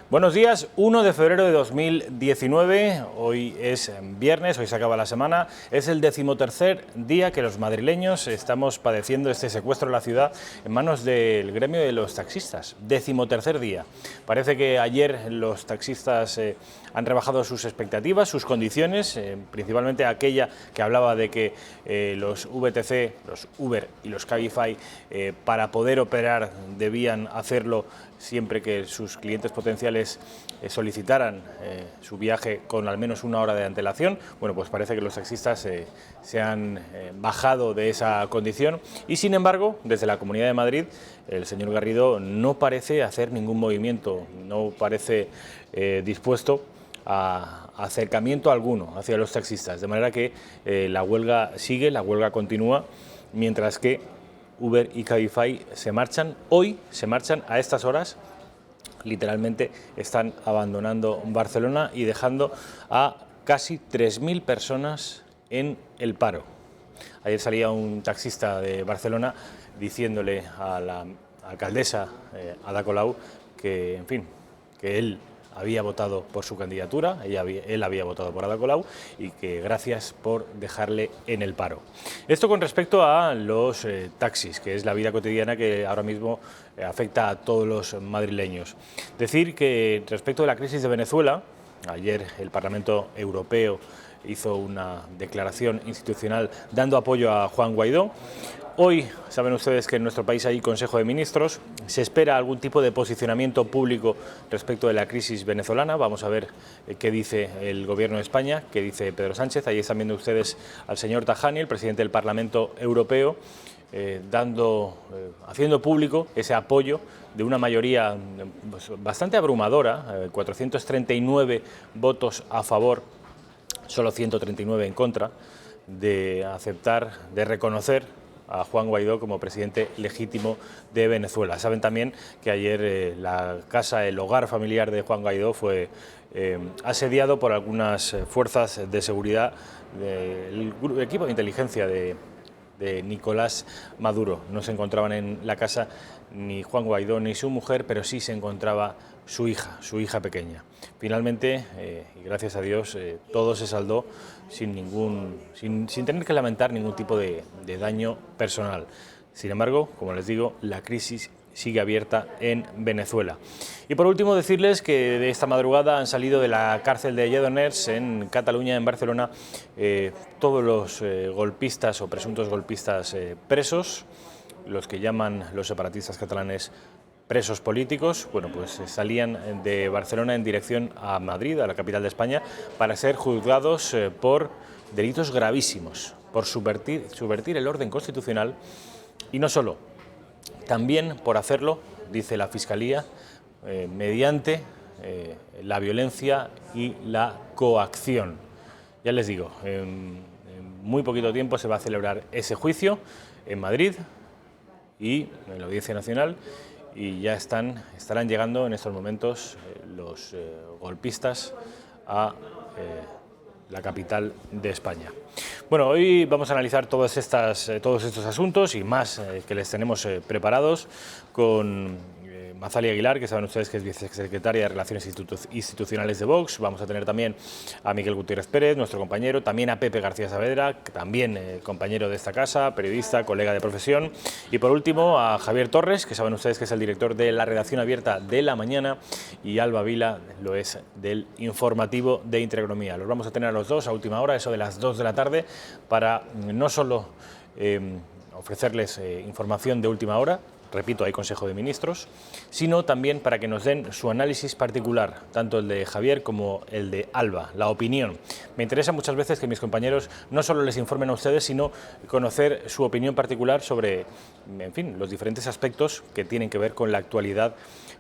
Buenos días, 1 de febrero de 2019, hoy es viernes, hoy se acaba la semana, es el 13º día que los madrileños estamos padeciendo este secuestro de la ciudad en manos del gremio de los taxistas. 13º día. Parece que ayer los taxistas han rebajado sus expectativas, sus condiciones, principalmente aquella que hablaba de que los VTC, los Uber y los Cabify, para poder operar debían hacerlo siempre que sus clientes potenciales solicitaran su viaje con al menos una hora de antelación. Bueno, pues parece que los taxistas se han bajado de esa condición y, sin embargo, desde la Comunidad de Madrid, el señor Garrido no parece hacer ningún movimiento, no parece dispuesto a acercamiento alguno hacia los taxistas, de manera que la huelga sigue, la huelga continúa, mientras que Uber y Cabify se marchan. Hoy se marchan a estas horas, literalmente están abandonando Barcelona y dejando a casi 3.000 personas en el paro. Ayer salía un taxista de Barcelona diciéndole a la alcaldesa Ada Colau que, en fin, que él había votado por su candidatura, él había votado por Ada Colau y que gracias por dejarle en el paro. Esto con respecto a los taxis, que es la vida cotidiana que ahora mismo afecta a todos los madrileños. Decir que respecto de la crisis de Venezuela, ayer el Parlamento Europeo hizo una declaración institucional dando apoyo a Juan Guaidó. Hoy saben ustedes que en nuestro país hay Consejo de Ministros, se espera algún tipo de posicionamiento público respecto de la crisis venezolana. Vamos a ver qué dice el Gobierno de España, qué dice Pedro Sánchez. Ahí están viendo ustedes al señor Tajani, el presidente del Parlamento Europeo, haciendo público ese apoyo de una mayoría bastante abrumadora, 439 votos a favor, solo 139 en contra, de aceptar, de reconocer a Juan Guaidó como presidente legítimo de Venezuela. Saben también que ayer la casa, el hogar familiar de Juan Guaidó fue asediado por algunas fuerzas de seguridad del equipo de inteligencia de Nicolás Maduro. No se encontraban en la casa ni Juan Guaidó ni su mujer, pero sí se encontraba su hija pequeña. Finalmente, y gracias a Dios, todo se saldó sin tener que lamentar ningún tipo de daño personal. Sin embargo, como les digo, la crisis sigue abierta en Venezuela. Y por último decirles que de esta madrugada han salido de la cárcel de Lledoners en Cataluña, en Barcelona, todos los golpistas o presuntos golpistas presos, los que llaman los separatistas catalanes presos políticos. Bueno, pues salían de Barcelona en dirección a Madrid, a la capital de España, para ser juzgados por delitos gravísimos, por subvertir el orden constitucional y no solo, también por hacerlo, dice la Fiscalía, mediante la violencia y la coacción. Ya les digo, en muy poquito tiempo se va a celebrar ese juicio en Madrid y en la Audiencia Nacional, y ya estarán llegando en estos momentos los golpistas a la capital de España. Bueno, hoy vamos a analizar todos estos asuntos y más que les tenemos preparados con Mazali Aguilar, que saben ustedes que es vicesecretaria de Relaciones Institucionales de Vox. Vamos a tener también a Miguel Gutiérrez Pérez, nuestro compañero, también a Pepe García Saavedra, también compañero de esta casa, periodista, colega de profesión. Y por último a Javier Torres, que saben ustedes que es el director de la redacción abierta de La Mañana, y Alba Vila lo es del informativo de Intereconomía. Los vamos a tener a los dos a última hora, eso de las 2 de la tarde, para no solo ofrecerles información de última hora, repito, hay Consejo de Ministros, sino también para que nos den su análisis particular, tanto el de Javier como el de Alba, la opinión. Me interesa muchas veces que mis compañeros no solo les informen a ustedes, sino conocer su opinión particular sobre, en fin, los diferentes aspectos que tienen que ver con la actualidad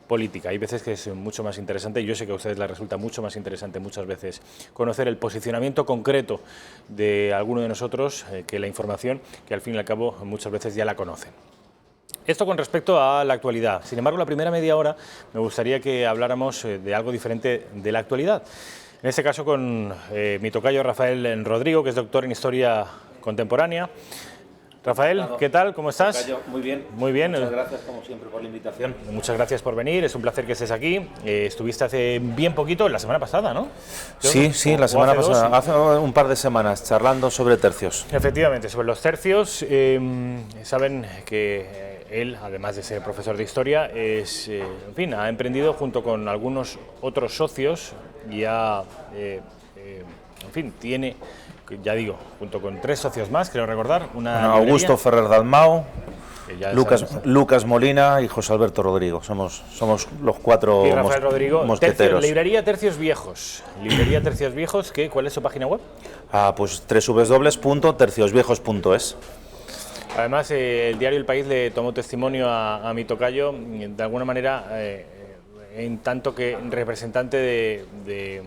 política. Hay veces que es mucho más interesante, y yo sé que a ustedes les resulta mucho más interesante muchas veces conocer el posicionamiento concreto de alguno de nosotros que la información que al fin y al cabo muchas veces ya la conocen. Esto con respecto a la actualidad. Sin embargo, la primera media hora me gustaría que habláramos de algo diferente de la actualidad. En este caso con mi tocayo Rafael Rodrigo, que es doctor en Historia Contemporánea. Rafael, ¿qué tal? ¿Cómo estás? Muy bien. Muy bien. Muchas gracias, como siempre, por la invitación. Muchas gracias por venir, es un placer que estés aquí. Estuviste hace bien poquito, la semana pasada, ¿no? Sí, la semana pasada, hace un par de semanas, charlando sobre tercios. Efectivamente, sobre los tercios. Saben que él, además de ser profesor de historia, en fin, ha emprendido junto con algunos otros socios y en fin, tiene, ya digo, junto con 3 socios más, creo recordar, una Augusto Ferrer Dalmau, Lucas Molina y José Alberto Rodrigo. Somos los 4 y Rafael Rodrigo, mosqueteros. Librería Tercios Viejos. Librería Tercios Viejos, ¿cuál es su página web? Pues www.terciosviejos.es. Además, el diario El País le tomó testimonio a mi tocayo, de alguna manera, en tanto que representante de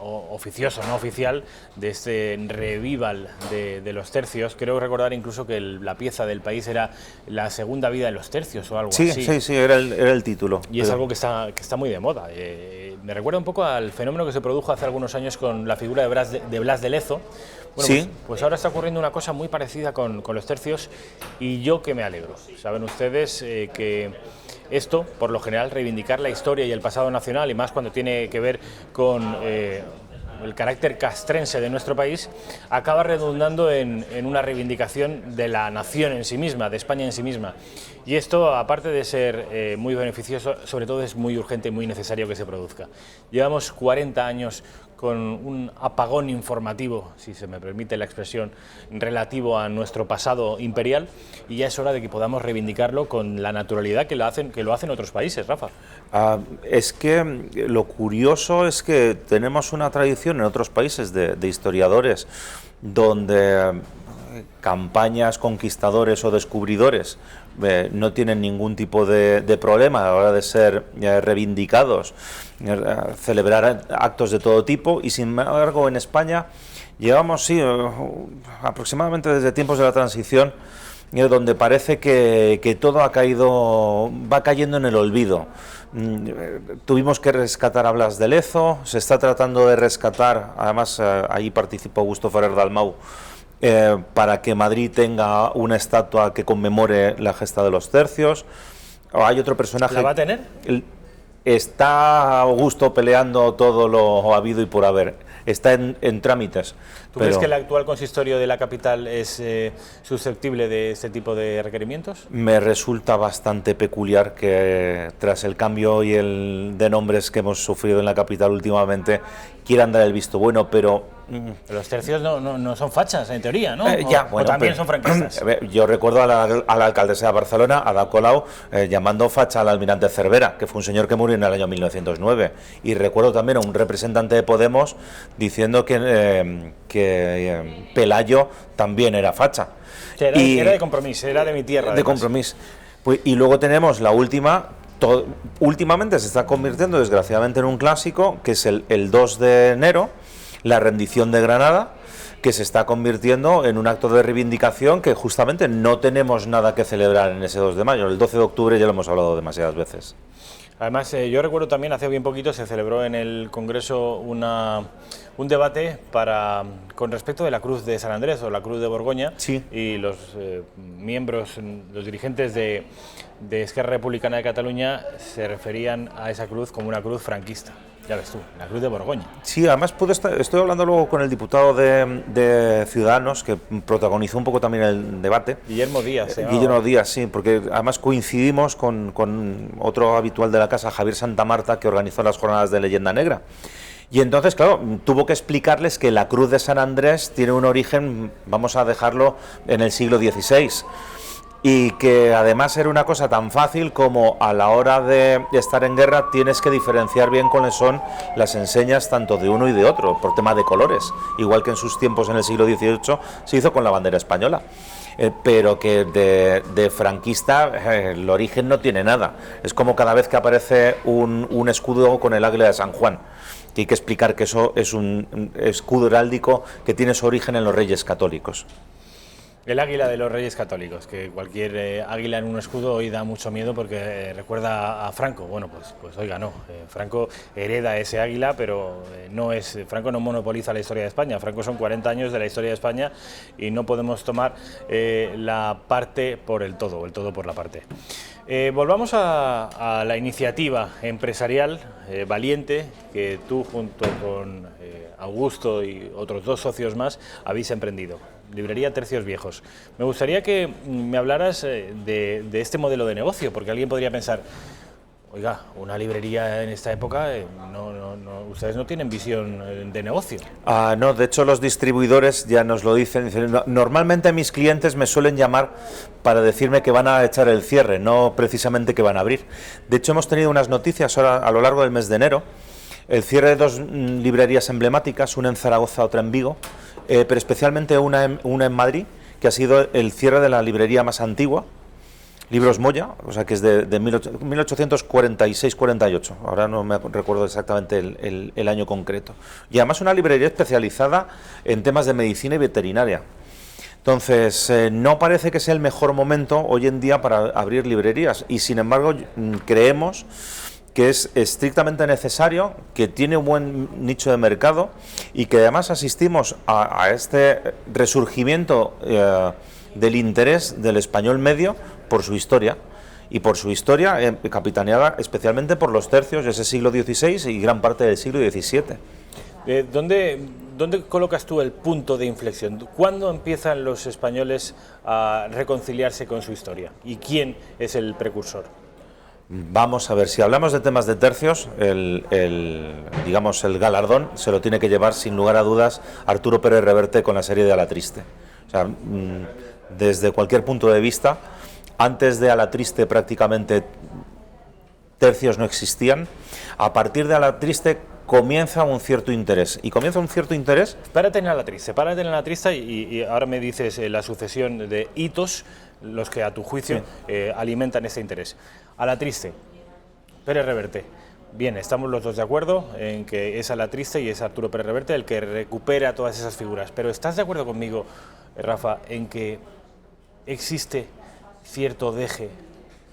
oficioso, no oficial, de este revival de los tercios. Creo recordar incluso que la pieza del País era La segunda vida de los tercios o algo así. Sí, era el título. Y es algo que está muy de moda. Me recuerda un poco al fenómeno que se produjo hace algunos años con la figura de Blas de Lezo. Bueno, sí. Pues ahora está ocurriendo una cosa muy parecida con los tercios, y yo que me alegro. Saben ustedes que esto, por lo general, reivindicar la historia y el pasado nacional, y más cuando tiene que ver con el carácter castrense de nuestro país, acaba redundando en una reivindicación de la nación en sí misma, de España en sí misma. Y esto, aparte de ser muy beneficioso, sobre todo es muy urgente y muy necesario que se produzca. Llevamos 40 años con un apagón informativo, si se me permite la expresión, relativo a nuestro pasado imperial, y ya es hora de que podamos reivindicarlo con la naturalidad que lo hacen otros países, Rafa. Es que lo curioso es que tenemos una tradición en otros países de historiadores donde campañas conquistadores o descubridores no tienen ningún tipo de problema a la hora de ser reivindicados, celebrar actos de todo tipo, y sin embargo en España llevamos aproximadamente desde tiempos de la transición, donde parece que todo va cayendo en el olvido. Tuvimos que rescatar a Blas de Lezo, se está tratando de rescatar, además ahí participó Augusto Ferrer Dalmau, para que Madrid tenga una estatua que conmemore la gesta de los tercios. Hay otro personaje. ¿La va a tener? Está Augusto peleando todo lo habido y por haber. Está en trámites. ¿Tú crees que el actual consistorio de la capital es susceptible de este tipo de requerimientos? Me resulta bastante peculiar que tras el cambio de nombres que hemos sufrido en la capital últimamente quieran dar el visto bueno, pero los tercios no son fachas, en teoría, ¿no? O también son franquistas. Yo recuerdo a la alcaldesa de Barcelona, Ada Colau, llamando facha al almirante Cervera, que fue un señor que murió en el año 1909. Y recuerdo también a un representante de Podemos diciendo que Pelayo también era facha. Era de Compromís, era de mi tierra. De Compromís. Pues, y luego tenemos la última. Últimamente se está convirtiendo, desgraciadamente, en un clásico, que es el 2 de enero, la rendición de Granada, que se está convirtiendo en un acto de reivindicación que justamente no tenemos nada que celebrar en ese 2 de mayo. El 12 de octubre ya lo hemos hablado demasiadas veces. Además, yo recuerdo también, hace bien poquito, se celebró en el Congreso un debate con respecto de la Cruz de San Andrés o la Cruz de Borgoña, sí. Y los los dirigentes de Esquerra Republicana de Cataluña se referían a esa cruz como una cruz franquista. Ya ves tú, la Cruz de Borgoña. Sí, además estoy hablando luego con el diputado de Ciudadanos, que protagonizó un poco también el debate. Guillermo Díaz. Guillermo Díaz, sí, porque además coincidimos con otro habitual de la casa, Javier Santamarta, que organizó las jornadas de Leyenda Negra. Y entonces, claro, tuvo que explicarles que la Cruz de San Andrés tiene un origen, vamos a dejarlo, en el siglo XVI. Y que además era una cosa tan fácil como a la hora de estar en guerra tienes que diferenciar bien cuáles son las enseñas tanto de uno y de otro, por tema de colores, igual que en sus tiempos en el siglo XVIII se hizo con la bandera española. Pero que de franquista el origen no tiene nada. Es como cada vez que aparece un escudo con el águila de San Juan, que hay que explicar que eso es un escudo heráldico que tiene su origen en los Reyes Católicos. El águila de los Reyes Católicos, que cualquier águila en un escudo hoy da mucho miedo porque recuerda a Franco. Bueno, pues oiga, no. Franco hereda ese águila, pero Franco no monopoliza la historia de España. Franco son 40 años de la historia de España y no podemos tomar la parte por el todo, o el todo por la parte. Volvamos a la iniciativa empresarial valiente que tú junto con Augusto y otros 2 socios más habéis emprendido. Librería Tercios Viejos. Me gustaría que me hablaras de este modelo de negocio, porque alguien podría pensar, oiga, una librería en esta época, ustedes no tienen visión de negocio. No, de hecho los distribuidores ya nos lo dicen. Normalmente mis clientes me suelen llamar para decirme que van a echar el cierre, no precisamente que van a abrir. De hecho hemos tenido unas noticias ahora a lo largo del mes de enero, el cierre de 2 librerías emblemáticas, una en Zaragoza, otra en Vigo, pero especialmente una en Madrid, que ha sido el cierre de la librería más antigua, Libros Moya, o sea que es de 1846-48, ahora no me recuerdo exactamente el año concreto. Y además una librería especializada en temas de medicina y veterinaria. Entonces, no parece que sea el mejor momento hoy en día para abrir librerías, y sin embargo creemos que es estrictamente necesario, que tiene un buen nicho de mercado y que además asistimos a este resurgimiento del interés del español medio por su historia, y por su historia capitaneada especialmente por los tercios de ese siglo XVI y gran parte del siglo XVII. ¿Dónde colocas tú el punto de inflexión? ¿Cuándo empiezan los españoles a reconciliarse con su historia? ¿Y quién es el precursor? Vamos a ver, si hablamos de temas de tercios, digamos el galardón se lo tiene que llevar sin lugar a dudas Arturo Pérez Reverte con la serie de Alatriste. O sea, desde cualquier punto de vista, antes de Alatriste prácticamente tercios no existían. A partir de Alatriste comienza un cierto interés. ¿Y comienza un cierto interés? Párate en Alatriste, y ahora me dices la sucesión de hitos, los que a tu juicio alimentan ese interés. Alatriste, Pérez Reverte. Bien, estamos los dos de acuerdo en que es Alatriste y es Arturo Pérez Reverte el que recupera todas esas figuras. Pero ¿estás de acuerdo conmigo, Rafa, en que existe cierto deje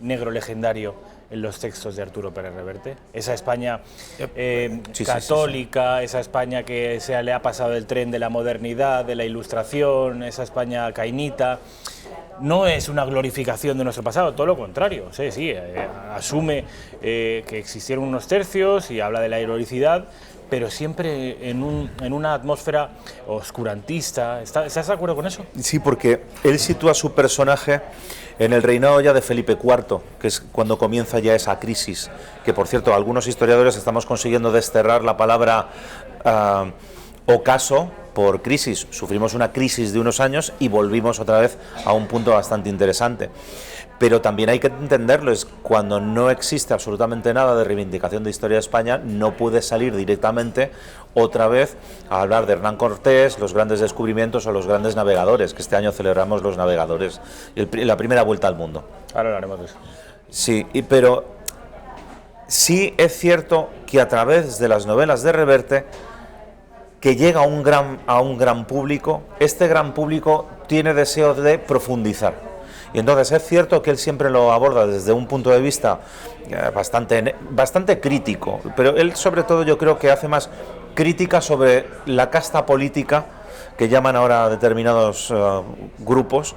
negro legendario en los textos de Arturo Pérez Reverte? Esa España católica, esa España que le ha pasado el tren de la modernidad, de la ilustración, esa España cainita. No es una glorificación de nuestro pasado, todo lo contrario. Asume que existieron unos tercios y habla de la heroicidad, pero siempre en una atmósfera oscurantista. ¿Estás de acuerdo con eso? Sí, porque él sitúa su personaje en el reinado ya de Felipe IV, que es cuando comienza ya esa crisis, que por cierto algunos historiadores estamos consiguiendo desterrar la palabra ocaso por crisis. Sufrimos una crisis de unos años y volvimos otra vez a un punto bastante interesante. Pero también hay que entenderlo, es cuando no existe absolutamente nada de reivindicación de historia de España, no puede salir directamente otra vez a hablar de Hernán Cortés, los grandes descubrimientos o los grandes navegadores, que este año celebramos los navegadores, la primera vuelta al mundo. Ahora hablaremos de eso. Sí, pero sí es cierto que a través de las novelas de Reverte, que llega a un gran público, este gran público tiene deseo de profundizar. Y entonces es cierto que él siempre lo aborda desde un punto de vista bastante crítico, pero él sobre todo yo creo que hace más crítica sobre la casta política que llaman ahora determinados grupos.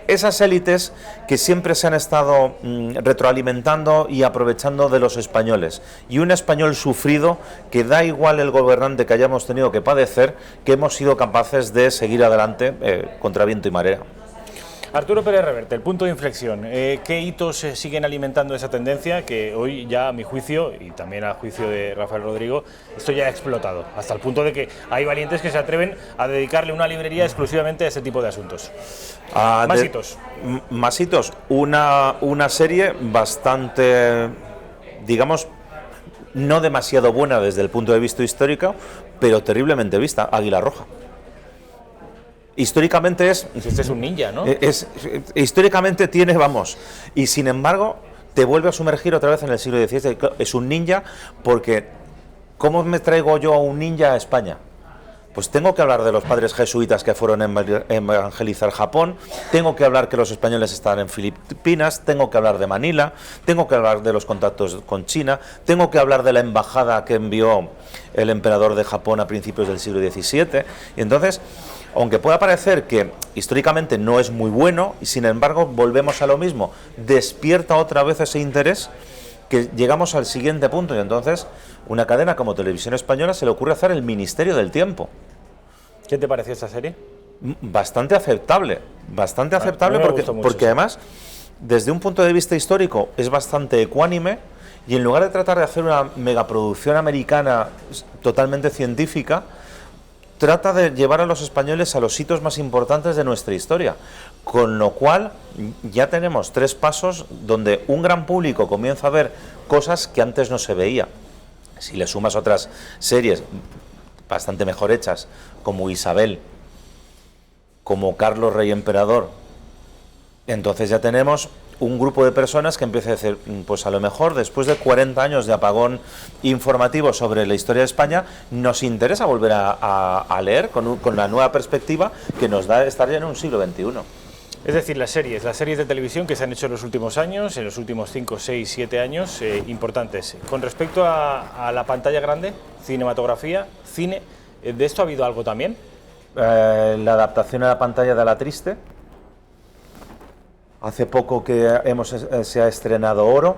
Esas élites que siempre se han estado retroalimentando y aprovechando de los españoles, y un español sufrido que da igual el gobernante que hayamos tenido que padecer, que hemos sido capaces de seguir adelante contra viento y marea. Arturo Pérez Reverte, el punto de inflexión. ¿Qué hitos siguen alimentando esa tendencia que hoy ya a mi juicio, y también a juicio de Rafael Rodrigo, esto ya ha explotado, hasta el punto de que hay valientes que se atreven a dedicarle una librería exclusivamente a ese tipo de asuntos? Más hitos. Más hitos. Una serie bastante, digamos, no demasiado buena desde el punto de vista histórico, pero terriblemente vista, Águila Roja. Históricamente es... Este es un ninja, ¿no? Históricamente tiene, y sin embargo te vuelve a sumergir otra vez en el siglo XVI. Es un ninja porque ¿cómo me traigo yo a un ninja a España? pues tengo que hablar de los padres jesuitas que fueron a evangelizar Japón, tengo que hablar que los españoles están en Filipinas, tengo que hablar de Manila, tengo que hablar de los contactos con China, tengo que hablar de la embajada que envió el emperador de Japón a principios del siglo XVII. Y entonces, aunque pueda parecer que históricamente no es muy bueno, y sin embargo volvemos a lo mismo, despierta otra vez ese interés, que llegamos al siguiente punto, y entonces una cadena como Televisión Española se le ocurre hacer El Ministerio del Tiempo. ¿Qué te pareció esta serie? Bastante aceptable porque además, desde un punto de vista histórico, es bastante ecuánime, y en lugar de tratar de hacer una megaproducción americana totalmente científica, trata de llevar a los españoles a los hitos más importantes de nuestra historia, con lo cual ya tenemos 3 pasos donde un gran público comienza a ver cosas que antes no se veía. Si le sumas otras series bastante mejor hechas, como Isabel, como Carlos Rey Emperador, entonces ya tenemos un grupo de personas que empieza a decir, pues a lo mejor después de 40 años de apagón informativo sobre la historia de España, nos interesa volver a leer con la nueva perspectiva que nos da estar ya en un siglo XXI. Es decir, las series de televisión que se han hecho en los últimos años, en los últimos 5, 6, 7 años, importantes. Con respecto a la pantalla grande, cinematografía, cine, ¿de esto ha habido algo también? La adaptación a la pantalla de La Triste. Hace poco que se ha estrenado Oro,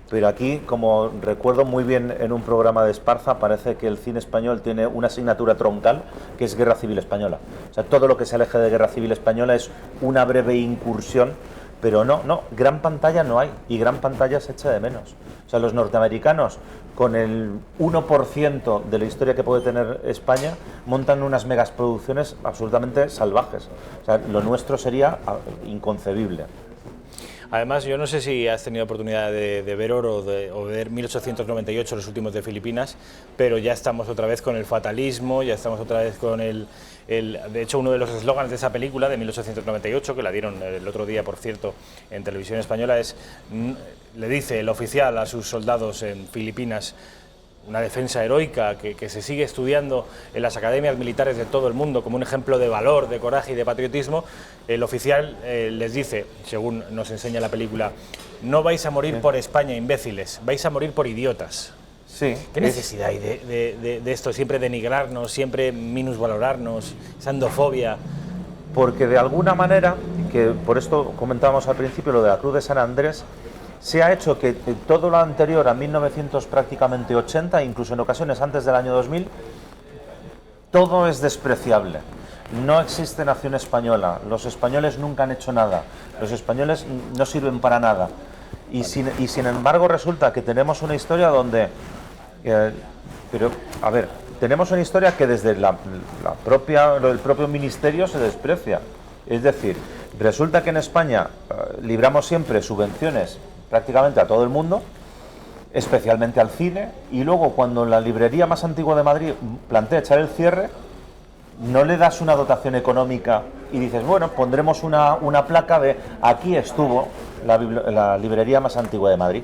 pero aquí, como recuerdo muy bien en un programa de Esparza, parece que el cine español tiene una asignatura troncal, que es Guerra Civil Española. O sea, todo lo que se aleje de Guerra Civil Española es una breve incursión, pero no, gran pantalla no hay, y gran pantalla se echa de menos. O sea, los norteamericanos, con el 1% de la historia que puede tener España, montan unas megasproducciones absolutamente salvajes. O sea, lo nuestro sería inconcebible. Además, yo no sé si has tenido oportunidad de ver Oro o ver 1898, los últimos de Filipinas, pero ya estamos otra vez con el fatalismo, ya estamos otra vez con de hecho, uno de los eslóganes de esa película de 1898, que la dieron el otro día, por cierto, en Televisión Española, le dice el oficial a sus soldados en Filipinas, una defensa heroica que se sigue estudiando en las academias militares de todo el mundo como un ejemplo de valor, de coraje y de patriotismo. El oficial les dice, según nos enseña la película, no vais a morir por España, imbéciles, vais a morir por idiotas. Sí. ¿Qué necesidad hay de esto? Siempre denigrarnos, siempre minusvalorarnos, esa endofobia. Porque de alguna manera, que por esto comentábamos al principio lo de la Cruz de San Andrés, se ha hecho que todo lo anterior a 1900 prácticamente 80, incluso en ocasiones antes del año 2000, todo es despreciable. No existe nación española, los españoles nunca han hecho nada, los españoles no sirven para nada. Y sin embargo resulta que tenemos una historia donde... tenemos una historia que desde el propio ministerio se desprecia. Es decir, resulta que en España libramos siempre subvenciones prácticamente a todo el mundo, especialmente al cine, y luego cuando la librería más antigua de Madrid plantea echar el cierre, no le das una dotación económica y dices, bueno, pondremos una placa de aquí estuvo la librería más antigua de Madrid.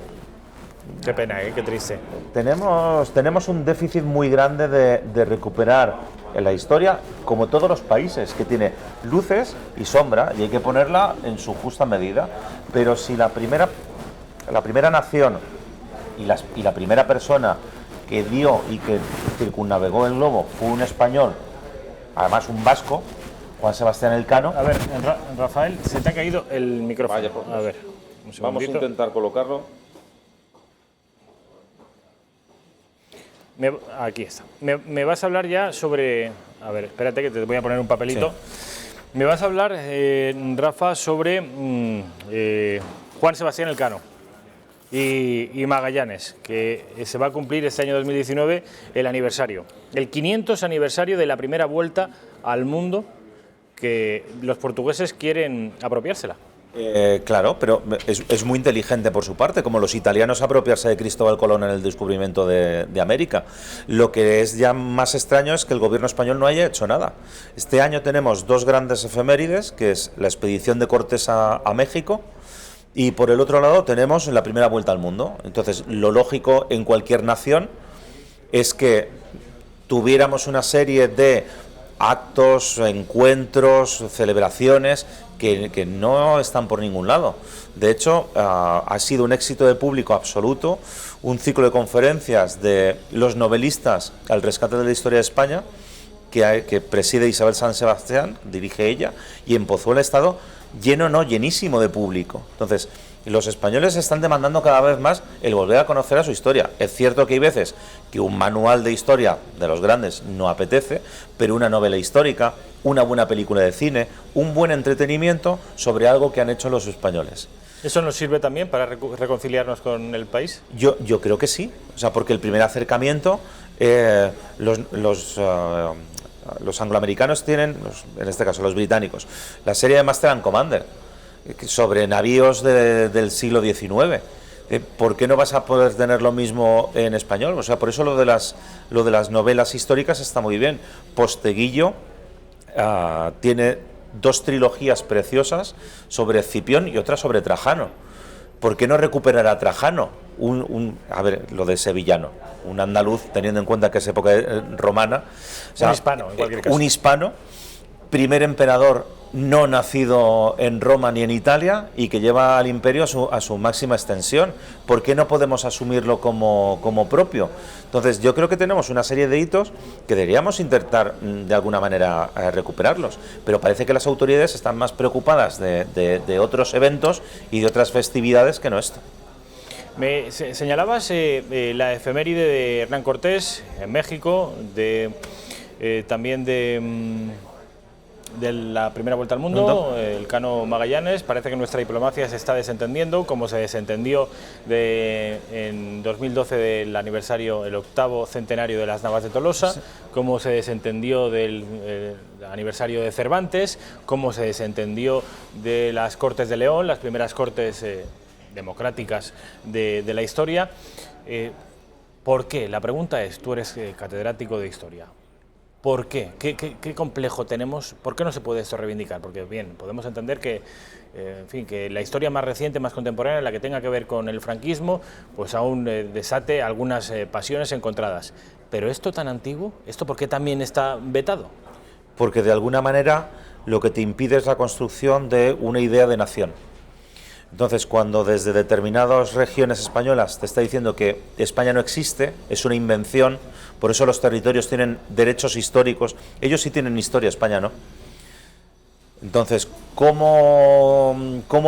Qué pena, qué triste. Tenemos un déficit muy grande de recuperar en la historia, como todos los países, que tiene luces y sombra, y hay que ponerla en su justa medida. Pero si la primera nación y la primera persona que dio y que circunnavegó el globo fue un español, además un vasco, Juan Sebastián Elcano. A ver, Rafael, se te ha caído el micrófono. Vaya, por Dios. A ver, un segundito. Vamos a intentar colocarlo. Aquí está. Me vas a hablar ya sobre... A ver, espérate que te voy a poner un papelito. Sí. Me vas a hablar, Rafa, sobre Juan Sebastián Elcano y Magallanes, que se va a cumplir este año 2019 el aniversario, el 500 aniversario de la primera vuelta al mundo, que los portugueses quieren apropiársela. Claro, pero es muy inteligente por su parte, como los italianos apropiarse de Cristóbal Colón en el descubrimiento de América. Lo que es ya más extraño es que el gobierno español no haya hecho nada. Este año tenemos 2 grandes efemérides, que es la expedición de Cortés a México, y por el otro lado tenemos la primera vuelta al mundo. Entonces, lo lógico en cualquier nación es que tuviéramos una serie de actos, encuentros, celebraciones que no están por ningún lado. De hecho, ha sido un éxito de público absoluto, un ciclo de conferencias de los novelistas al rescate de la historia de España, que preside Isabel San Sebastián, dirige ella, y en Pozuelo ha estado lleno, no, llenísimo de público. Entonces, los españoles están demandando cada vez más el volver a conocer a su historia. Es cierto que hay veces que un manual de historia de los grandes no apetece, pero una novela histórica, una buena película de cine, un buen entretenimiento sobre algo que han hecho los españoles. ¿Eso nos sirve también para reconciliarnos con el país? Yo creo que sí, o sea, porque el primer acercamiento, los angloamericanos tienen, en este caso los británicos, la serie de Master and Commander, sobre navíos del siglo XIX. ¿Por qué no vas a poder tener lo mismo en español? O sea, por eso lo de las novelas históricas está muy bien. Posteguillo tiene 2 trilogías preciosas sobre Escipión y otra sobre Trajano. ¿Por qué no recuperar a Trajano? A ver, lo de sevillano, un andaluz, teniendo en cuenta que es época romana. O sea, un hispano, en cualquier caso. Un hispano, primer emperador no nacido en Roma ni en Italia y que lleva al imperio a su máxima extensión. ¿Por qué no podemos asumirlo como propio? Entonces, yo creo que tenemos una serie de hitos que deberíamos intentar de alguna manera recuperarlos, pero parece que las autoridades están más preocupadas de otros eventos y de otras festividades que no esto. Me señalabas la efeméride de Hernán Cortés en México, también de la primera vuelta al mundo, el Cano Magallanes. Parece que nuestra diplomacia se está desentendiendo, como se desentendió en 2012 del aniversario, el 8º centenario de las Navas de Tolosa, sí, como se desentendió del aniversario de Cervantes, como se desentendió de las Cortes de León, las primeras cortes democráticas de la historia. ¿Por qué? La pregunta es, tú eres catedrático de historia. ¿Por qué? ¿Qué complejo tenemos? ¿Por qué no se puede esto reivindicar? Porque, bien, podemos entender que, en fin, que la historia más reciente, más contemporánea, la que tenga que ver con el franquismo, pues aún desate algunas pasiones encontradas. Pero esto tan antiguo, ¿esto por qué también está vetado? Porque de alguna manera lo que te impide es la construcción de una idea de nación. Entonces, cuando desde determinadas regiones españolas te está diciendo que España no existe, es una invención, por eso los territorios tienen derechos históricos, ellos sí tienen historia, España no. Entonces, ¿cómo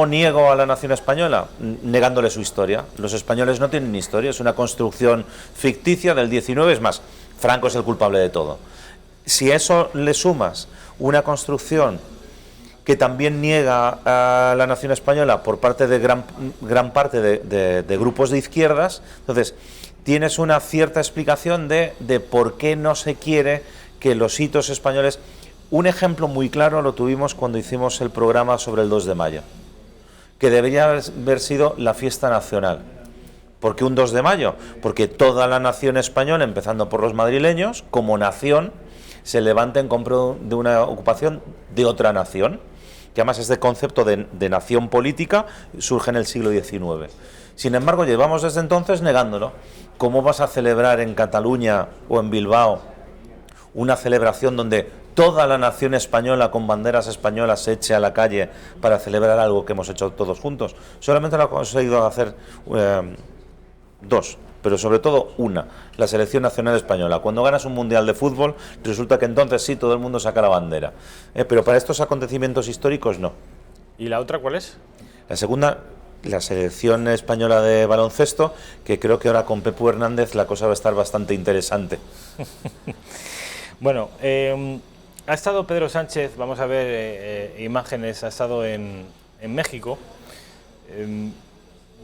niego a la nación española? Negándole su historia. Los españoles no tienen historia, es una construcción ficticia del 19, es más, Franco es el culpable de todo. Si a eso le sumas una construcción que también niega a la nación española por parte de gran parte de grupos de izquierdas, entonces tienes una cierta explicación de por qué no se quiere que los hitos españoles. Un ejemplo muy claro lo tuvimos cuando hicimos el programa sobre el 2 de mayo, que debería haber sido la fiesta nacional. ¿Por qué un 2 de mayo? Porque toda la nación española, empezando por los madrileños, como nación, se levanta en contra de una ocupación de otra nación, que además este concepto de nación política surge en el siglo XIX. Sin embargo, llevamos desde entonces negándolo. ¿Cómo vas a celebrar en Cataluña o en Bilbao una celebración donde toda la nación española con banderas españolas se eche a la calle para celebrar algo que hemos hecho todos juntos? Solamente lo ha conseguido hacer 2, pero sobre todo una, la selección nacional española. Cuando ganas un mundial de fútbol, resulta que entonces sí, todo el mundo saca la bandera. Pero para estos acontecimientos históricos no. ¿Y la otra cuál es? La segunda, la selección española de baloncesto, que creo que ahora con Pepu Hernández la cosa va a estar bastante interesante. Bueno, ha estado Pedro Sánchez, vamos a ver imágenes, ha estado en México.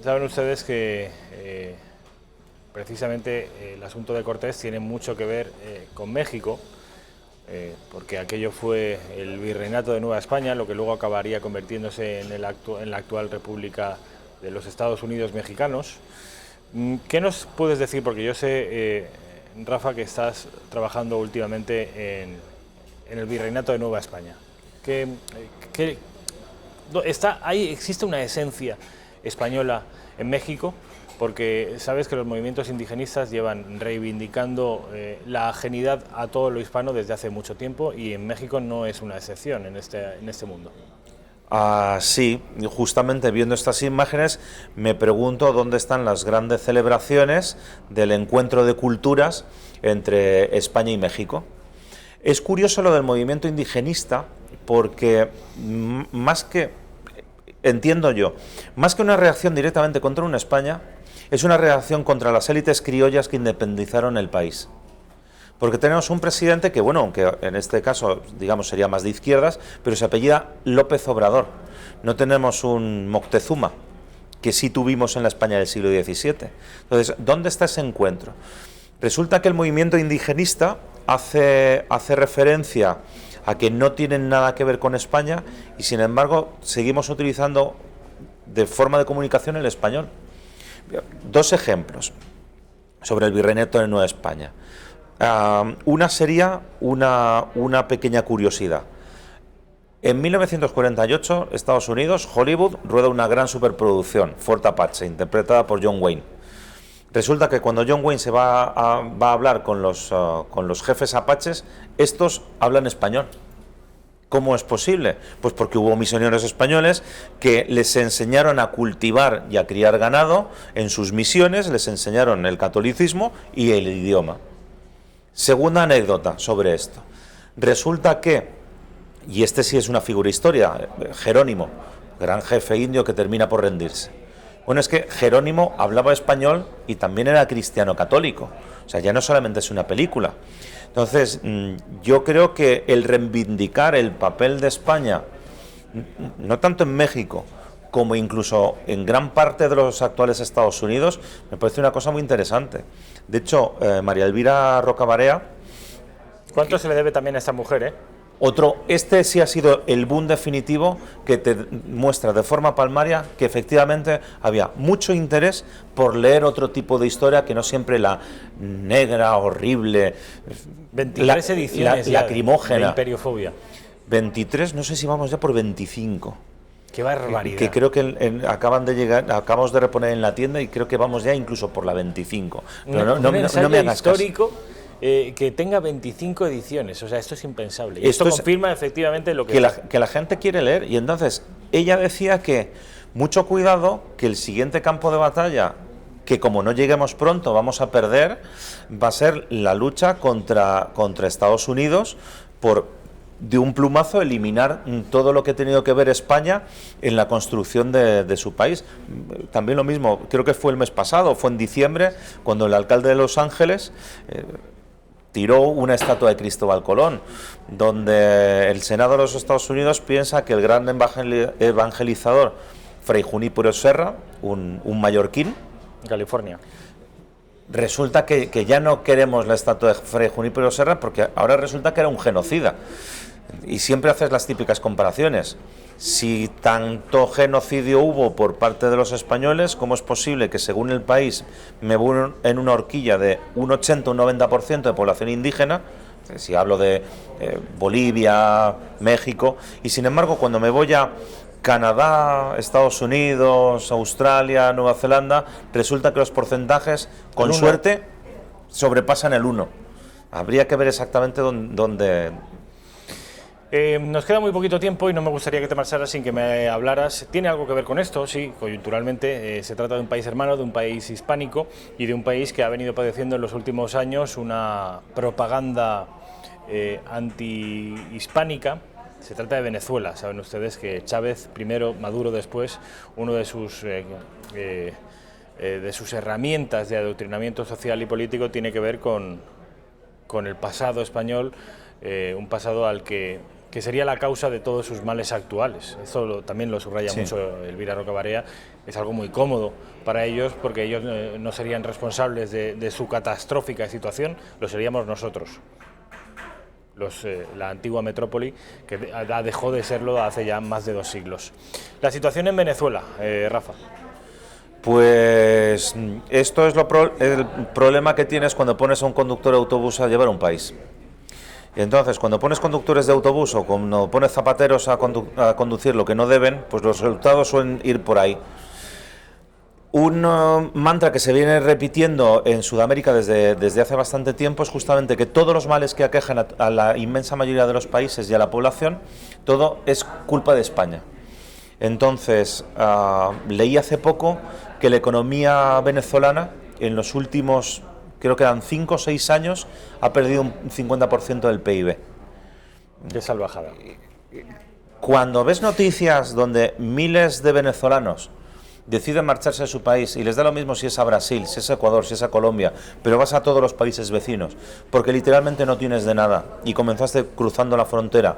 Saben ustedes que precisamente el asunto de Cortés tiene mucho que ver con México, porque aquello fue el virreinato de Nueva España, lo que luego acabaría convirtiéndose en la actual República de los Estados Unidos Mexicanos. ¿Qué nos puedes decir? Porque yo sé, Rafa, que estás trabajando últimamente en el virreinato de Nueva España. ¿Existe una esencia española en México? porque sabes que los movimientos indigenistas llevan reivindicando la ajenidad a todo lo hispano desde hace mucho tiempo, y en México no es una excepción en este mundo. Sí, justamente viendo estas imágenes me pregunto dónde están las grandes celebraciones del encuentro de culturas entre España y México. Es curioso lo del movimiento indigenista, porque más que, entiendo yo, más que una reacción directamente contra una España, es una reacción contra las élites criollas que independizaron el país. Porque tenemos un presidente que, bueno, aunque en este caso, digamos, sería más de izquierdas, pero se apellida López Obrador. No tenemos un Moctezuma, que sí tuvimos en la España del siglo XVII. Entonces, ¿dónde está ese encuentro? Resulta que el movimiento indigenista hace referencia a que no tienen nada que ver con España, y sin embargo seguimos utilizando de forma de comunicación el español. Dos ejemplos sobre el virreinato de Nueva España. Una sería una pequeña curiosidad. En 1948, Estados Unidos, Hollywood, rueda una gran superproducción, Fort Apache, interpretada por John Wayne. Resulta que cuando John Wayne se va a hablar con los jefes apaches, estos hablan español. ¿Cómo es posible? Pues porque hubo misioneros españoles que les enseñaron a cultivar y a criar ganado en sus misiones, les enseñaron el catolicismo y el idioma. Segunda anécdota sobre esto. Resulta que, y este sí es una figura histórica, Jerónimo, gran jefe indio que termina por rendirse. Bueno, es que Jerónimo hablaba español y también era cristiano católico. O sea, ya no solamente es una película. Entonces, yo creo que el reivindicar el papel de España, no tanto en México, como incluso en gran parte de los actuales Estados Unidos, me parece una cosa muy interesante. De hecho, María Elvira Rocabarea... ¿Cuánto se le debe también a esta mujer, Este sí ha sido el boom definitivo que te muestra de forma palmaria que efectivamente había mucho interés por leer otro tipo de historia que no siempre la negra, horrible, 23 ediciones lacrimógena. De Imperiofobia. 23, no sé si vamos ya por 25. ¡Qué barbaridad! Que creo que acabamos de reponer en la tienda y creo que vamos ya incluso por la 25. Pero no me hagas histórico caso. Que tenga 25 ediciones, o sea, esto es impensable. Y esto confirma efectivamente lo que la gente quiere leer. Y entonces ella decía que mucho cuidado, que el siguiente campo de batalla, que como no lleguemos pronto vamos a perder, va a ser la lucha contra Estados Unidos por de un plumazo eliminar todo lo que ha tenido que ver España en la construcción de su país. También lo mismo, creo que fue el mes pasado, fue en diciembre, cuando el alcalde de Los Ángeles tiró una estatua de Cristóbal Colón, donde el Senado de los Estados Unidos piensa que el gran evangelizador Fray Junípero Serra, un mallorquín, California, resulta que ya no queremos la estatua de Fray Junípero Serra porque ahora resulta que era un genocida. Y siempre haces las típicas comparaciones. Si tanto genocidio hubo por parte de los españoles, ¿cómo es posible que según el país me voy en una horquilla de un 80 o un 90% de población indígena? Si hablo de Bolivia, México, y sin embargo cuando me voy a Canadá, Estados Unidos, Australia, Nueva Zelanda, resulta que los porcentajes, con suerte, sobrepasan el 1. Habría que ver exactamente dónde... Nos queda muy poquito tiempo y no me gustaría que te marcharas sin que me hablaras. Tiene algo que ver con esto, sí, coyunturalmente. Se trata de un país hermano, de un país hispánico y de un país que ha venido padeciendo en los últimos años una propaganda anti-hispánica. Se trata de Venezuela. Saben ustedes que Chávez primero, Maduro después, uno de sus herramientas de adoctrinamiento social y político tiene que ver con el pasado español, un pasado al que sería la causa de todos sus males actuales. Esto también lo subraya mucho Elvira Rocabarea. Es algo muy cómodo para ellos porque ellos no serían responsables de su catastrófica situación, lo seríamos nosotros. La antigua metrópoli, que dejó de serlo hace ya más de 2 siglos. La situación en Venezuela, Rafa. Pues esto es el problema que tienes cuando pones a un conductor de autobús a llevar un país. Y entonces, cuando pones conductores de autobús o cuando pones zapateros a conducir lo que no deben, pues los resultados suelen ir por ahí. Un mantra que se viene repitiendo en Sudamérica desde hace bastante tiempo es justamente que todos los males que aquejan a la inmensa mayoría de los países y a la población, todo es culpa de España. Entonces, leí hace poco que la economía venezolana en los últimos, creo que eran 5 o 6 años, ha perdido un 50% del PIB. Qué salvajada. Cuando ves noticias donde miles de venezolanos deciden marcharse de su país y les da lo mismo si es a Brasil, si es a Ecuador, si es a Colombia, pero vas a todos los países vecinos, porque literalmente no tienes de nada y comenzaste cruzando la frontera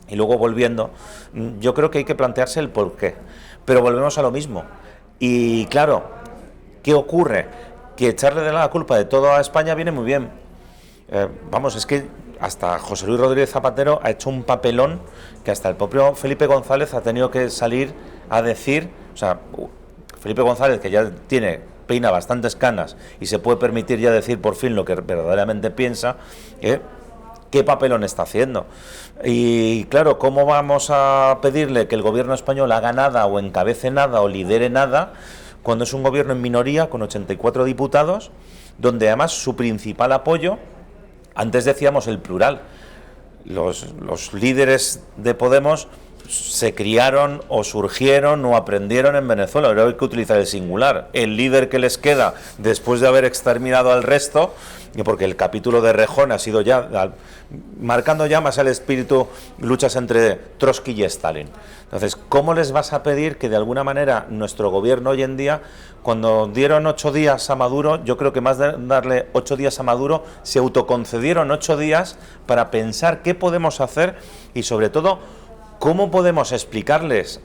y luego volviendo, yo creo que hay que plantearse el porqué. Pero volvemos a lo mismo. Y claro, ¿qué ocurre? Que echarle de la culpa de todo a España viene muy bien. Vamos, es que hasta José Luis Rodríguez Zapatero ha hecho un papelón que hasta el propio Felipe González ha tenido que salir a decir, o sea, Felipe González, que ya peina bastantes canas y se puede permitir ya decir por fin lo que verdaderamente piensa, ¿qué papelón está haciendo? Y claro, ¿cómo vamos a pedirle que el gobierno español haga nada o encabece nada o lidere nada cuando es un gobierno en minoría con 84 diputados, donde además su principal apoyo, antes decíamos el plural, los líderes de Podemos se criaron o surgieron o aprendieron en Venezuela, ahora hay que utilizar el singular, el líder que les queda después de haber exterminado al resto, porque el capítulo de Rejón ha sido ya marcando ya más el espíritu, luchas entre Trotsky y Stalin. Entonces, ¿cómo les vas a pedir que de alguna manera nuestro gobierno hoy en día, cuando dieron 8 días a Maduro, yo creo que más de darle 8 días a Maduro, se autoconcedieron 8 días para pensar qué podemos hacer y sobre todo ¿cómo podemos explicarles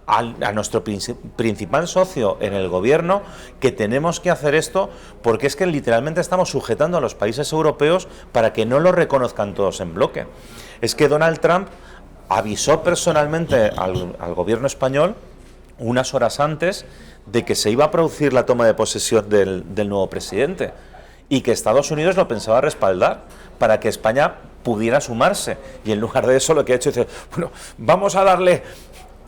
a nuestro principal socio en el gobierno que tenemos que hacer esto? Porque es que literalmente estamos sujetando a los países europeos para que no lo reconozcan todos en bloque. Es que Donald Trump avisó personalmente al gobierno español unas horas antes de que se iba a producir la toma de posesión del nuevo presidente y que Estados Unidos lo pensaba respaldar para que España pudiera sumarse, y en lugar de eso lo que ha hecho es, bueno, vamos a darle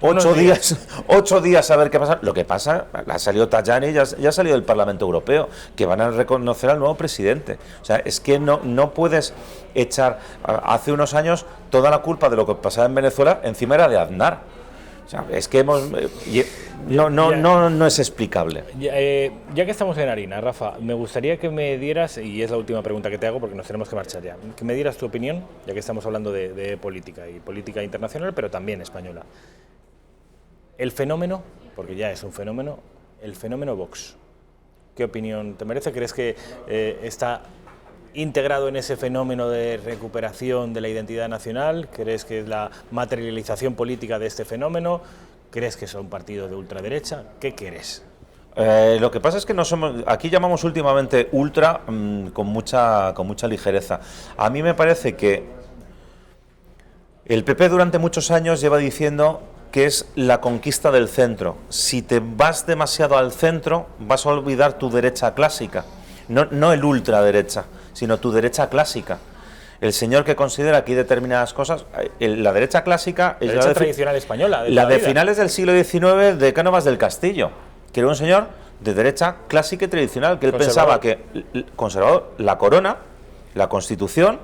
8 días a ver qué pasa. Lo que pasa, ha salido Tajani, ya ha salido del Parlamento Europeo, que van a reconocer al nuevo presidente. O sea, es que no puedes echar, hace unos años, toda la culpa de lo que pasaba en Venezuela encima era de Aznar. O sea, es que no es explicable. Ya que estamos en harina, Rafa, me gustaría que me dieras, y es la última pregunta que te hago porque nos tenemos que marchar ya, que me dieras tu opinión, ya que estamos hablando de política, y política internacional, pero también española. El fenómeno, porque ya es un fenómeno, el fenómeno Vox. ¿Qué opinión te merece? ¿Crees que está integrado en ese fenómeno de recuperación de la identidad nacional? ¿Crees que es la materialización política de este fenómeno? ¿Crees que son partidos de ultraderecha? ¿Qué quieres? Lo que pasa es que aquí llamamos últimamente ultra con mucha ligereza. A mí me parece que el PP durante muchos años lleva diciendo que es la conquista del centro. Si te vas demasiado al centro, vas a olvidar tu derecha clásica. No el ultraderecha, sino tu derecha clásica. El señor que considera que hay determinadas cosas, la derecha clásica es la derecha tradicional española, la de finales del siglo XIX de Cánovas del Castillo, que era un señor de derecha clásica y tradicional, que él pensaba que conservador, la corona, la Constitución,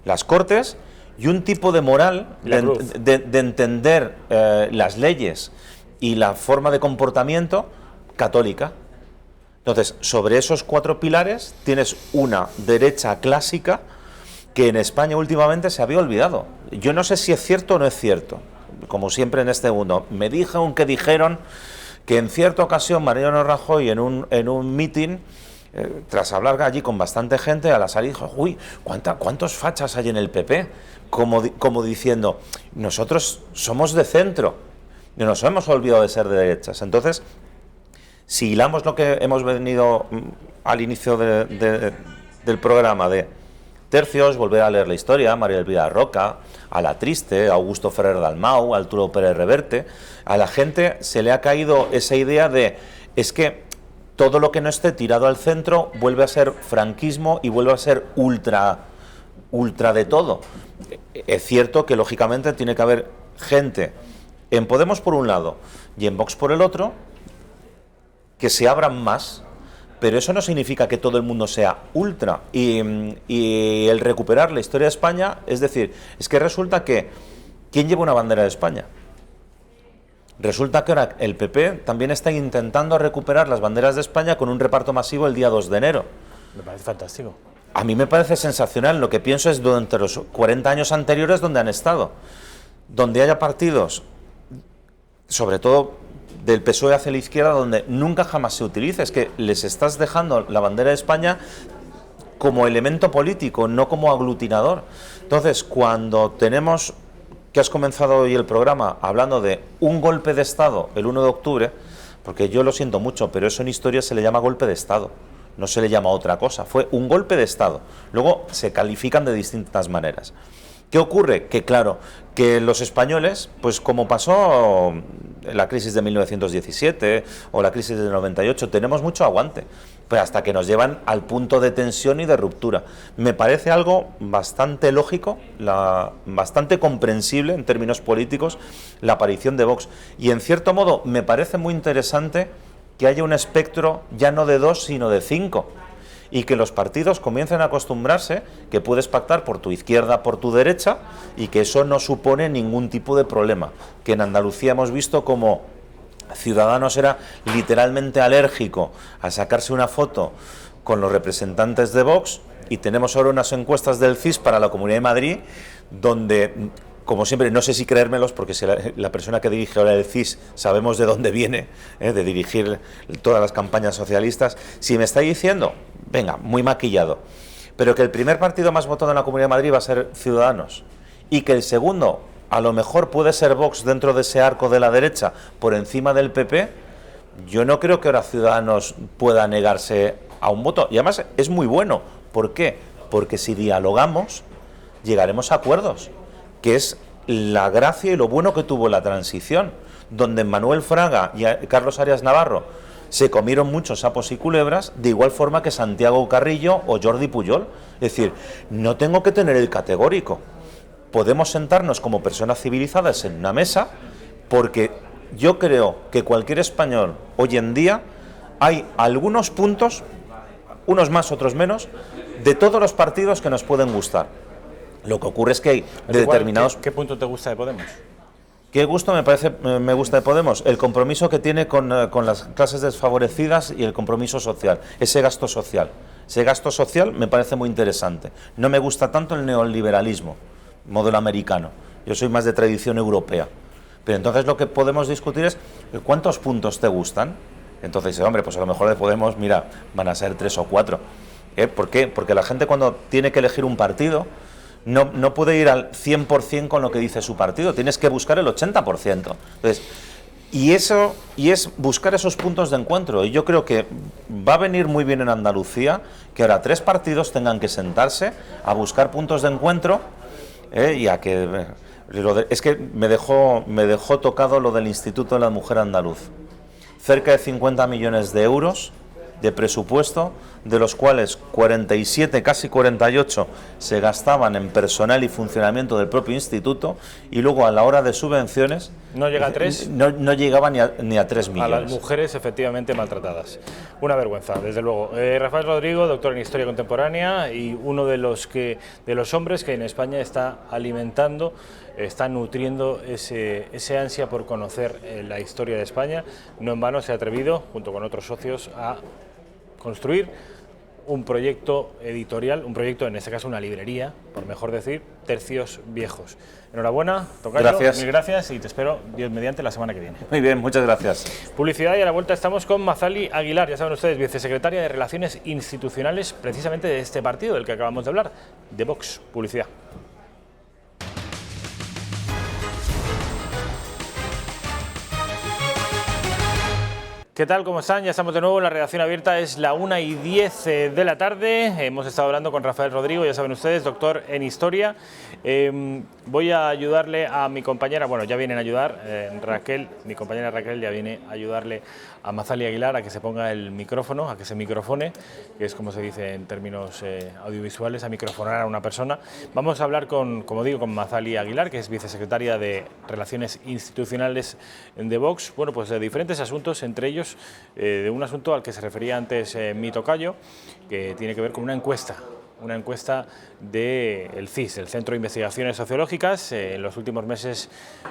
las Cortes y un tipo de moral de entender las leyes y la forma de comportamiento católica. Entonces, sobre esos 4 pilares tienes una derecha clásica que en España últimamente se había olvidado. Yo no sé si es cierto o no es cierto, como siempre en este mundo. Me dijeron que en cierta ocasión Mariano Rajoy en un meeting, tras hablar allí con bastante gente, a la salida dijo, uy, ¿cuántos fachas hay en el PP? Como diciendo, nosotros somos de centro, y nos hemos olvidado de ser de derechas. Entonces, si hilamos lo que hemos venido al inicio del programa de tercios, volver a leer la historia, María Elvira Roca, a La Triste, a Augusto Ferrer Dalmau, a Arturo Pérez Reverte, a la gente se le ha caído esa idea de, es que todo lo que no esté tirado al centro vuelve a ser franquismo y vuelve a ser ultra de todo. Es cierto que lógicamente tiene que haber gente en Podemos por un lado y en Vox por el otro, que se abran más, pero eso no significa que todo el mundo sea ultra. Y el recuperar la historia de España, es decir, es que resulta que, ¿quién lleva una bandera de España? Resulta que ahora el PP también está intentando recuperar las banderas de España con un reparto masivo el día 2 de enero. Me parece fantástico. A mí me parece sensacional. Lo que pienso es durante los 40 años anteriores donde han estado. Donde haya partidos, sobre todo del PSOE hacia la izquierda, donde nunca jamás se utilice. Es que les estás dejando la bandera de España como elemento político, no como aglutinador. Entonces, cuando tenemos, que has comenzado hoy el programa hablando de un golpe de Estado el 1 de octubre, porque yo lo siento mucho, pero eso en historia se le llama golpe de Estado, no se le llama otra cosa, fue un golpe de Estado. Luego se califican de distintas maneras. ¿Qué ocurre? Que claro, que los españoles, pues como pasó en la crisis de 1917 o la crisis del 98, tenemos mucho aguante, pues hasta que nos llevan al punto de tensión y de ruptura. Me parece algo bastante lógico, bastante comprensible en términos políticos, la aparición de Vox. Y en cierto modo me parece muy interesante que haya un espectro ya no de 2, sino de 5. Y que los partidos comiencen a acostumbrarse que puedes pactar por tu izquierda, por tu derecha, y que eso no supone ningún tipo de problema. Que en Andalucía hemos visto como Ciudadanos era literalmente alérgico a sacarse una foto con los representantes de Vox, y tenemos ahora unas encuestas del CIS para la Comunidad de Madrid, donde, como siempre, no sé si creérmelos, porque si la persona que dirige ahora el CIS sabemos de dónde viene, de dirigir todas las campañas socialistas, si me está diciendo, venga, muy maquillado, pero que el primer partido más votado en la Comunidad de Madrid va a ser Ciudadanos, y que el segundo, a lo mejor puede ser Vox dentro de ese arco de la derecha, por encima del PP, yo no creo que ahora Ciudadanos pueda negarse a un voto. Y además es muy bueno. ¿Por qué? Porque si dialogamos, llegaremos a acuerdos, que es la gracia y lo bueno que tuvo la transición, donde Manuel Fraga y Carlos Arias Navarro se comieron muchos sapos y culebras, de igual forma que Santiago Carrillo o Jordi Pujol. Es decir, no tengo que tener el categórico. Podemos sentarnos como personas civilizadas en una mesa, porque yo creo que cualquier español hoy en día, hay algunos puntos, unos más, otros menos, de todos los partidos que nos pueden gustar. Lo que ocurre es que hay determinados... ¿Qué punto te gusta de Podemos? ¿Qué gusto me gusta de Podemos? El compromiso que tiene con las clases desfavorecidas y el compromiso social, ese gasto social. Ese gasto social me parece muy interesante. No me gusta tanto el neoliberalismo, modelo americano. Yo soy más de tradición europea. Pero entonces lo que podemos discutir es ¿cuántos puntos te gustan? Entonces, hombre, pues a lo mejor de Podemos, mira, van a ser 3 o 4. ¿Por qué? Porque la gente cuando tiene que elegir un partido no puede ir al 100% con lo que dice su partido, tienes que buscar el 80%. Entonces, y es buscar esos puntos de encuentro. Y yo creo que va a venir muy bien en Andalucía que ahora 3 partidos tengan que sentarse a buscar puntos de encuentro, y a que... Es que me dejó tocado lo del Instituto de la Mujer Andaluz. Cerca de 50 millones de euros de presupuesto, de los cuales 47, casi 48, se gastaban en personal y funcionamiento del propio instituto, y luego a la hora de subvenciones... ¿No llega a 3? No llegaba ni a 3 millones. A las mujeres efectivamente maltratadas. Una vergüenza, desde luego. Rafael Rodrigo, doctor en Historia Contemporánea y uno de los hombres que en España está alimentando, está nutriendo ese ansia por conocer la historia de España. No en vano se ha atrevido, junto con otros socios, a construir un proyecto editorial, un proyecto, en este caso una librería, por mejor decir, Tercios Viejos. Enhorabuena, tocayo, gracias. Mil gracias y te espero, Dios mediante, la semana que viene. Muy bien, muchas gracias. Publicidad, y a la vuelta estamos con Mazali Aguilar, ya saben ustedes, vicesecretaria de Relaciones Institucionales, precisamente de este partido del que acabamos de hablar, de Vox. Publicidad. ¿Qué tal? ¿Cómo están? Ya estamos de nuevo en la redacción abierta, es la 1:10 de la tarde. Hemos estado hablando con Rafael Rodrigo, ya saben ustedes, doctor en Historia. Voy a ayudarle a mi compañera, bueno, ya vienen a ayudar, Raquel, mi compañera Raquel ya viene a ayudarle a Mazali Aguilar a que se ponga el micrófono, a que se microfone, que es como se dice en términos audiovisuales, a microfonar a una persona. Vamos a hablar como digo, con Mazali Aguilar, que es vicesecretaria de Relaciones Institucionales de Vox, bueno, pues de diferentes asuntos, entre ellos hablaremos de un asunto al que se refería antes mi tocayo, que tiene que ver con una encuesta del CIS, el Centro de Investigaciones Sociológicas. En los últimos meses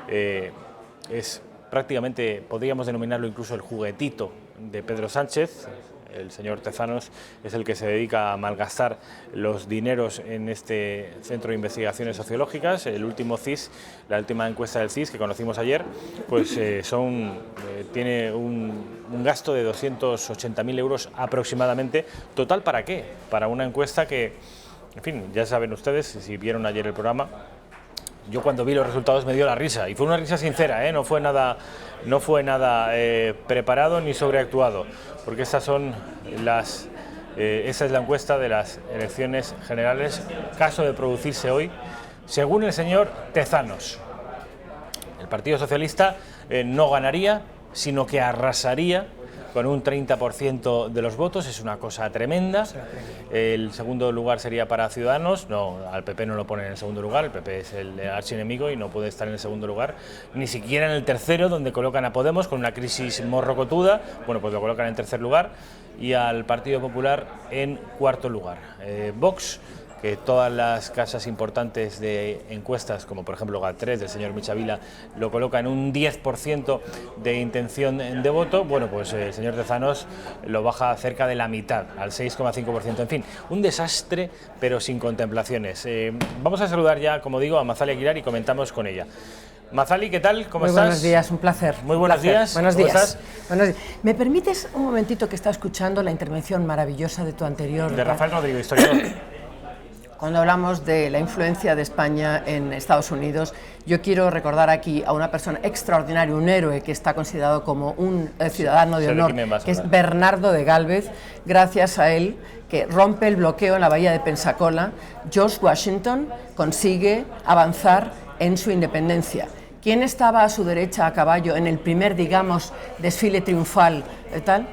es prácticamente, podríamos denominarlo incluso el juguetito de Pedro Sánchez. El señor Tezanos es el que se dedica a malgastar los dineros en este Centro de Investigaciones Sociológicas. El último CIS, la última encuesta del CIS que conocimos ayer, pues tiene un gasto de 280.000 euros aproximadamente. ¿Total para qué? Para una encuesta que, en fin, ya saben ustedes, si vieron ayer el programa, yo cuando vi los resultados me dio la risa, y fue una risa sincera, no fue nada preparado ni sobreactuado, porque esa es la encuesta de las elecciones generales, caso de producirse hoy, según el señor Tezanos. El Partido Socialista no ganaría, sino que arrasaría con un 30% de los votos. Es una cosa tremenda. El segundo lugar sería para Ciudadanos. No, al PP no lo ponen en el segundo lugar, el PP es el archienemigo y no puede estar en el segundo lugar, ni siquiera en el tercero, donde colocan a Podemos con una crisis morrocotuda. Bueno, pues lo colocan en tercer lugar, y al Partido Popular en cuarto lugar. Vox, que todas las casas importantes de encuestas, como por ejemplo GAT3 del señor Michavila, lo coloca en un 10% de intención de voto, bueno, pues el señor Tezanos lo baja cerca de la mitad, al 6,5%. En fin, un desastre, pero sin contemplaciones. Vamos a saludar ya, como digo, a Mazali Aguilar y comentamos con ella. Mazali, ¿qué tal? ¿Cómo estás? Muy buenos días, un placer. Muy buenos días. Buenos ¿Cómo días. estás? Buenos días. ¿Me permites un momentito que está escuchando la intervención maravillosa de tu anterior? De Rafael Rodrigo, historiador. Cuando hablamos de la influencia de España en Estados Unidos, yo quiero recordar aquí a una persona extraordinaria, un héroe que está considerado como un ciudadano de honor, que es Bernardo de Gálvez. Gracias a él, que rompe el bloqueo en la bahía de Pensacola, George Washington consigue avanzar en su independencia. ¿Quién estaba a su derecha a caballo en el primer, digamos, desfile triunfal tal?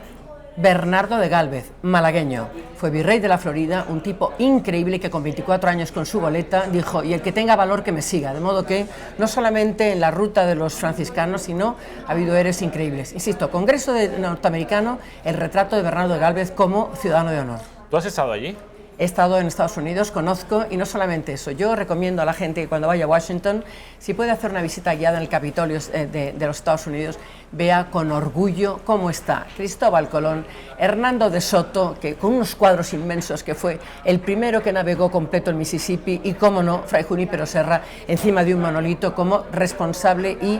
Bernardo de Gálvez, malagueño, fue virrey de la Florida, un tipo increíble que con 24 años con su goleta dijo: y el que tenga valor que me siga, de modo que no solamente en la ruta de los franciscanos, sino ha habido héroes increíbles. Insisto, Congreso norteamericano, el retrato de Bernardo de Gálvez como ciudadano de honor. ¿Tú has estado allí? He estado en Estados Unidos, conozco, y no solamente eso, yo recomiendo a la gente que cuando vaya a Washington, si puede hacer una visita guiada en el Capitolio de los Estados Unidos, vea con orgullo cómo está Cristóbal Colón, Hernando de Soto, que con unos cuadros inmensos, que fue el primero que navegó completo el Mississippi, y cómo no, Fray Junípero Serra, encima de un monolito como responsable y,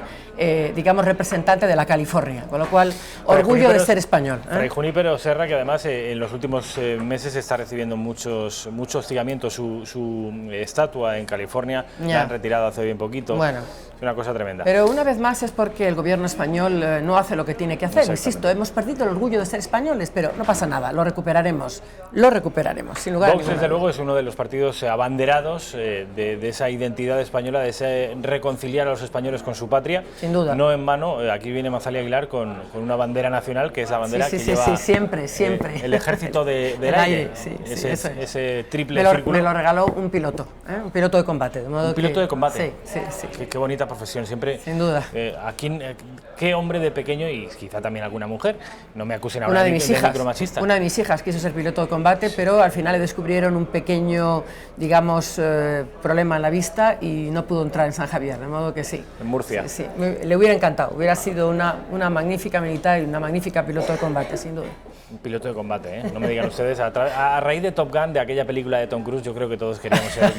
digamos, representante de la California, con lo cual, orgullo de ser español. Fray Junípero Serra, que además en los últimos meses está recibiendo mucho hostigamiento, su estatua en California, la han retirado hace bien poquito. Bueno. Es una cosa tremenda. Pero una vez más es porque el gobierno español no hace lo que tiene que hacer. Insisto, hemos perdido el orgullo de ser españoles, pero no pasa nada, lo recuperaremos, sin lugar a Vox, desde luego, es uno de los partidos abanderados de esa identidad española, de ese reconciliar a los españoles con su patria. Sin duda. No en vano, aquí viene Mazali Aguilar con una bandera nacional, que es la bandera que lleva siempre. El ejército del aire, ese triple círculo. Me lo regaló un piloto de combate. De modo ¿Un piloto de combate? Sí. Qué bonita profesión, siempre. Sin duda. ¿Qué hombre de pequeño, y quizá también alguna mujer, no me acusen ahora de micromachista? Una de mis hijas quiso ser piloto de combate, pero al final le descubrieron un pequeño, digamos, problema en la vista y no pudo entrar en San Javier, de modo que sí. En Murcia. Sí. Le hubiera encantado, hubiera sido una magnífica militar y una magnífica piloto de combate, sin duda. Un piloto de combate, no me digan ustedes. A raíz de Top Gun, de aquella película de Tom Cruise, yo creo que todos queríamos ser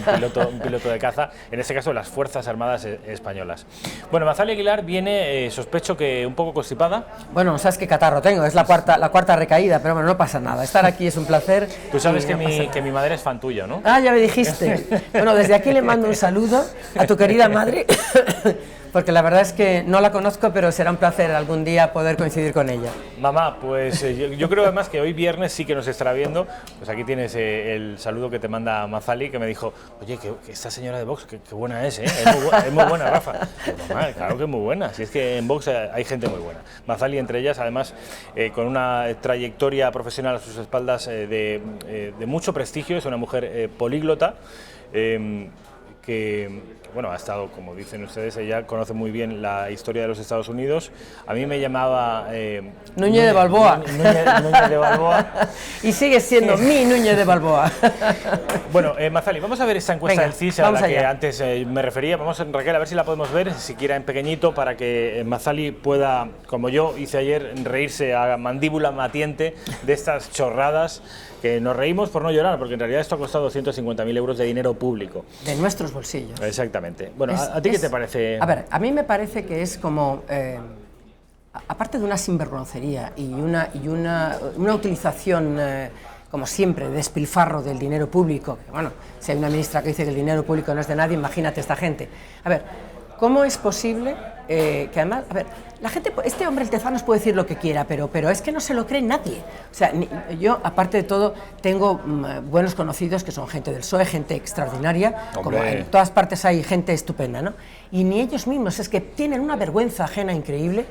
un piloto de caza, en este caso las Fuerzas Armadas Españolas. Bueno, Mazali Aguilar viene, sospecho que un poco constipada. Bueno, sabes qué catarro tengo, es la cuarta recaída, pero bueno, no pasa nada. Estar aquí es un placer. Tú sabes que mi madre es fan tuya, ¿no? Ah, ya me dijiste. Bueno, desde aquí le mando un saludo a tu querida madre, porque la verdad es que no la conozco, pero será un placer algún día poder coincidir con ella. Mamá, pues yo creo además que hoy viernes sí que nos estará viendo. Pues aquí tienes el saludo que te manda Mazali, que me dijo: oye, que esta señora de Vox, qué buena es, es muy buena, Rafa. Pues, mamá, claro que es muy buena, si es que en Vox hay gente muy buena. Mazali entre ellas, además, con una trayectoria profesional a sus espaldas de mucho prestigio, es una mujer políglota, que bueno, ha estado, como dicen ustedes, ella conoce muy bien la historia de los Estados Unidos. A mí me llamaba... Núñez de Balboa. Núñez de Balboa. Y sigue siendo mi Núñez de Balboa. Bueno, Mazzali, vamos a ver esta encuesta del CIS a la que antes me refería. Vamos, Raquel, a ver si la podemos ver, siquiera en pequeñito, para que Mazzali pueda, como yo hice ayer, reírse a mandíbula batiente de estas chorradas, que nos reímos por no llorar, porque en realidad esto ha costado 250.000 euros de dinero público. De nuestros bolsillos. Exactamente. Bueno, ¿a ti qué te parece? A ver, a mí me parece que es como... aparte de una sinvergoncería y una utilización, como siempre, de despilfarro del dinero público, que, bueno, si hay una ministra que dice que el dinero público no es de nadie, imagínate esta gente. A ver, ¿cómo es posible que además, a ver, la gente, este hombre, el Tezanos, puede decir lo que quiera, pero es que no se lo cree nadie? O sea, yo, aparte de todo, tengo buenos conocidos que son gente del PSOE, gente extraordinaria, como en todas partes hay gente estupenda, ¿no? Y ni ellos mismos, es que tienen una vergüenza ajena increíble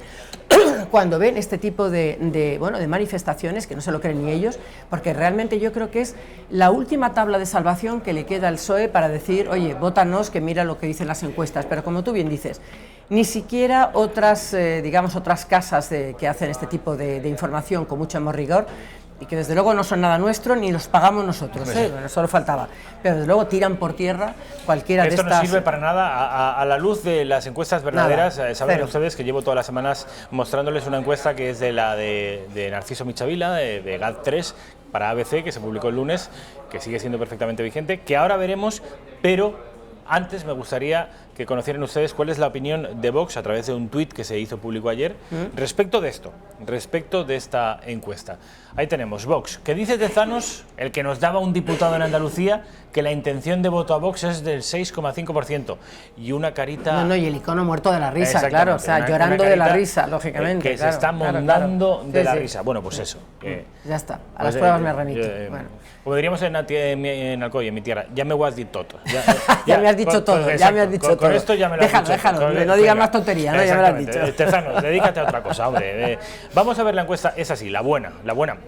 cuando ven este tipo de manifestaciones, que no se lo creen ni ellos, porque realmente yo creo que es la última tabla de salvación que le queda al PSOE para decir, oye, vótanos, que mira lo que dicen las encuestas. Pero como tú bien dices, ni siquiera otras, otras casas que hacen este tipo de información con mucho más rigor, y que desde luego no son nada nuestro ni los pagamos nosotros, bueno, solo faltaba, pero desde luego tiran por tierra cualquiera de estas... Esto no sirve para nada a la luz de las encuestas verdaderas. Saben ustedes que llevo todas las semanas mostrándoles una encuesta que es de la de Narciso Michavila, de GAD3, para ABC, que se publicó el lunes, que sigue siendo perfectamente vigente, que ahora veremos, pero antes me gustaría que conocieran ustedes cuál es la opinión de Vox a través de un tuit que se hizo público ayer respecto de esto, respecto de esta encuesta. Ahí tenemos Vox, que dice Tezanos, el que nos daba un diputado en Andalucía, que la intención de voto a Vox es del 6,5%, y una carita... No, y el icono muerto de la risa, claro, o sea, llorando de la risa, lógicamente. Que claro, se está mondando de la risa. Bueno, pues eso. Ya está, a las pruebas me remito. Bueno. Como diríamos en Alcoy, en mi tierra, ya me has dicho todo. Ya me has dicho todo, ya me has dicho todo. Con esto ya me lo has dicho. Déjalo, no digas más tonterías, ¿no? Ya me lo has dicho. Tezanos, dedícate a otra cosa, hombre. Vamos a ver la encuesta, es así, la buena,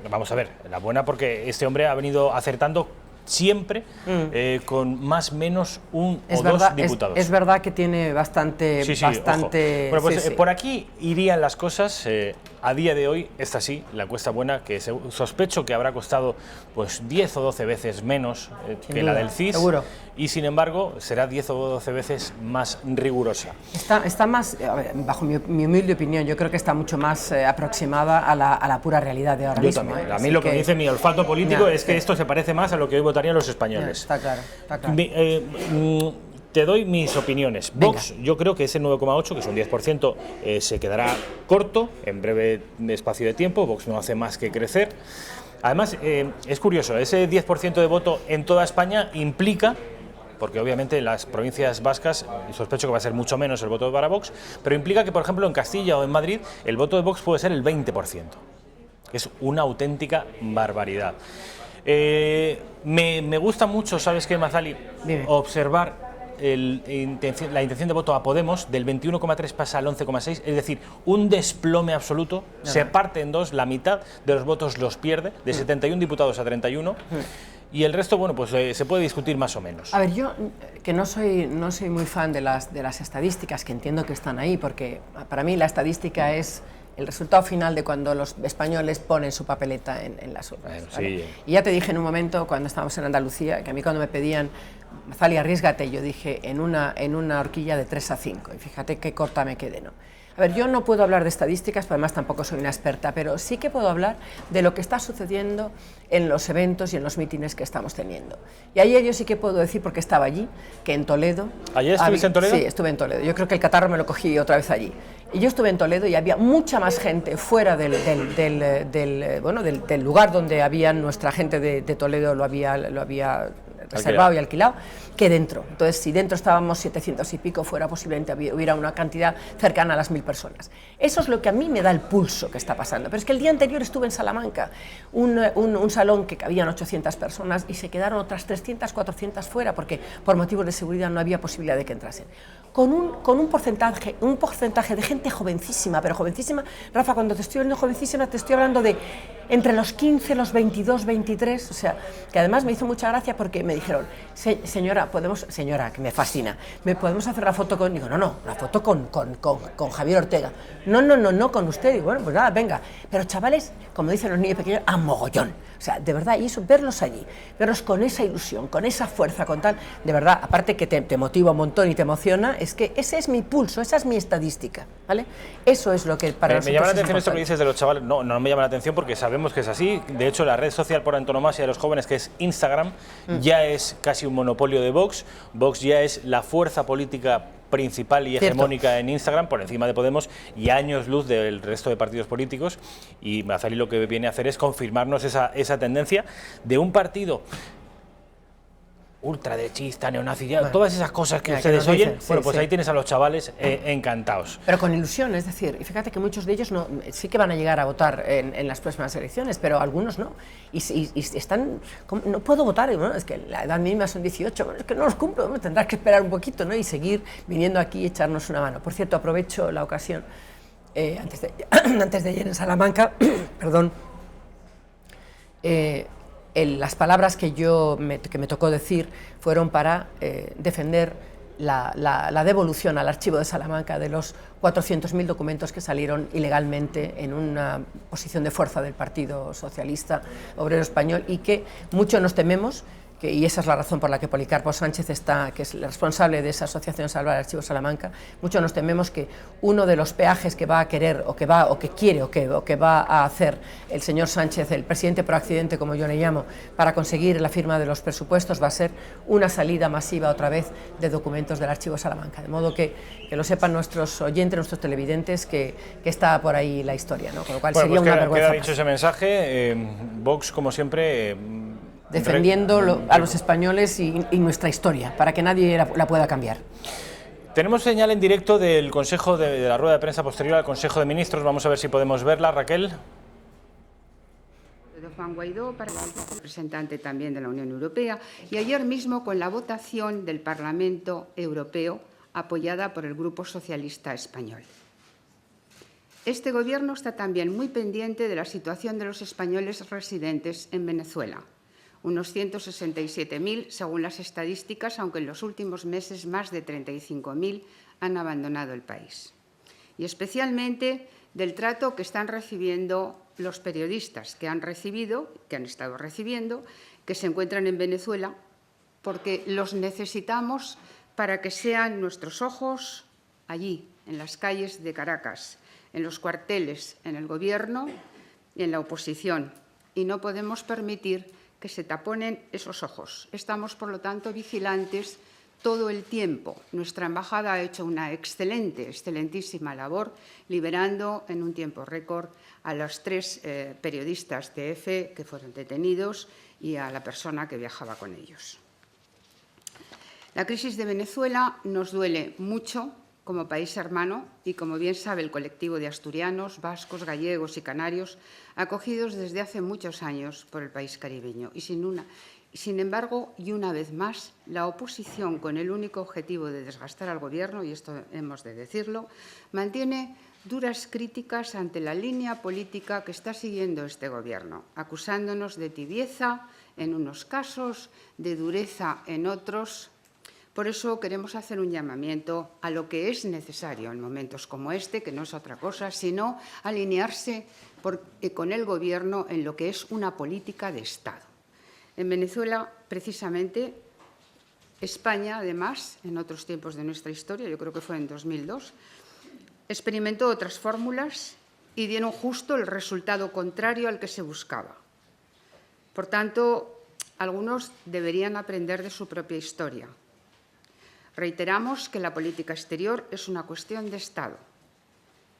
vamos a ver, la buena, porque este hombre ha venido acertando siempre con más o menos un o dos diputados. Es verdad que tiene bastante... Bueno, pues por aquí irían las cosas. A día de hoy, esta sí, la encuesta buena, que sospecho que habrá costado pues 10 o 12 veces menos que la del CIS, seguro. Y sin embargo será 10 o 12 veces más rigurosa. Está más, a ver, bajo mi humilde opinión, yo creo que está mucho más aproximada a la pura realidad de ahora mismo. También. A mí lo que dice mi olfato político es que esto se parece más a lo que hoy votarían los españoles. Está claro. Te doy mis opiniones. Vox, yo creo que ese 9,8, que es un 10%, se quedará corto en breve espacio de tiempo. Vox no hace más que crecer. Además, es curioso, ese 10% de voto en toda España implica, porque obviamente en las provincias vascas sospecho que va a ser mucho menos el voto para Vox, pero implica que, por ejemplo, en Castilla o en Madrid, el voto de Vox puede ser el 20%. Es una auténtica barbaridad. Me gusta mucho, ¿sabes qué, Mazzali? Observar la intención de voto a Podemos. Del 21,3 pasa al 11,6, es decir, un desplome absoluto. Se parte en dos, la mitad de los votos los pierde, de 71 diputados a 31. Y el resto, bueno, pues se puede discutir más o menos. A ver, yo que no soy muy fan de las estadísticas, que entiendo que están ahí, porque para mí la estadística es el resultado final de cuando los españoles ponen su papeleta en las urnas. ¿Vale? Y ya te dije en un momento, cuando estábamos en Andalucía, que a mí cuando me pedían, Mazzali, arriésgate, yo dije en una horquilla de 3 a 5, y fíjate qué corta me quedé, ¿no? A ver, yo no puedo hablar de estadísticas, pero además tampoco soy una experta, pero sí que puedo hablar de lo que está sucediendo en los eventos y en los mítines que estamos teniendo. Y ayer yo sí que puedo decir, porque estaba allí, que en Toledo... ¿Ayer estuviste en Toledo? Sí, estuve en Toledo. Yo creo que el catarro me lo cogí otra vez allí. Y yo estuve en Toledo y había mucha más gente fuera del lugar donde había nuestra gente de Toledo, lo había reservado y alquilado, que dentro. Entonces, si dentro estábamos 700 y pico, fuera posiblemente hubiera una cantidad cercana a las 1000 personas. Eso es lo que a mí me da el pulso que está pasando. Pero es que el día anterior estuve en Salamanca, un salón que cabían 800 personas y se quedaron otras 300, 400 fuera, porque por motivos de seguridad no había posibilidad de que entrasen. Con un porcentaje de gente jovencísima, pero jovencísima, Rafa, cuando te estoy hablando jovencísima, te estoy hablando de entre los 15, los 22, 23, o sea, que además me hizo mucha gracia porque me dijeron, señora, podemos, señora, que me fascina, podemos hacer la foto con, digo, no, la foto con Javier Ortega, no con usted, digo, bueno, pues nada, venga, pero chavales, como dicen los niños pequeños, a mogollón, o sea, de verdad, y eso, verlos allí, verlos con esa ilusión, con esa fuerza, con tal, de verdad, aparte que te motiva un montón y te emociona, es que ese es mi pulso, esa es mi estadística, ¿vale? Eso es lo que para nosotros me llama la atención es esto que dices de los chavales, no me llama la atención porque sabemos que es así, de hecho la red social por antonomasia de los jóvenes, que es Instagram, ya es casi un monopolio de Vox. Vox ya es la fuerza política principal y hegemónica en Instagram, por encima de Podemos y años luz del resto de partidos políticos, y Mazari lo que viene a hacer es confirmarnos esa tendencia de un partido ultraderechista, neonazi, todas esas cosas que ustedes oyen, bueno, pues ahí tienes a los chavales encantados. Pero con ilusión, es decir, y fíjate que muchos de ellos sí que van a llegar a votar en las próximas elecciones, pero algunos no. Y están, no puedo votar, bueno, es que la edad mínima son 18, bueno, es que no los cumplo, tendrás que esperar un poquito, ¿no? Y seguir viniendo aquí y echarnos una mano. Por cierto, aprovecho la ocasión, antes de ayer en Salamanca, perdón, las palabras que me tocó decir fueron para defender la devolución al archivo de Salamanca de los 400.000 documentos que salieron ilegalmente en una posición de fuerza del Partido Socialista Obrero Español, y que mucho nos tememos, y esa es la razón por la que Policarpo Sánchez que es el responsable de esa asociación Salvar el Archivo Salamanca, mucho nos tememos que uno de los peajes que va a querer o que va a hacer el señor Sánchez, el presidente por accidente, como yo le llamo, para conseguir la firma de los presupuestos, va a ser una salida masiva otra vez de documentos del Archivo Salamanca, de modo que lo sepan nuestros oyentes, nuestros televidentes, que está por ahí la historia, ¿no? Con lo cual sería una vergüenza. Queda dicho ese mensaje. Vox, como siempre, defendiendo a los españoles y nuestra historia, para que nadie la pueda cambiar. Tenemos señal en directo del Consejo de la rueda de prensa posterior al Consejo de Ministros. Vamos a ver si podemos verla, Raquel. De Juan Guaidó, representante también de la Unión Europea, y ayer mismo con la votación del Parlamento Europeo apoyada por el Grupo Socialista Español. Este Gobierno está también muy pendiente de la situación de los españoles residentes en Venezuela. Unos 167.000 según las estadísticas, aunque en los últimos meses más de 35.000 han abandonado el país. Y especialmente del trato que están recibiendo los periodistas que han estado recibiendo, que se encuentran en Venezuela, porque los necesitamos para que sean nuestros ojos allí, en las calles de Caracas, en los cuarteles, en el Gobierno y en la oposición. Y no podemos permitir que se taponen esos ojos. Estamos, por lo tanto, vigilantes todo el tiempo. Nuestra embajada ha hecho una excelentísima labor, liberando en un tiempo récord a los 3 periodistas de EFE que fueron detenidos y a la persona que viajaba con ellos. La crisis de Venezuela nos duele mucho como país hermano y, como bien sabe el colectivo de asturianos, vascos, gallegos y canarios, acogidos desde hace muchos años por el país caribeño. Y sin embargo, y una vez más, la oposición, con el único objetivo de desgastar al Gobierno, y esto hemos de decirlo, mantiene duras críticas ante la línea política que está siguiendo este Gobierno, acusándonos de tibieza en unos casos, de dureza en otros. Por eso queremos hacer un llamamiento a lo que es necesario en momentos como este, que no es otra cosa, sino alinearse con el Gobierno en lo que es una política de Estado. En Venezuela, precisamente, España, además, en otros tiempos de nuestra historia, yo creo que fue en 2002, experimentó otras fórmulas y dieron justo el resultado contrario al que se buscaba. Por tanto, algunos deberían aprender de su propia historia. Reiteramos que la política exterior es una cuestión de Estado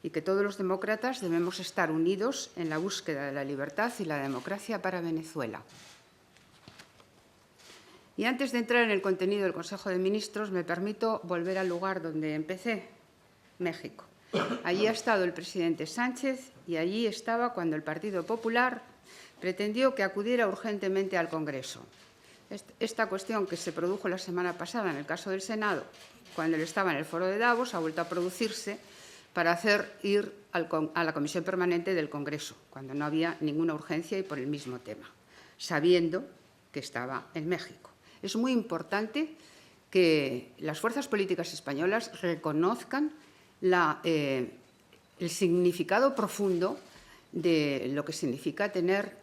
y que todos los demócratas debemos estar unidos en la búsqueda de la libertad y la democracia para Venezuela. Y antes de entrar en el contenido del Consejo de Ministros, me permito volver al lugar donde empecé, México. Allí ha estado el presidente Sánchez y allí estaba cuando el Partido Popular pretendió que acudiera urgentemente al Congreso. Esta cuestión que se produjo la semana pasada en el caso del Senado, cuando él estaba en el foro de Davos, ha vuelto a producirse para hacer ir a la Comisión Permanente del Congreso, cuando no había ninguna urgencia y por el mismo tema, sabiendo que estaba en México. Es muy importante que las fuerzas políticas españolas reconozcan el significado profundo de lo que significa tener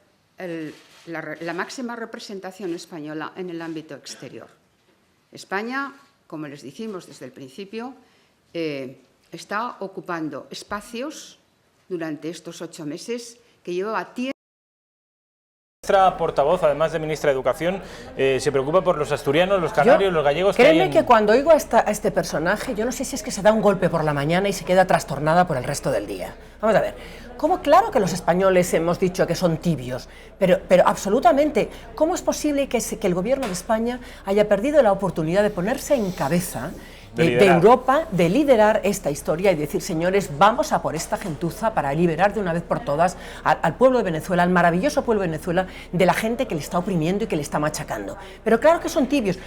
la máxima representación española en el ámbito exterior. España, como les dijimos desde el principio, está ocupando espacios durante estos 8 meses que llevaba tiempo. Nuestra portavoz, además de ministra de Educación, se preocupa por los asturianos, los canarios, los gallegos. Créeme que cuando oigo a este personaje, yo no sé si es que se da un golpe por la mañana y se queda trastornada por el resto del día. Vamos a ver, ¿cómo? Claro que los españoles hemos dicho que son tibios, pero absolutamente, ¿cómo es posible que el gobierno de España haya perdido la oportunidad de ponerse en cabeza de Europa, de liderar esta historia y decir, señores, vamos a por esta gentuza para liberar de una vez por todas al pueblo de Venezuela, al maravilloso pueblo de Venezuela, de la gente que le está oprimiendo y que le está machacando? Pero claro que son tibios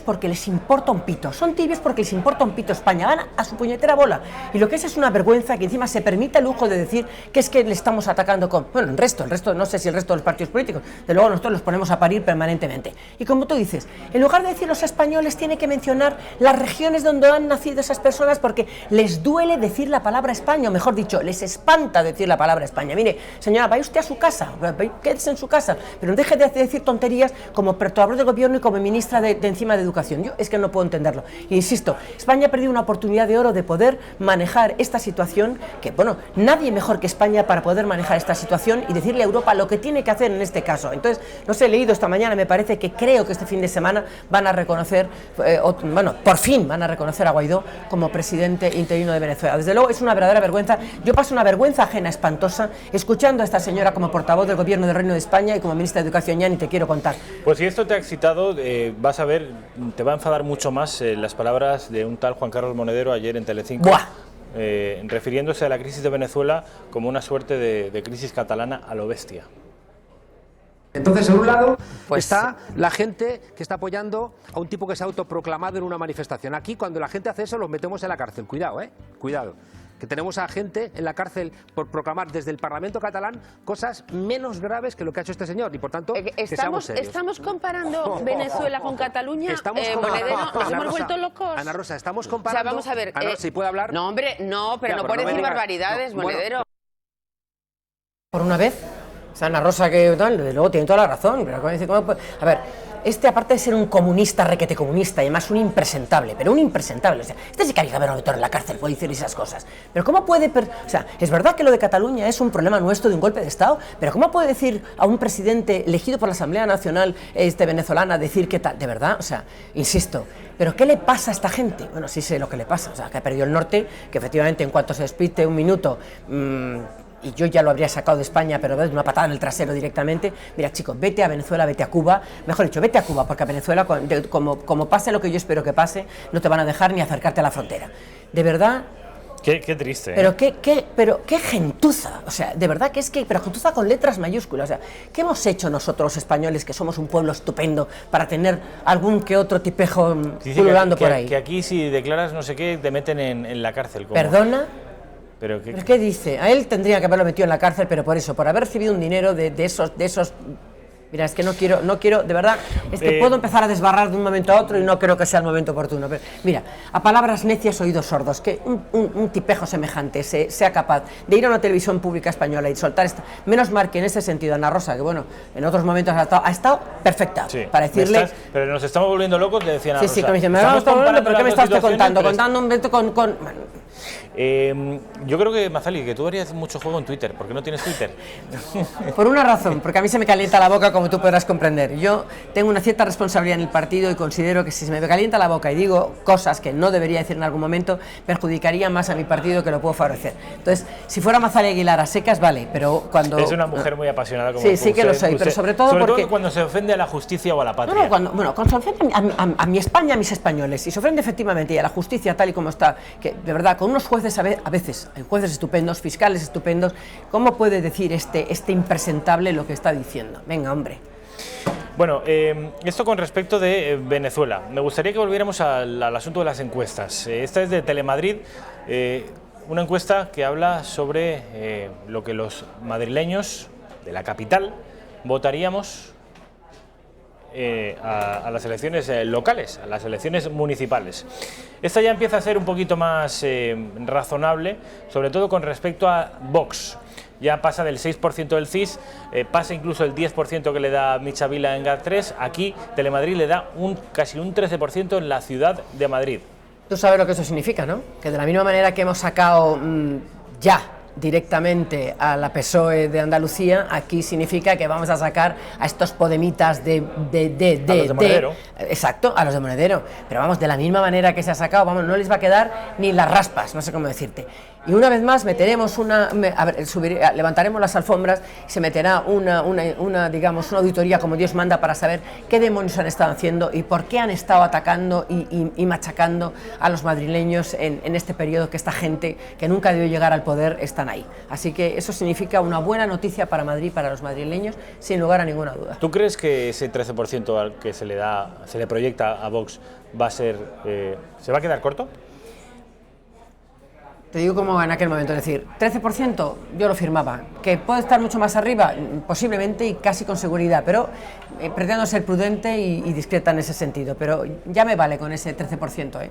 porque les importa un pito, son tibios porque les importa un pito España, van a su puñetera bola. Y lo que es una vergüenza que encima se permite el lujo de decir que es que le estamos atacando con, bueno, el resto, no sé si el resto de los partidos políticos, de luego nosotros los ponemos a parir permanentemente. Y como tú dices, en lugar de decir los españoles, tiene que mencionar las regiones donde han nacido esas personas porque les duele decir la palabra España, o mejor dicho, les espanta decir la palabra España. Mire, señora, vaya usted a su casa, quédese en su casa, pero deje de decir tonterías como portavoz del gobierno y como ministra de encima de Educación. Yo es que no puedo entenderlo. E insisto, España ha perdido una oportunidad de oro de poder manejar esta situación, que bueno, nadie mejor que España para poder manejar esta situación y decirle a Europa lo que tiene que hacer en este caso. Entonces, no sé, he leído esta mañana, me parece que creo que este fin de semana van a reconocer, bueno, por fin van a reconocer a Guaidó como presidente interino de Venezuela. Desde luego es una verdadera vergüenza. Yo paso una vergüenza ajena espantosa escuchando a esta señora como portavoz del gobierno del Reino de España y como ministra de Educación. Ya ni te quiero contar. Pues si esto te ha excitado, vas a ver, te va a enfadar mucho más las palabras de un tal Juan Carlos Monedero ayer en Telecinco. Refiriéndose a la crisis de Venezuela como una suerte de crisis catalana a lo bestia. Entonces, en un lado está la gente que está apoyando a un tipo que se ha autoproclamado en una manifestación. Aquí, cuando la gente hace eso, los metemos en la cárcel. Cuidado, cuidado. Que tenemos a gente en la cárcel por proclamar desde el Parlamento catalán cosas menos graves que lo que ha hecho este señor. Y por tanto, ¿Estamos comparando Venezuela con Cataluña? Monedero, ¿nos hemos vuelto locos? Ana Rosa, estamos comparando... O sea, vamos a ver... Ana Rosa, ¿si puede hablar? No, hombre, no, pero no puede decir barbaridades, Monedero. Por una vez... Ana Rosa, que desde luego tiene toda la razón, pero a ver, aparte de ser un comunista, requete comunista, y además un impresentable, pero un impresentable, o sea, sí que hay que haberlo metido en la cárcel, puede decir esas cosas, pero ¿cómo puede, o sea, es verdad que lo de Cataluña es un problema nuestro de un golpe de Estado, pero ¿cómo puede decir a un presidente elegido por la Asamblea Nacional venezolana, decir qué tal, de verdad, o sea, insisto, pero ¿qué le pasa a esta gente? Bueno, sí sé lo que le pasa, o sea, que ha perdido el norte, que efectivamente en cuanto se despiste un minuto, y yo ya lo habría sacado de España, pero de una patada en el trasero directamente. Mira, chicos, vete a Venezuela, vete a Cuba, mejor dicho, vete a Cuba, porque a Venezuela, como pase lo que yo espero que pase, no te van a dejar ni acercarte a la frontera. De verdad... Qué triste. Pero qué gentuza, o sea, de verdad que pero gentuza con letras mayúsculas, o sea, ¿qué hemos hecho nosotros los españoles, que somos un pueblo estupendo, para tener algún que otro tipejo pululando por ahí? Que aquí si declaras no sé qué, te meten en la cárcel. ¿Perdona? ¿Pero qué dice? A él tendría que haberlo metido en la cárcel, pero por haber recibido un dinero de esos... Mira, es que no quiero, de verdad, es que puedo empezar a desbarrar de un momento a otro y no creo que sea el momento oportuno. Pero, mira, a palabras necias, oídos sordos, que un tipejo semejante sea capaz de ir a una televisión pública española y soltar esta... Menos mal que en ese sentido, Ana Rosa, que bueno, en otros momentos ha estado perfecta, sí, para decirle... Pero nos estamos volviendo locos, le decía Ana Rosa. Sí, como dice, me estamos volviendo, pero ¿qué me estás contando? Contando un momento con... yo creo que, Mazali, que tú harías mucho juego en Twitter. ¿Por qué no tienes Twitter? Por una razón, porque a mí se me calienta la boca, como tú podrás comprender. Yo tengo una cierta responsabilidad en el partido y considero que si se me calienta la boca y digo cosas que no debería decir en algún momento, perjudicaría más a mi partido que lo puedo favorecer. Entonces, si fuera Mazali Aguilar a secas, vale, pero cuando... Es una mujer muy apasionada como sí que lo soy, pero sobre todo porque... cuando se ofende a la justicia o a la patria. Cuando se ofende a mi España, a mis españoles, y se ofende efectivamente y a la justicia tal y como está, que de verdad, con unos jueces a veces, hay jueces estupendos, fiscales estupendos, ¿cómo puede decir este impresentable lo que está diciendo? Venga, hombre. Bueno, esto con respecto de Venezuela. Me gustaría que volviéramos al asunto de las encuestas. Esta es de Telemadrid, una encuesta que habla sobre lo que los madrileños de la capital votaríamos a las elecciones locales, a las elecciones municipales. Esta ya empieza a ser un poquito más razonable, sobre todo con respecto a Vox. Ya pasa del 6% del CIS, pasa incluso el 10% que le da Michavila en GAT3, aquí Telemadrid le da casi un 13% en la ciudad de Madrid. Tú sabes lo que eso significa, ¿no? Que de la misma manera que hemos sacado ya directamente a la PSOE de Andalucía, aquí significa que vamos a sacar a estos podemitas a los de Monedero. Exacto, a los de Monedero. Pero vamos, de la misma manera que se ha sacado, vamos, no les va a quedar ni las raspas, no sé cómo decirte. Y una vez más meteremos levantaremos las alfombras y se meterá digamos, una auditoría como Dios manda para saber qué demonios han estado haciendo y por qué han estado atacando y machacando a los madrileños en este periodo que esta gente que nunca debió llegar al poder están ahí. Así que eso significa una buena noticia para Madrid, para los madrileños, sin lugar a ninguna duda. ¿Tú crees que ese 13% al que se le proyecta a Vox va a ser, se va a quedar corto? Te digo como en aquel momento, es decir, 13% yo lo firmaba, que puede estar mucho más arriba, posiblemente y casi con seguridad, pero pretendo ser prudente y discreta en ese sentido, pero ya me vale con ese 13%,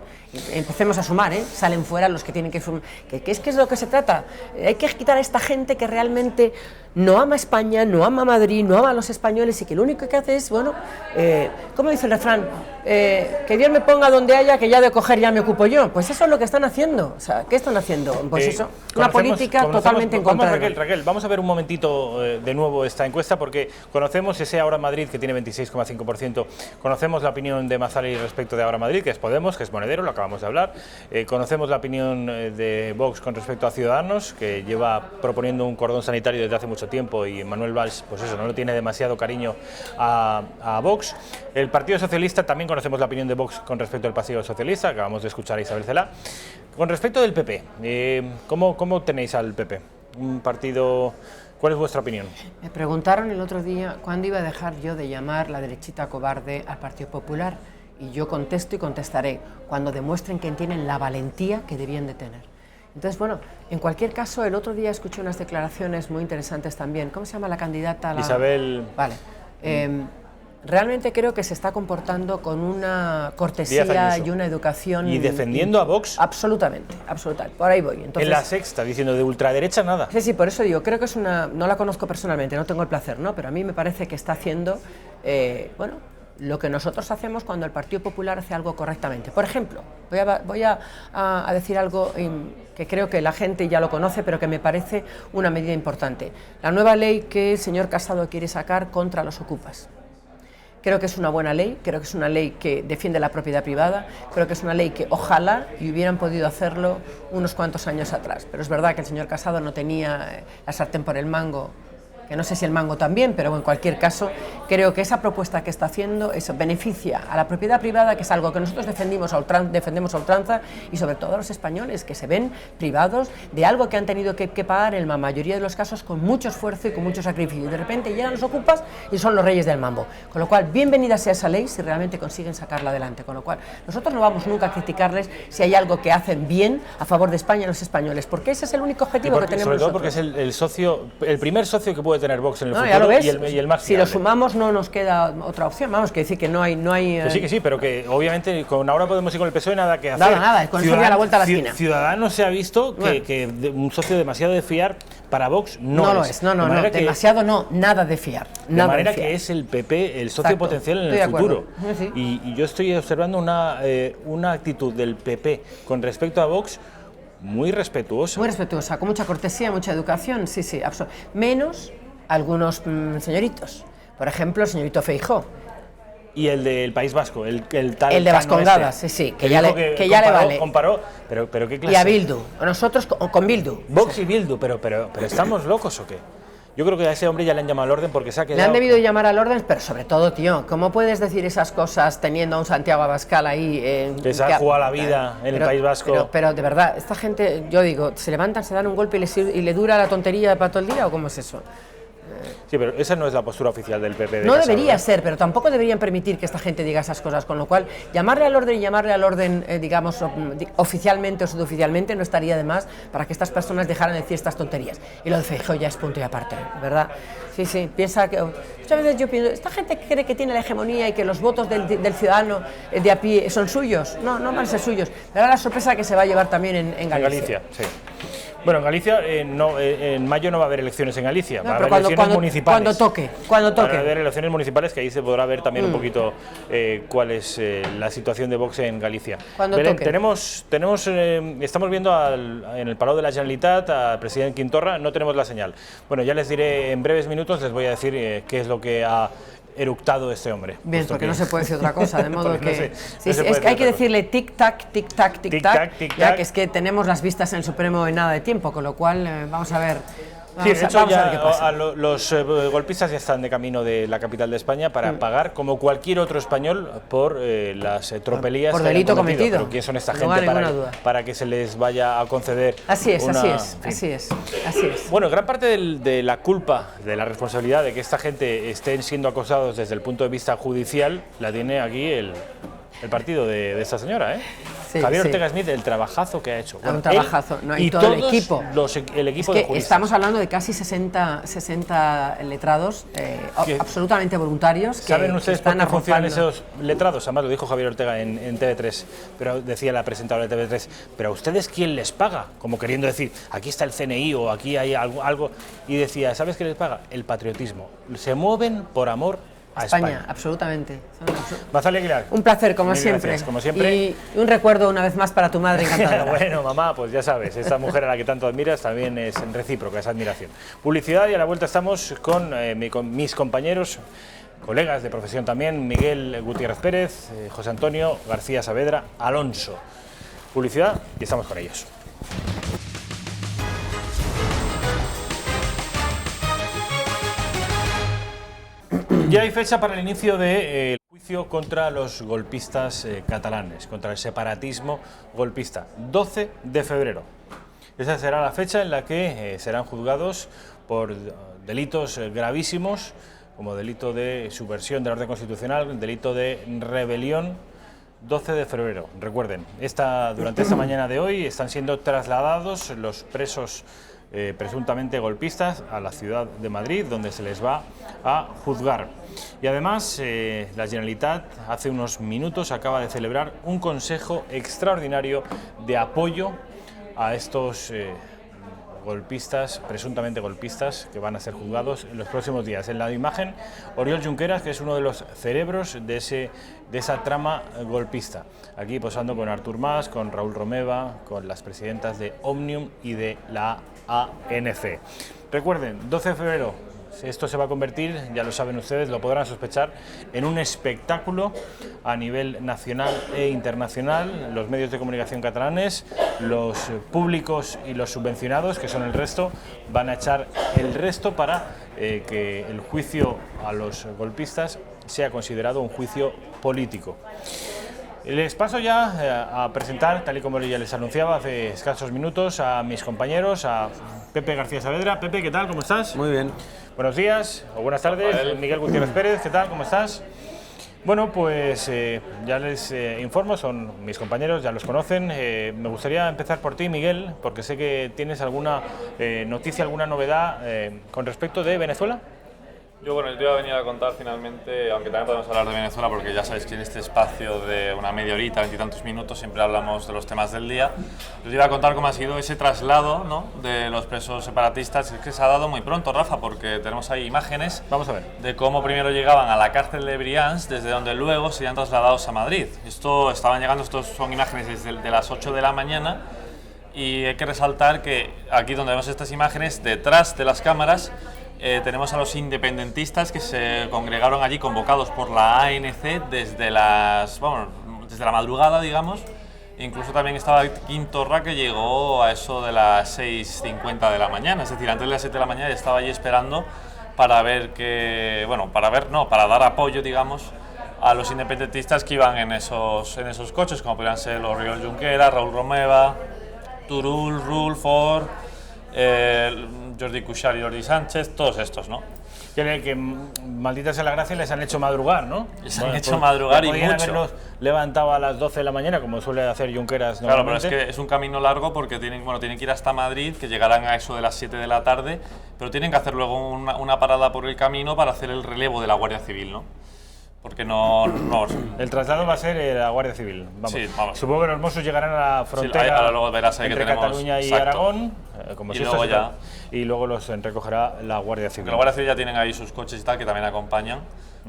Empecemos a sumar, salen fuera los que tienen que sumar, que es lo que se trata, hay que quitar a esta gente que realmente no ama España, no ama Madrid, no ama a los españoles y que lo único que hace es, bueno, ¿cómo dice el refrán? Que Dios me ponga donde haya, que ya de coger ya me ocupo yo. Pues eso es lo que están haciendo. O sea, ¿qué están haciendo? Pues eso, una política totalmente en contra. Raquel, vamos a ver un momentito de nuevo esta encuesta porque conocemos ese Ahora Madrid que tiene 26,5%, conocemos la opinión de Mazzali respecto de Ahora Madrid, que es Podemos, que es Monedero, lo acabamos de hablar, conocemos la opinión de Vox con respecto a Ciudadanos, que lleva proponiendo un cordón sanitario desde hace mucho tiempo y Manuel Valls, pues eso, no le tiene demasiado cariño a Vox. El Partido Socialista también conocemos la opinión de Vox con respecto al Partido Socialista, acabamos de escuchar a Isabel Celaá. Con respecto del PP, ¿cómo tenéis al PP? Un partido... ¿Cuál es vuestra opinión? Me preguntaron el otro día cuándo iba a dejar yo de llamar la derechita cobarde al Partido Popular y yo contesto y contestaré cuando demuestren que tienen la valentía que debían de tener. Entonces, bueno, en cualquier caso, el otro día escuché unas declaraciones muy interesantes también. ¿Cómo se llama la candidata? Isabel... Vale. Realmente creo que se está comportando con una cortesía y una educación... ¿Y defendiendo a Vox? Absolutamente, absolutamente. Por ahí voy. Entonces, en la Sexta, diciendo de ultraderecha nada. Sí, por eso digo, creo que es una... No la conozco personalmente, no tengo el placer, ¿no? Pero a mí me parece que está haciendo, bueno, lo que nosotros hacemos cuando el Partido Popular hace algo correctamente. Por ejemplo, voy a decir algo que creo que la gente ya lo conoce, pero que me parece una medida importante. La nueva ley que el señor Casado quiere sacar contra los ocupas. Creo que es una buena ley, creo que es una ley que defiende la propiedad privada, creo que es una ley que ojalá y hubieran podido hacerlo unos cuantos años atrás. Pero es verdad que el señor Casado no tenía la sartén por el mango, que no sé si el mango también, pero en cualquier caso creo que esa propuesta que está haciendo eso beneficia a la propiedad privada, que es algo que nosotros defendemos a ultranza y sobre todo a los españoles que se ven privados de algo que han tenido que pagar en la mayoría de los casos con mucho esfuerzo y con mucho sacrificio. Y de repente llegan los ocupas y son los reyes del mambo. Con lo cual, bienvenida sea esa ley si realmente consiguen sacarla adelante. Con lo cual, nosotros no vamos nunca a criticarles si hay algo que hacen bien a favor de España y los españoles, porque ese es el único objetivo que tenemos sobre todo nosotros. porque es el primer socio que puede tener Vox en el futuro ya lo ves. y el más si fiable. lo sumamos no nos queda otra opción, vamos, que decir que no hay Que sí, pero que obviamente con Ahora Podemos y con el PSOE nada que hacer. Nada, con eso ya la vuelta a la esquina. Ciudadanos se ha visto que un socio demasiado de fiar para Vox no lo es. No, demasiado no, nada de fiar. De manera que es el PP el socio potencial en el futuro. Sí. Y yo estoy observando una actitud del PP con respecto a Vox muy respetuosa. Muy respetuosa, con mucha cortesía, mucha educación, sí, menos algunos señoritos. Por ejemplo, el señorito Feijóo. Y el del País Vasco, el tal... El de Vascongadas, sí, que ya le vale. Comparó, pero ¿qué clase? Y a Bildu, nosotros con Bildu. Vox y Bildu, pero ¿estamos locos o qué? Yo creo que a ese hombre ya le han llamado al orden porque se ha quedado... Le han debido llamar al orden, pero sobre todo, tío, ¿cómo puedes decir esas cosas teniendo a un Santiago Abascal ahí? Que se ha jugado la vida en el País Vasco. Pero de verdad, esta gente, yo digo, ¿se levantan, se dan un golpe y le dura la tontería para todo el día o cómo es eso? Sí, pero esa no es la postura oficial del PP. No debería ser, pero tampoco deberían permitir que esta gente diga esas cosas, con lo cual llamarle al orden y llamarle al orden, digamos, oficialmente o suboficialmente no estaría de más para que estas personas dejaran de decir estas tonterías. Y lo de Feijóo ya es punto y aparte, ¿verdad? Sí, sí, piensa que... Muchas veces yo pienso, esta gente cree que tiene la hegemonía y que los votos del ciudadano de a pie son suyos. No, no van a ser suyos. Pero la sorpresa que se va a llevar también en Galicia. En Galicia, sí. Bueno, en Galicia en mayo no va a haber elecciones en Galicia, va a haber elecciones municipales. Cuando toque. Va a haber elecciones municipales, que ahí se podrá ver también un poquito cuál es la situación de Vox en Galicia. Belén, estamos viendo en el Palau de la Generalitat al presidente Quintorra, no tenemos la señal. Bueno, ya les diré en breves minutos, les voy a decir qué es lo que ha eructado este hombre. Bien, porque no se puede decir otra cosa, de modo que... es que hay que decirle tic-tac, tic-tac, tic-tac, ya que es que tenemos las vistas en el Supremo en nada de tiempo, con lo cual vamos a ver... Sí, de hecho ya los golpistas ya están de camino de la capital de España para pagar, como cualquier otro español, por las tropelías por delito cometido. Pero ¿quién son esta gente para que se les vaya a conceder? Así es. Bueno, gran parte de la culpa, de la responsabilidad de que esta gente estén siendo acosados desde el punto de vista judicial, la tiene aquí el partido de esta señora, ¿eh? Sí, Javier Ortega Smith, el trabajazo que ha hecho. Bueno, un trabajazo, y todo el equipo. El equipo es de que juristas. Estamos hablando de casi 60 letrados absolutamente voluntarios. ¿Saben ustedes por qué funcionan esos letrados? Además lo dijo Javier Ortega en TV3, pero decía la presentadora de TV3, pero ¿a ustedes quién les paga? Como queriendo decir, aquí está el CNI o aquí hay algo. Y decía, ¿sabes qué les paga? El patriotismo. Se mueven por amor a España. Absolutamente. Bazali Aguilar. Un placer, como siempre. Gracias, como siempre. Y un recuerdo una vez más para tu madre encantadora. Bueno, mamá, pues ya sabes, esta mujer a la que tanto admiras también es recíproca, esa admiración. Publicidad, y a la vuelta estamos con mis compañeros, colegas de profesión también, Miguel Gutiérrez Pérez, José Antonio García Saavedra, Alonso. Publicidad y estamos con ellos. Ya hay fecha para el inicio del juicio contra los golpistas catalanes, contra el separatismo golpista, 12 de febrero. Esa será la fecha en la que serán juzgados por delitos gravísimos, como delito de subversión del orden constitucional, delito de rebelión, 12 de febrero. Recuerden, durante esta mañana de hoy están siendo trasladados los presos presuntamente golpistas a la ciudad de Madrid, donde se les va a juzgar. Y además, la Generalitat hace unos minutos acaba de celebrar un consejo extraordinario de apoyo a estos golpistas, presuntamente golpistas, que van a ser juzgados en los próximos días. En la imagen, Oriol Junqueras, que es uno de los cerebros de esa trama golpista. Aquí posando con Artur Mas, con Raúl Romeva, con las presidentas de Òmnium y de la ANC. Recuerden, 12 de febrero, esto se va a convertir, ya lo saben ustedes, lo podrán sospechar, en un espectáculo a nivel nacional e internacional. Los medios de comunicación catalanes, los públicos y los subvencionados, que son el resto, van a echar el resto para que el juicio a los golpistas sea considerado un juicio político. Les paso ya a presentar, tal y como ya les anunciaba hace escasos minutos, a mis compañeros, a Pepe García Saavedra. Pepe, ¿qué tal? ¿Cómo estás? Muy bien. Buenos días o buenas tardes. Miguel Gutiérrez Pérez, ¿qué tal? ¿Cómo estás? Bueno, pues ya les informo, son mis compañeros, ya los conocen. Me gustaría empezar por ti, Miguel, porque sé que tienes alguna noticia, alguna novedad con respecto de Venezuela. Yo te iba a venir a contar finalmente, aunque también podemos hablar de Venezuela, porque ya sabéis que en este espacio de una media horita, 20 y tantos minutos, siempre hablamos de los temas del día. Os iba a contar cómo ha sido ese traslado, ¿no?, de los presos separatistas. Es que se ha dado muy pronto, Rafa, porque tenemos ahí imágenes. Vamos a ver. De cómo primero llegaban a la cárcel de Brians, desde donde luego serían trasladados a Madrid. Estos son imágenes desde las 8 de la mañana, y hay que resaltar que aquí donde vemos estas imágenes, detrás de las cámaras, tenemos a los independentistas que se congregaron allí, convocados por la ANC desde la madrugada, digamos. Incluso también estaba Quintorra, que llegó a eso de las 6:50 de la mañana, es decir, antes de las 7 de la mañana, ya estaba allí esperando para dar apoyo, digamos, a los independentistas que iban en esos coches, como podrían ser Oriol Junqueras, Raúl Romeva, Turull, Rull, Ford, Jordi Cuixart y Jordi Sánchez, todos estos, ¿no? Que maldita sea la gracia, les han hecho madrugar, ¿no? Les han hecho madrugar y mucho. Haberlos levantado a las 12 de la mañana, como suele hacer Junqueras Claro, normalmente. pero es que es un camino largo porque tienen que ir hasta Madrid, que llegarán a eso de las 7 de la tarde, pero tienen que hacer luego una parada por el camino para hacer el relevo de la Guardia Civil, ¿no? Porque no... El traslado va a ser la Guardia Civil. Vamos. Sí, vamos. Supongo que los Mossos llegarán a la frontera ahora luego verás ahí entre que tenemos, Cataluña y exacto. Aragón, como Y si luego esto y luego los recogerá la Guardia Civil. Porque la Guardia Civil ya tienen ahí sus coches y tal, que también acompañan,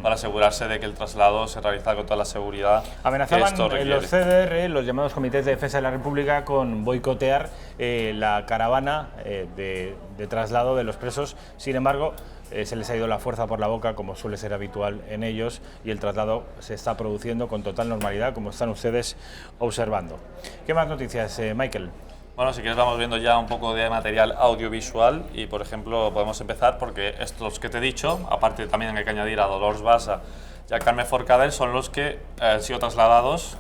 para asegurarse de que el traslado se realiza con toda la seguridad Amenazaban que esto requiere. los CDR, los llamados Comités de Defensa de la República, con boicotear la caravana de traslado de los presos. Sin embargo, se les ha ido la fuerza por la boca, como suele ser habitual en ellos, y el traslado se está produciendo con total normalidad, como están ustedes observando. ¿Qué más noticias, Michael? Bueno, si quieres vamos viendo ya un poco de material audiovisual y, por ejemplo, podemos empezar porque estos que te he dicho, aparte también hay que añadir a Dolors Bassa y a Carme Forcadell, son los que han sido trasladados,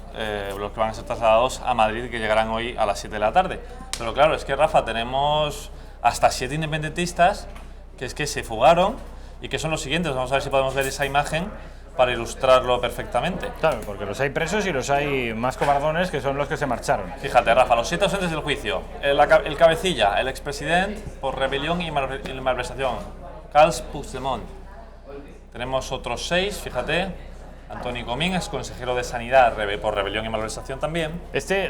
los que van a ser trasladados a Madrid y que llegarán hoy a las 7 de la tarde. Pero claro, es que, Rafa, tenemos hasta 7 independentistas que se fugaron y que son los siguientes. Vamos a ver si podemos ver esa imagen para ilustrarlo perfectamente. Claro, porque los hay presos y los hay más cobardones, que son los que se marcharon. Fíjate, Rafa, los 7 ausentes del juicio. El cabecilla, el expresidente por rebelión y malversación, Carles Puigdemont. Tenemos otros 6, fíjate. Antoni Comín, ex consejero de Sanidad por rebelión y malversación también.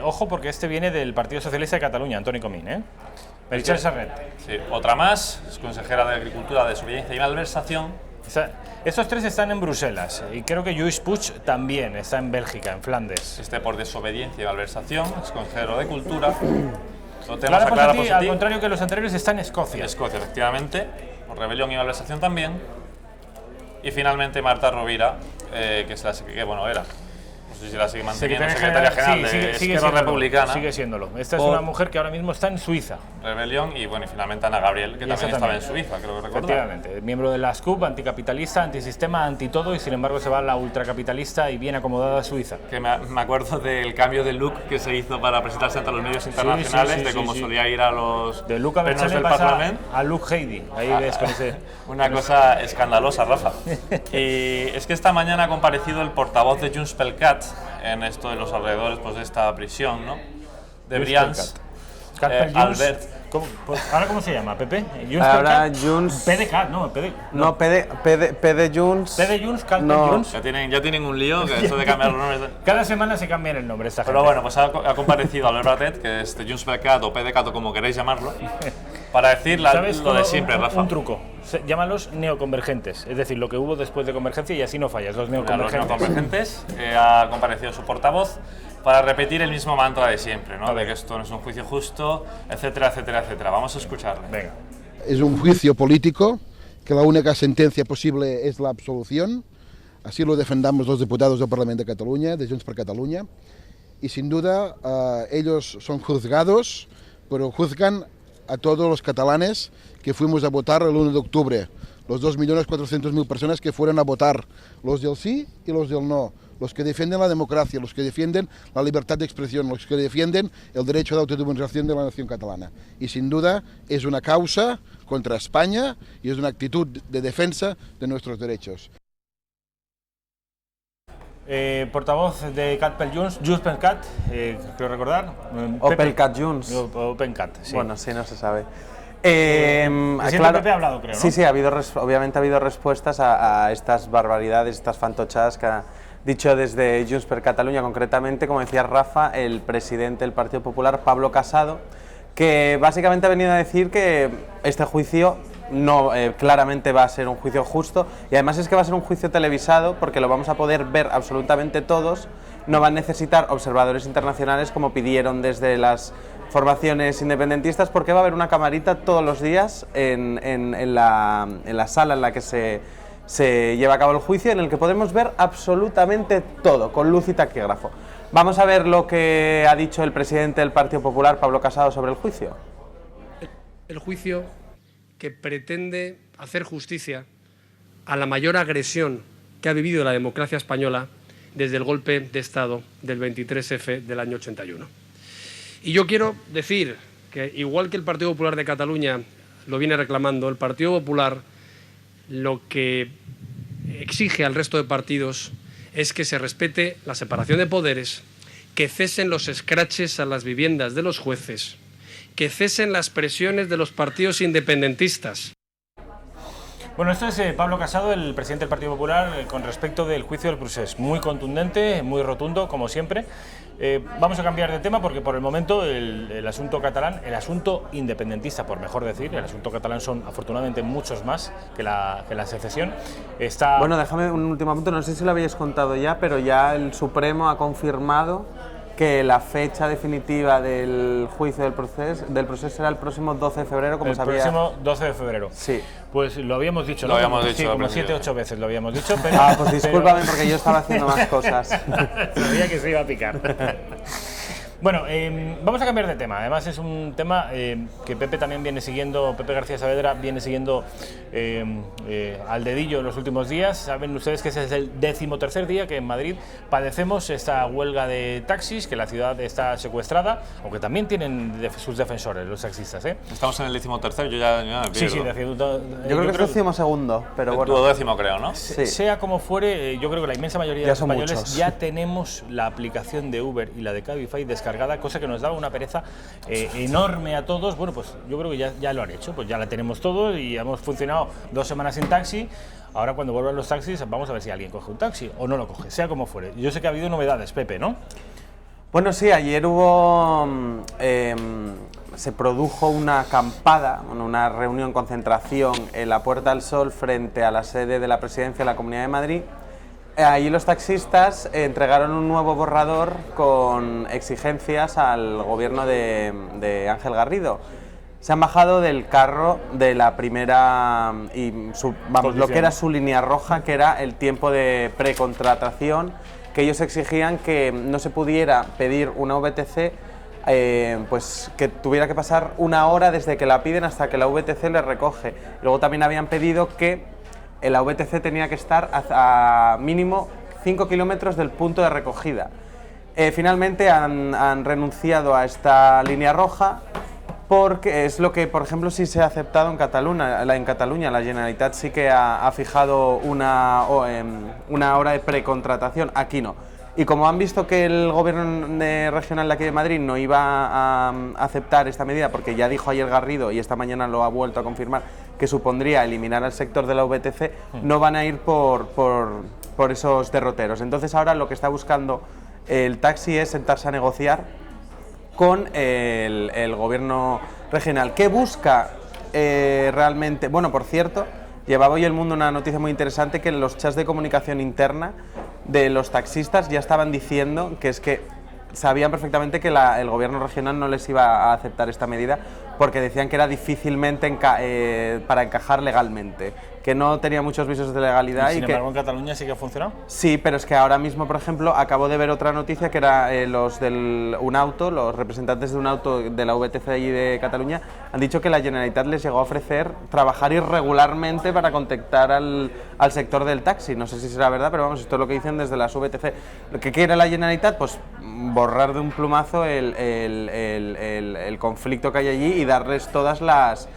Ojo, porque viene del Partido Socialista de Cataluña, Antoni Comín, ¿eh? Meritxell Serret. Sí, otra más, es consejera de Agricultura, Desobediencia y Malversación. Estos 3 están en Bruselas y creo que Lluís Puig también está en Bélgica, en Flandes. Por desobediencia y malversación, es consejero de Cultura. Clara Ponsatí, al contrario que los anteriores, está en Escocia. Escocia, efectivamente, por rebelión y malversación también. Y finalmente Marta Rovira, que es era. No sé si la sigue manteniendo, secretaria general de Esquerra Republicana. Sigue siéndolo. Esta es una mujer que ahora mismo está en Suiza. Rebelión y finalmente Ana Gabriel, que también estaba en Suiza, creo que recordar. Efectivamente, miembro de la SCUP, anticapitalista, antisistema, antitodo, y sin embargo se va a la ultracapitalista y bien acomodada Suiza. Que me acuerdo del cambio de look que se hizo para presentarse ante los medios internacionales, de cómo solía ir a los de Luca plenos del Parlamento. A Luke Heidi, ahí ves con ese... Una cosa escandalosa, Rafa. Y es que esta mañana ha comparecido el portavoz de Junts pel Cat en esto de los alrededores de esta prisión, ¿no? De Brians, Albert. ¿Ahora cómo se llama? ¿Pepe? Ahora Junts... PDeCAT, no, PD Junts... PD Junts, Carpel Junts. Ya tienen un lío, que eso de cambiar los nombres... Cada semana se cambian el nombre esta gente. Pero bueno, pues ha comparecido Albert Batet, que es de Junts pel Cat o PDeCAT o como queréis llamarlo, para decir lo de siempre, Rafa. Un truco. Llámalos neoconvergentes, es decir, lo que hubo después de Convergencia, y así no fallas, los neoconvergentes. Los neoconvergentes, ha comparecido su portavoz para repetir el mismo mantra de siempre, ¿no? De que esto no es un juicio justo, etcétera, etcétera, etcétera. Vamos a escucharle. Venga. Es un juicio político, que la única sentencia posible es la absolución. Así lo defendamos los diputados del Parlamento de Cataluña, de Junts per Catalunya. Y sin duda, ellos son juzgados, pero juzgan a todos los catalanes que fuimos a votar el 1 de octubre. Los 2.400.000 personas que fueron a votar, los del sí y los del no. Los que defienden la democracia, los que defienden la libertad de expresión, los que defienden el derecho de autodeterminación de la nación catalana. Y sin duda es una causa contra España y es una actitud de defensa de nuestros derechos. Portavoz de Carpel Junts, Junts pel Cat, creo recordar. Opel Cat Junts. Open Cat, sí. Bueno, sí, no se sabe. Claro, Pepe ha hablado, creo, ¿no? Sí, obviamente ha habido respuestas a estas barbaridades, estas fantochadas que ha dicho desde Junts per Catalunya, concretamente, como decía Rafa, el presidente del Partido Popular, Pablo Casado, que básicamente ha venido a decir que este juicio no claramente va a ser un juicio justo, y además es que va a ser un juicio televisado porque lo vamos a poder ver absolutamente todos, no van a necesitar observadores internacionales como pidieron desde las formaciones independentistas, porque va a haber una camarita todos los días en la sala en la que se lleva a cabo el juicio, en el que podemos ver absolutamente todo, con luz y taquígrafo. Vamos a ver lo que ha dicho el presidente del Partido Popular, Pablo Casado, sobre el juicio. El juicio que pretende hacer justicia a la mayor agresión que ha vivido la democracia española desde el golpe de Estado del 23F del año 81. Y yo quiero decir que, igual que el Partido Popular de Cataluña lo viene reclamando, el Partido Popular lo que exige al resto de partidos es que se respete la separación de poderes, que cesen los escraches a las viviendas de los jueces, que cesen las presiones de los partidos independentistas. Bueno, esto es Pablo Casado, el presidente del Partido Popular, con respecto del juicio del Procés. Muy contundente, muy rotundo, como siempre. Vamos a cambiar de tema porque por el momento el asunto catalán, el asunto independentista, por mejor decir, el asunto catalán son afortunadamente muchos más que la secesión. Está... Bueno, déjame un último punto, no sé si lo habéis contado ya, pero ya el Supremo ha confirmado que la fecha definitiva del juicio del proceso será el próximo 12 de febrero, como sabía. El próximo 12 de febrero. Sí. Pues lo habíamos dicho, ¿no? Lo habíamos dicho. Sí, como 7 o 8 veces lo habíamos dicho, pero... Ah, pues discúlpame porque yo estaba haciendo más cosas. Sabía que se iba a picar. Bueno, vamos a cambiar de tema. Además es un tema que Pepe también viene siguiendo, Pepe García Saavedra viene siguiendo al dedillo en los últimos días. Saben ustedes que ese es el 13º día que en Madrid padecemos esta huelga de taxis, que la ciudad está secuestrada, aunque también tienen sus defensores, los taxistas. Estamos en el 13º, yo ya me pierdo. Sí, yo creo que es el 12º, pero bueno. Tu 12º creo, ¿no? Sí. Sea como fuere, yo creo que la inmensa mayoría de los españoles ya tenemos la aplicación de Uber y la de Cabify descargada, cosa que nos daba una pereza enorme a todos. Bueno, pues yo creo que ya lo han hecho, pues ya la tenemos todos y hemos funcionado 2 semanas sin taxi. Ahora cuando vuelvan los taxis vamos a ver si alguien coge un taxi o no lo coge, sea como fuere. Yo sé que ha habido novedades, Pepe, ¿no? Bueno, sí, ayer hubo... se produjo una acampada, una reunión, concentración en la Puerta del Sol frente a la sede de la Presidencia de la Comunidad de Madrid. Allí los taxistas entregaron un nuevo borrador con exigencias al gobierno de Ángel Garrido. Se han bajado del carro de la primera, lo que era su línea roja, que era el tiempo de precontratación, que ellos exigían que no se pudiera pedir una VTC, pues que tuviera que pasar 1 hora desde que la piden hasta que la VTC le recoge. Luego también habían pedido que la VTC tenía que estar a mínimo 5 kilómetros del punto de recogida. Finalmente han renunciado a esta línea roja porque es lo que, por ejemplo, sí se ha aceptado en Cataluña. La Generalitat sí que ha fijado una hora de precontratación, aquí no. Y como han visto que el gobierno regional de aquí de Madrid no iba a aceptar esta medida, porque ya dijo ayer Garrido y esta mañana lo ha vuelto a confirmar, que supondría eliminar al sector de la VTC, no van a ir por esos derroteros. Entonces ahora lo que está buscando el taxi es sentarse a negociar con el gobierno regional. ¿Qué busca realmente? Bueno, por cierto, llevaba hoy El Mundo una noticia muy interesante, que en los chats de comunicación interna de los taxistas ya estaban diciendo que es que sabían perfectamente que el gobierno regional no les iba a aceptar esta medida porque decían que era difícilmente para encajar legalmente, que no tenía muchos visos de legalidad. ¿Y sin embargo en Cataluña sí que ha funcionado? Sí, pero es que ahora mismo, por ejemplo, acabo de ver otra noticia que era los del Unauto, los representantes de Unauto de la VTC y de Cataluña, han dicho que la Generalitat les llegó a ofrecer trabajar irregularmente para contactar al sector del taxi. No sé si será verdad, pero vamos, esto es lo que dicen desde las VTC. ¿Lo que quiere la Generalitat? Pues borrar de un plumazo el conflicto que hay allí y darles todas las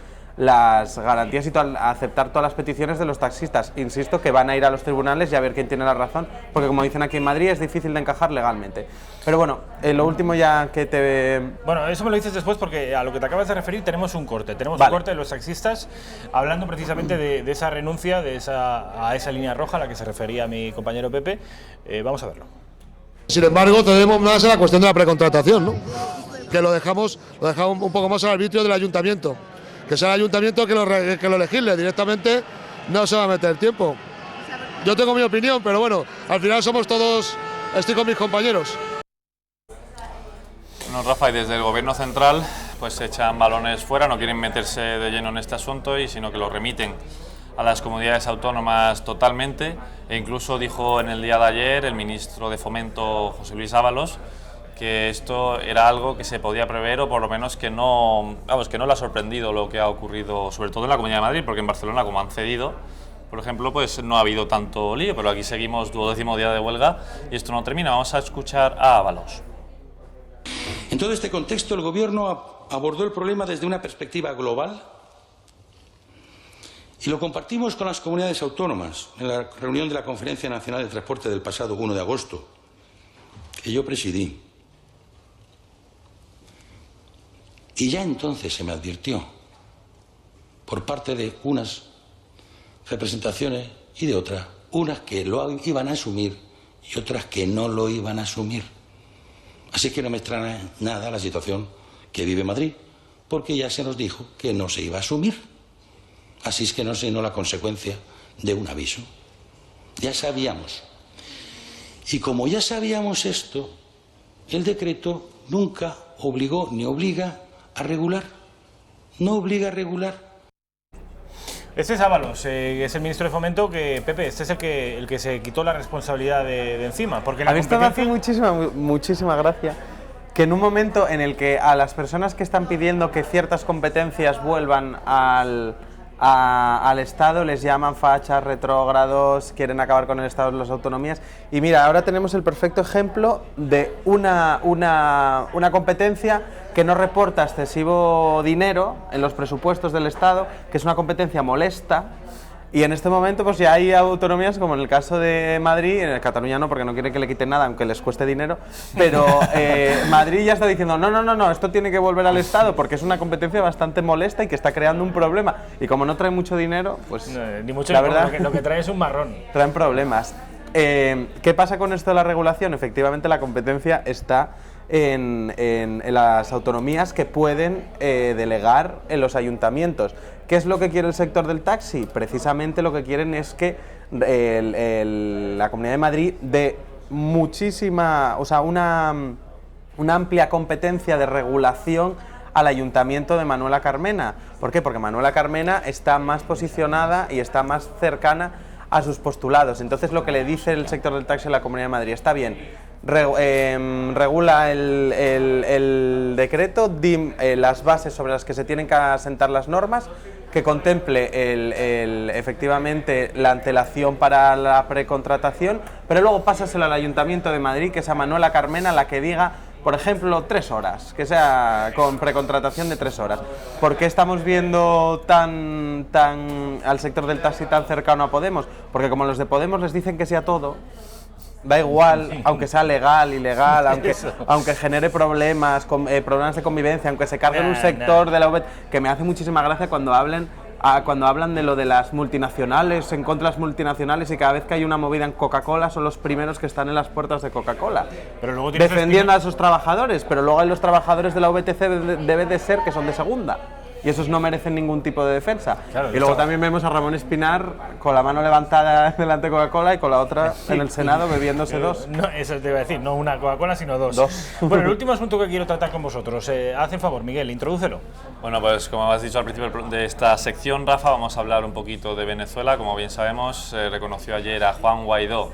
garantías y aceptar todas las peticiones de los taxistas. Insisto que van a ir a los tribunales y a ver quién tiene la razón, porque como dicen aquí en Madrid es difícil de encajar legalmente. Pero bueno, lo último ya que te... Bueno, eso me lo dices después porque a lo que te acabas de referir tenemos un corte. Tenemos un corte de los taxistas hablando precisamente de esa renuncia a esa línea roja a la que se refería mi compañero Pepe. Vamos a verlo. Sin embargo, tenemos más en la cuestión de la precontratación, ¿no? Que lo dejamos un poco más al arbitrio del ayuntamiento. Que sea el ayuntamiento que lo legisle, directamente no se va a meter tiempo. Yo tengo mi opinión, pero bueno, al final somos todos, estoy con mis compañeros. Bueno, Rafa, y desde el gobierno central pues echan balones fuera, no quieren meterse de lleno en este asunto, sino que lo remiten a las comunidades autónomas totalmente, e incluso dijo en el día de ayer el ministro de Fomento, José Luis Ábalos, que esto era algo que se podía prever, o por lo menos que no le ha sorprendido lo que ha ocurrido, sobre todo en la Comunidad de Madrid, porque en Barcelona, como han cedido, por ejemplo, pues no ha habido tanto lío, pero aquí seguimos 12º día de huelga y esto no termina. Vamos a escuchar a Ábalos. En todo este contexto, el Gobierno abordó el problema desde una perspectiva global Y lo compartimos con las comunidades autónomas en la reunión de la Conferencia Nacional de Transporte del pasado 1 de agosto, que yo presidí. Y ya entonces se me advirtió, por parte de unas representaciones y de otras, unas que lo iban a asumir y otras que no lo iban a asumir. Así que no me extraña nada la situación que vive Madrid, porque ya se nos dijo que no se iba a asumir. Así es que no sino la consecuencia de un aviso. Ya sabíamos. Y como ya sabíamos esto, el decreto nunca obligó ni obliga a regular. No obliga a regular. Este es Ábalos, que es el ministro de Fomento, que, Pepe, este es el que se quitó la responsabilidad de encima. Porque a mí esto me hace muchísima gracia, que en un momento en el que a las personas que están pidiendo que ciertas competencias vuelvan al Estado les llaman fachas, retrógrados, quieren acabar con el Estado de las autonomías. Y mira, ahora tenemos el perfecto ejemplo de una competencia que no reporta excesivo dinero en los presupuestos del Estado, que es una competencia molesta. Y en este momento pues ya hay autonomías, como en el caso de Madrid, en Cataluña no, porque no quieren que le quiten nada, aunque les cueste dinero, pero Madrid ya está diciendo, no, esto tiene que volver al Estado, porque es una competencia bastante molesta y que está creando un problema. Y como no trae mucho dinero, pues ni mucho, la verdad, lo que trae es un marrón. Traen problemas. ¿Qué pasa con esto de la regulación? Efectivamente la competencia está en las autonomías que pueden delegar en los ayuntamientos. ¿Qué es lo que quiere el sector del taxi? Precisamente lo que quieren es que la Comunidad de Madrid dé una amplia competencia de regulación al Ayuntamiento de Manuela Carmena. ¿Por qué? Porque Manuela Carmena está más posicionada y está más cercana a sus postulados. Entonces lo que le dice el sector del taxi a la Comunidad de Madrid, está bien, regula el decreto, las bases sobre las que se tienen que asentar las normas, que contemple efectivamente la antelación para la precontratación, pero luego pásaselo al Ayuntamiento de Madrid, que sea Manuela Carmena la que diga, por ejemplo, 3 horas, que sea con precontratación de 3 horas. ¿Por qué estamos viendo al sector del taxi tan cercano a Podemos? Porque como los de Podemos les dicen que sea todo, da igual, aunque sea legal, ilegal, aunque genere problemas de convivencia, aunque se cargue un sector de la VT, que me hace muchísima gracia cuando hablan de lo de las multinacionales, en contra de las multinacionales, y cada vez que hay una movida en Coca-Cola son los primeros que están en las puertas de Coca-Cola, defendiendo a sus trabajadores, pero luego hay los trabajadores de la VTC debe de ser que son de segunda. Y esos no merecen ningún tipo de defensa. Claro, y luego también vemos a Ramón Espinar con la mano levantada delante de Coca-Cola y con la otra en el Senado bebiéndose 2. No, eso te iba a decir, no una Coca-Cola, sino 2. Bueno, el último asunto que quiero tratar con vosotros. Haz el favor, Miguel, introdúcelo. Bueno, pues como has dicho al principio de esta sección, Rafa, vamos a hablar un poquito de Venezuela. Como bien sabemos, reconoció ayer a Juan Guaidó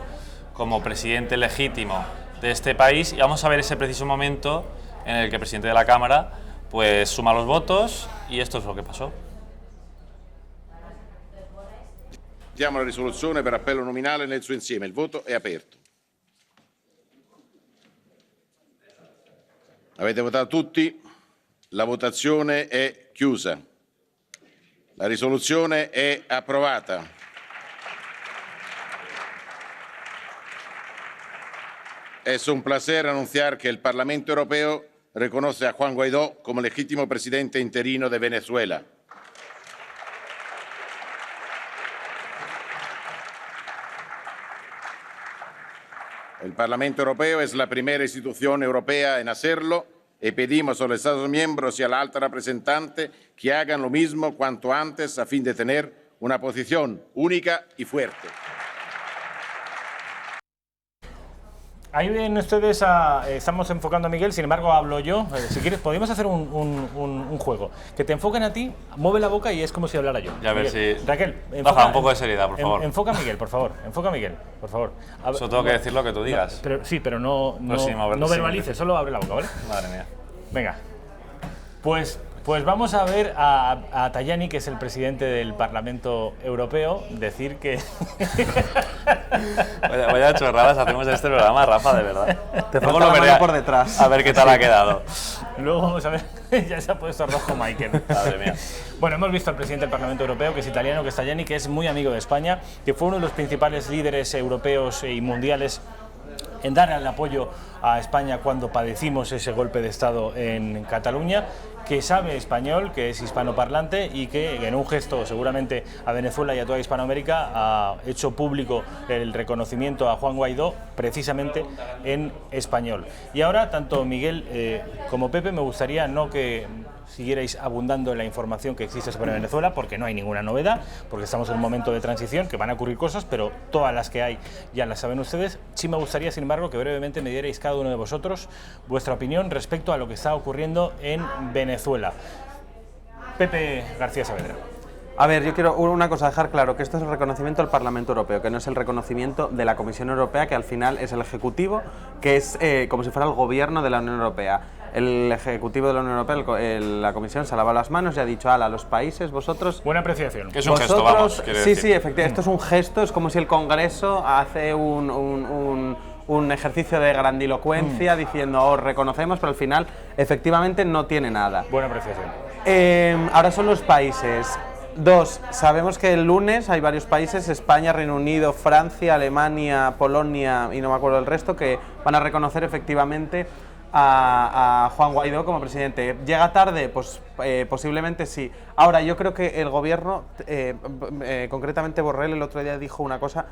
como presidente legítimo de este país. Y vamos a ver ese preciso momento en el que el presidente de la Cámara pues suma los votos, y esto es lo que pasó. Diamo la risoluzione per appello nominale nel suo insieme. Il voto è aperto. Avete votato tutti? La votazione è chiusa. La risoluzione è approvata. Es un placer anunciar que el Parlamento Europeo reconoce a Juan Guaidó como legítimo presidente interino de Venezuela. El Parlamento Europeo es la primera institución europea en hacerlo y pedimos a los Estados miembros y a la alta representante que hagan lo mismo cuanto antes a fin de tener una posición única y fuerte. Ahí ven ustedes, estamos enfocando a Miguel, sin embargo hablo yo. Si quieres, podemos hacer un juego. Que te enfoquen a ti, mueve la boca y es como si hablara yo. Ya a ver si... Raquel, baja un poco de seriedad, por favor. Enfoca a Miguel, por favor. Enfoca a Miguel, por favor. Solo tengo que decir lo que tú digas. No, pero no verbalices, solo abre la boca, ¿vale? Madre mía. Venga. Pues vamos a ver a Tajani, que es el presidente del Parlamento Europeo, decir que... Vaya chorradas hacemos este programa, Rafa, de verdad. Te falta la mano por detrás. A ver qué tal ha quedado. Luego vamos a ver... Ya se ha puesto rojo Michael. Madre mía. Bueno, hemos visto al presidente del Parlamento Europeo, que es italiano, que es Tajani, que es muy amigo de España, que fue uno de los principales líderes europeos y mundiales en dar el apoyo a España cuando padecimos ese golpe de Estado en Cataluña, que sabe español, que es hispanoparlante y que en un gesto seguramente a Venezuela y a toda Hispanoamérica ha hecho público el reconocimiento a Juan Guaidó precisamente en español. Y ahora, tanto Miguel como Pepe, me gustaría no que siguierais abundando en la información que existe sobre Venezuela, porque no hay ninguna novedad, porque estamos en un momento de transición, que van a ocurrir cosas, pero todas las que hay ya las saben ustedes. Sí me gustaría, sin embargo, que brevemente me dierais cada uno de vosotros vuestra opinión respecto a lo que está ocurriendo en Venezuela. Pepe García Saavedra. A ver, yo quiero una cosa, dejar claro que esto es el reconocimiento del Parlamento Europeo, que no es el reconocimiento de la Comisión Europea, que al final es el Ejecutivo, que es como si fuera el gobierno de la Unión Europea. El Ejecutivo de la Unión Europea, la Comisión, se ha lavado las manos y ha dicho, ala, los países, vosotros... Buena apreciación. Que es un gesto, vamos, quiere decir. Sí, efectivamente, esto es un gesto, es como si el Congreso hace un ejercicio de grandilocuencia diciendo, os reconocemos, pero al final, efectivamente, no tiene nada. Buena apreciación. Ahora son los países. Dos, sabemos que el lunes hay varios países, España, Reino Unido, Francia, Alemania, Polonia y no me acuerdo el resto, que van a reconocer efectivamente a Juan Guaidó como presidente. ¿Llega tarde? Pues posiblemente sí. Ahora, yo creo que el gobierno, concretamente Borrell, el otro día dijo una cosa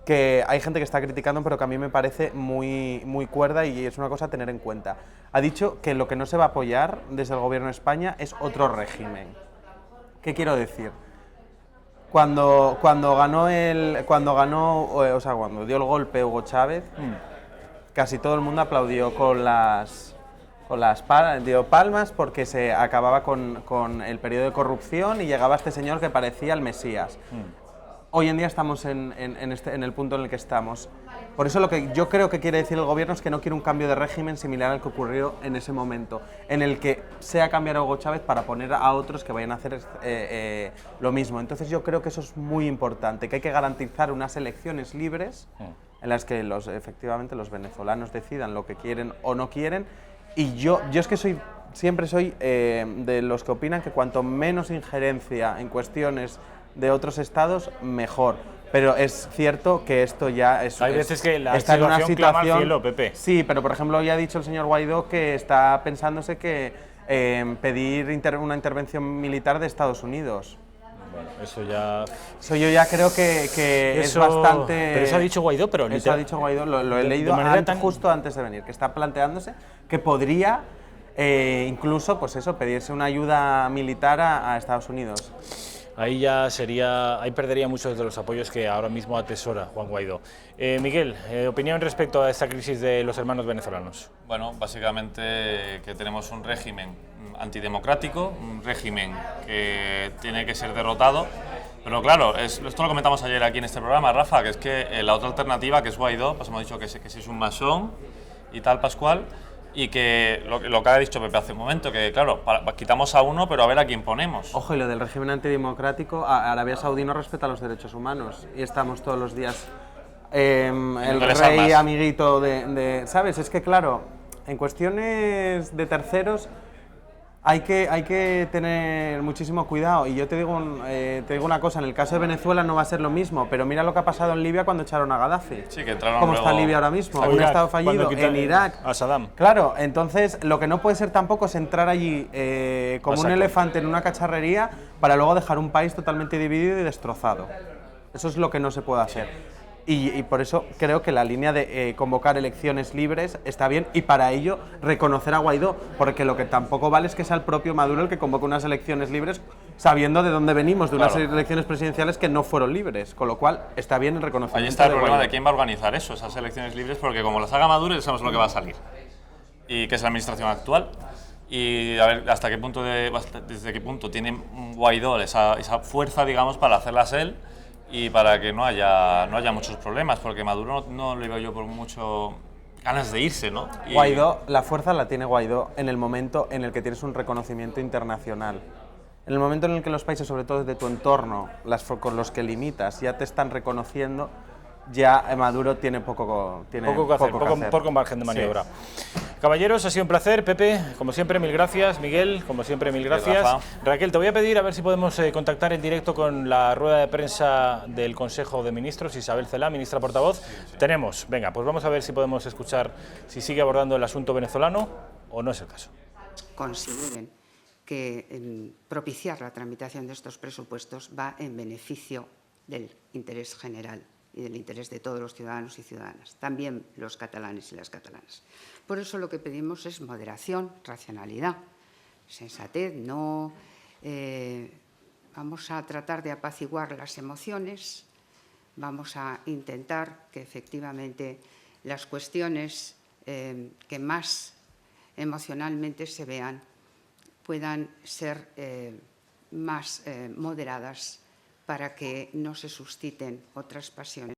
que hay gente que está criticando, pero que a mí me parece muy cuerda y es una cosa a tener en cuenta. Ha dicho que lo que no se va a apoyar desde el gobierno de España es otro régimen. ¿Qué quiero decir? Cuando dio el golpe Hugo Chávez, casi todo el mundo aplaudió dio palmas porque se acababa con el periodo de corrupción y llegaba este señor que parecía el Mesías. Hoy en día estamos en el punto en el que estamos. Por eso lo que yo creo que quiere decir el gobierno es que no quiere un cambio de régimen similar al que ocurrió en ese momento, en el que sea cambiar a Hugo Chávez para poner a otros que vayan a hacer lo mismo. Entonces yo creo que eso es muy importante, que hay que garantizar unas elecciones libres en las que efectivamente los venezolanos decidan lo que quieren o no quieren. Y yo es que siempre soy de los que opinan que cuanto menos injerencia en cuestiones de otros estados, mejor. Pero es cierto que esto ya es... Hay veces que la está en una situación clama al cielo, Pepe. Sí, pero por ejemplo ya ha dicho el señor Guaidó que está pensándose que pedir una intervención militar de Estados Unidos. Bueno, eso ya... Eso yo ya creo que es bastante... Pero eso ha dicho Guaidó, pero... Eso ha dicho Guaidó, lo he leído justo antes de venir, que está planteándose que podría incluso, pues eso, pedirse una ayuda militar a Estados Unidos. Ahí perdería muchos de los apoyos que ahora mismo atesora Juan Guaidó. Miguel, opinión respecto a esta crisis de los hermanos venezolanos. Bueno, básicamente que tenemos un régimen antidemocrático, un régimen que tiene que ser derrotado, pero claro, esto lo comentamos ayer aquí en este programa, Rafa, que es que la otra alternativa, que es Guaidó, pues hemos dicho que es un masón y tal, Pascual, y que lo que ha dicho Pepe hace un momento, que claro, quitamos a uno, pero a ver a quién ponemos. Ojo, y lo del régimen antidemocrático, Arabia Saudí no respeta los derechos humanos y estamos todos los días el rey amiguito ¿sabes? Es que claro, en cuestiones de terceros hay que tener muchísimo cuidado. Y yo te digo una cosa, en el caso de Venezuela no va a ser lo mismo, pero mira lo que ha pasado en Libia cuando echaron a Gaddafi. Sí, que entraron ¿Cómo está Libia ahora mismo? Un estado fallido. En Irak. A Saddam. Claro, entonces lo que no puede ser tampoco es entrar allí como un elefante en una cacharrería para luego dejar un país totalmente dividido y destrozado. Eso es lo que no se puede hacer. Y por eso creo que la línea de convocar elecciones libres está bien, y para ello reconocer a Guaidó, porque lo que tampoco vale es que sea el propio Maduro el que convoque unas elecciones libres sabiendo de dónde venimos, de unas elecciones presidenciales que no fueron libres, con lo cual está bien el reconocimiento. Ahí está el problema de quién va a organizar eso, esas elecciones libres, porque como las haga Maduro ya sabemos lo que va a salir, y que es la administración actual. Y a ver desde qué punto tiene Guaidó esa fuerza, digamos, para hacerlas él, y para que no haya muchos problemas, porque Maduro no le veo yo por mucho ganas de irse, ¿no? Guaidó, la fuerza la tiene Guaidó en el momento en el que tienes un reconocimiento internacional. En el momento en el que los países, sobre todo de tu entorno, con los que limitas, ya te están reconociendo, ya Maduro tiene poco que hacer. Poco margen de maniobra. Sí. Caballeros, ha sido un placer. Pepe, como siempre, mil gracias. Miguel, como siempre, mil gracias. Raquel, te voy a pedir a ver si podemos contactar en directo con la rueda de prensa del Consejo de Ministros, Isabel Celaá, ministra portavoz. Tenemos, venga, pues vamos a ver si podemos escuchar si sigue abordando el asunto venezolano o no es el caso. Consideren que propiciar la tramitación de estos presupuestos va en beneficio del interés general y del interés de todos los ciudadanos y ciudadanas, también los catalanes y las catalanas. Por eso lo que pedimos es moderación, racionalidad, sensatez. No vamos a tratar de apaciguar las emociones, vamos a intentar que efectivamente las cuestiones que más emocionalmente se vean puedan ser más moderadas para que no se susciten otras pasiones.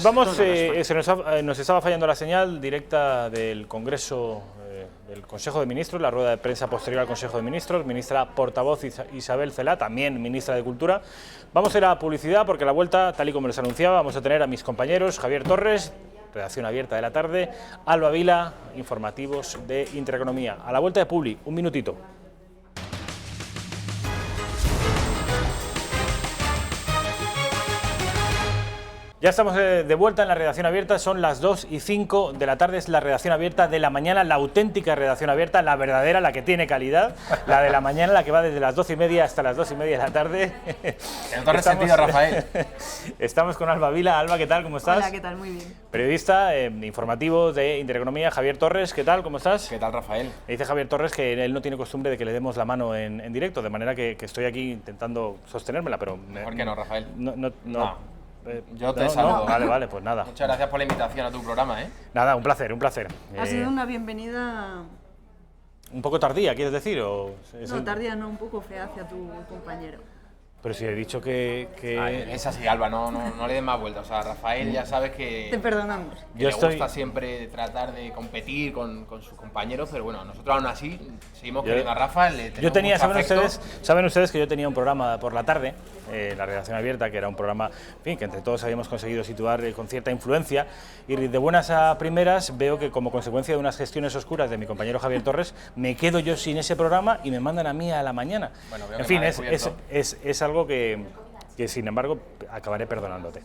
Vamos, nos estaba fallando la señal directa del Congreso, del Consejo de Ministros, la rueda de prensa posterior al Consejo de Ministros, ministra portavoz Isabel Celaá, también ministra de Cultura. Vamos a ir a publicidad porque a la vuelta, tal y como les anunciaba, vamos a tener a mis compañeros Javier Torres, redacción abierta de la tarde, Alba Vila, informativos de Intereconomía. A la vuelta de Publi, un minutito. Ya estamos de vuelta en la redacción abierta, son las 2:05 de la tarde, es la redacción abierta de la mañana, la auténtica redacción abierta, la verdadera, la que tiene calidad, la de la mañana, la que va desde las 12:30 hasta las 2:30 de la tarde. En todo sentido, Rafael. Estamos con Alba Vila. Alba, ¿qué tal? ¿Cómo estás? Hola, ¿qué tal? Muy bien. Periodista, informativo de Intereconomía, Javier Torres, ¿qué tal? ¿Cómo estás? ¿Qué tal, Rafael? Me dice Javier Torres que él no tiene costumbre de que le demos la mano en directo, de manera que estoy aquí intentando sostenérmela, pero... ¿Por qué no, Rafael? No. Yo te saludo. Vale, pues nada. Muchas gracias por la invitación a tu programa, ¿eh? Nada, un placer. Ha sido una bienvenida... ¿Un poco tardía, quieres decir? No, tardía no, un poco fea hacia tu compañero. Pero si he dicho que... Es así, Alba, no le des más vueltas. O sea, Rafael ya sabes que... Te perdonamos. Le gusta siempre tratar de competir con sus compañeros, pero bueno, nosotros aún así seguimos queriendo a Rafa. Saben ustedes que yo tenía un programa por la tarde, la redacción abierta, que era un programa, en fin, que entre todos habíamos conseguido situar con cierta influencia, y de buenas a primeras veo que como consecuencia de unas gestiones oscuras de mi compañero Javier Torres, me quedo yo sin ese programa y me mandan a mí a la mañana. Bueno, en fin, es algo que sin embargo acabaré perdonándote.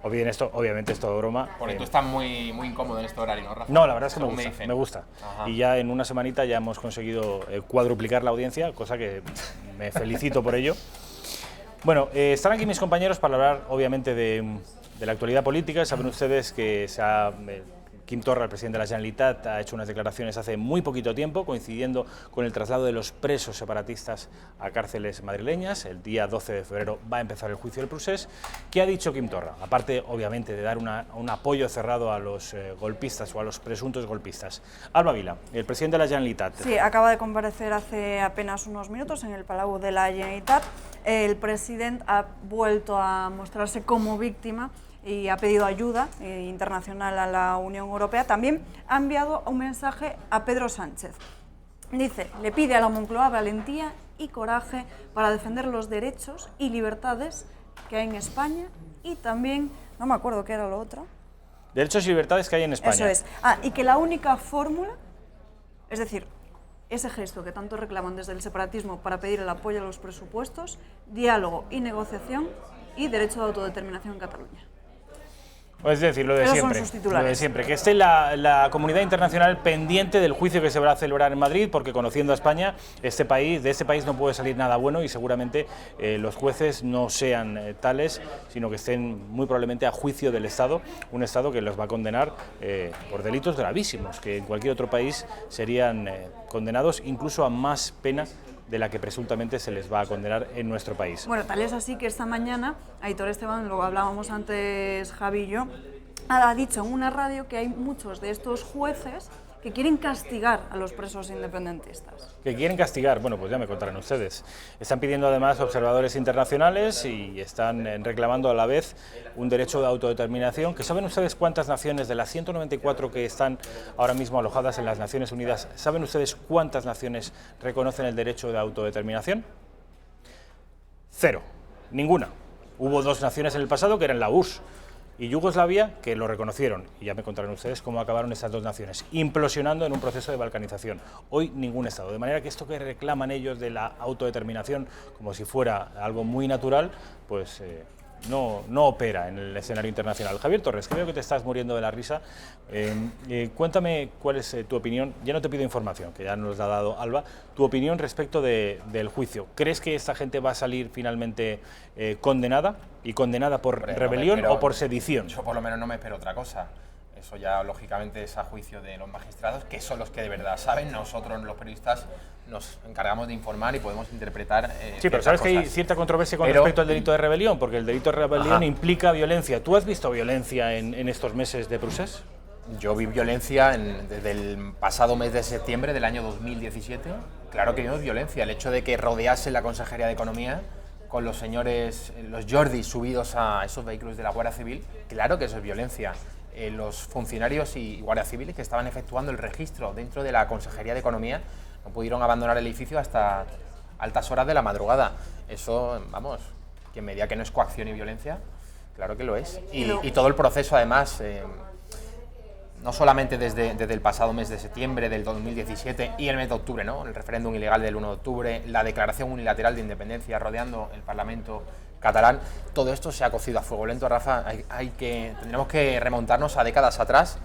Obviamente es todo broma. Porque tú estás muy incómodo en este horario, ¿no, Rafa? No, la verdad es que me gusta. Ajá. Y ya en una semanita ya hemos conseguido cuadruplicar la audiencia, cosa que me felicito por ello. Bueno, están aquí mis compañeros para hablar obviamente de la actualidad política. Saben ustedes que Quim Torra, el presidente de la Generalitat, ha hecho unas declaraciones hace muy poquito tiempo, coincidiendo con el traslado de los presos separatistas a cárceles madrileñas. El día 12 de febrero va a empezar el juicio del procés. ¿Qué ha dicho Quim Torra? Aparte, obviamente, de dar un apoyo cerrado a los golpistas o a los presuntos golpistas. Alba Vila, el presidente de la Generalitat. Sí, acaba de comparecer hace apenas unos minutos en el Palau de la Generalitat. El presidente ha vuelto a mostrarse como víctima y ha pedido ayuda internacional a la Unión Europea. También ha enviado un mensaje a Pedro Sánchez. Dice, le pide a la Moncloa valentía y coraje para defender los derechos y libertades que hay en España y también, no me acuerdo qué era lo otro. Derechos y libertades que hay en España. Eso es. Y que la única fórmula, es decir, ese gesto que tanto reclaman desde el separatismo para pedir el apoyo a los presupuestos, diálogo y negociación y derecho de autodeterminación en Cataluña. Es decir, lo de siempre, que esté la comunidad internacional pendiente del juicio que se va a celebrar en Madrid, porque conociendo a España, de este país no puede salir nada bueno y seguramente los jueces no sean tales, sino que estén muy probablemente a juicio del Estado, un Estado que los va a condenar por delitos gravísimos, que en cualquier otro país serían condenados incluso a más pena de la que presuntamente se les va a condenar en nuestro país. Bueno, tal es así que esta mañana Aitor Esteban, lo hablábamos antes Javi y yo, ha dicho en una radio que hay muchos de estos jueces que quieren castigar a los presos independentistas. Que quieren castigar, bueno, pues ya me contarán ustedes. Están pidiendo además observadores internacionales y están reclamando a la vez un derecho de autodeterminación, que ¿saben ustedes cuántas naciones de las 194 que están ahora mismo alojadas en las Naciones Unidas, saben ustedes cuántas naciones reconocen el derecho de autodeterminación? 0, ninguna. Hubo 2 naciones en el pasado que eran la URSS y Yugoslavia, que lo reconocieron, y ya me contarán ustedes cómo acabaron estas 2 naciones, implosionando en un proceso de balcanización. Hoy ningún Estado, de manera que esto que reclaman ellos de la autodeterminación como si fuera algo muy natural, pues no opera en el escenario internacional. Javier Torres, que veo que te estás muriendo de la risa, cuéntame cuál es tu opinión, ya no te pido información, que ya nos la ha dado Alba, tu opinión respecto del juicio. ¿Crees que esta gente va a salir finalmente condenada, y condenada por rebelión o por sedición? Yo por lo menos no me espero otra cosa. Eso ya lógicamente es a juicio de los magistrados, que son los que de verdad saben. Nosotros los periodistas nos encargamos de informar y podemos interpretar sí, pero sabes que hay cierta controversia con respecto al delito de rebelión, porque el delito de rebelión implica violencia. ¿Tú has visto violencia en estos meses de procés? Yo vi violencia desde el pasado mes de septiembre del año 2017. Claro que vimos violencia. El hecho de que rodease la Consejería de Economía con los señores, los Jordis subidos a esos vehículos de la Guardia Civil, claro que eso es violencia. Los funcionarios y guardias civiles que estaban efectuando el registro dentro de la Consejería de Economía no pudieron abandonar el edificio hasta altas horas de la madrugada. Eso, vamos, quien me diga que no es coacción y violencia, claro que lo es. Y todo el proceso, además, no solamente desde el pasado mes de septiembre del 2017 y el mes de octubre, ¿no? El referéndum ilegal del 1 de octubre, la declaración unilateral de independencia rodeando el Parlamento catalán, todo esto se ha cocido a fuego lento, Rafa. Tendremos que remontarnos a décadas atrás.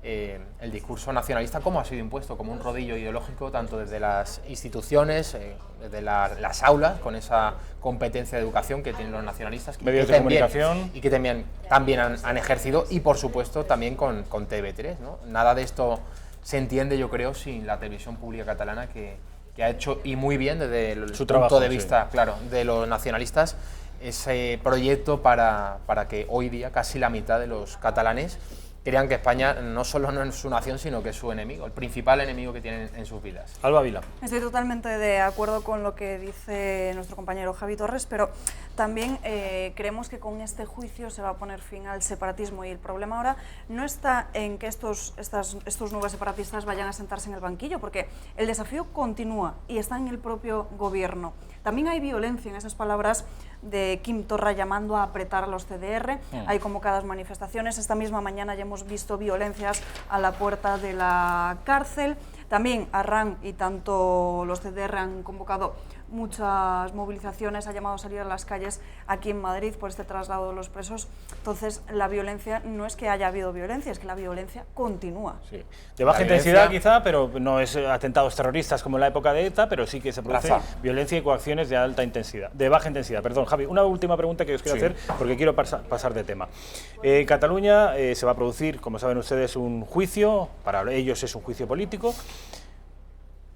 El discurso nacionalista, cómo ha sido impuesto como un rodillo ideológico, tanto desde las instituciones, desde las aulas, con esa competencia de educación que tienen los nacionalistas, medios de comunicación, y que también han ejercido, y por supuesto también con TV3, ¿no? Nada de esto se entiende, yo creo, sin la televisión pública catalana, que ha hecho, y muy bien desde el punto de vista, claro, de los nacionalistas, ese proyecto para que hoy día casi la mitad de los catalanes crean que España no solo no es su nación, sino que es su enemigo, el principal enemigo que tienen en sus vidas. Alba Vila. Estoy totalmente de acuerdo con lo que dice nuestro compañero Javi Torres, pero también creemos que con este juicio se va a poner fin al separatismo, y el problema ahora no está en que estos nuevos separatistas vayan a sentarse en el banquillo, porque el desafío continúa y está en el propio gobierno. También hay violencia en esas palabras de Quim Torra llamando a apretar a los CDR. Hay convocadas manifestaciones. Esta misma mañana ya hemos visto violencias a la puerta de la cárcel. También Arran y tanto los CDR han convocado muchas movilizaciones, ha llamado a salir a las calles aquí en Madrid por este traslado de los presos. Entonces, la violencia no es que haya habido violencia, es que la violencia continúa. Sí. De baja intensidad quizá, pero no es atentados terroristas como en la época de ETA, pero sí que se produce violencia y coacciones de alta intensidad, de baja intensidad. Perdón, Javi, una última pregunta que os quiero hacer, porque quiero pasar de tema. Cataluña se va a producir, como saben ustedes, un juicio, para ellos es un juicio político.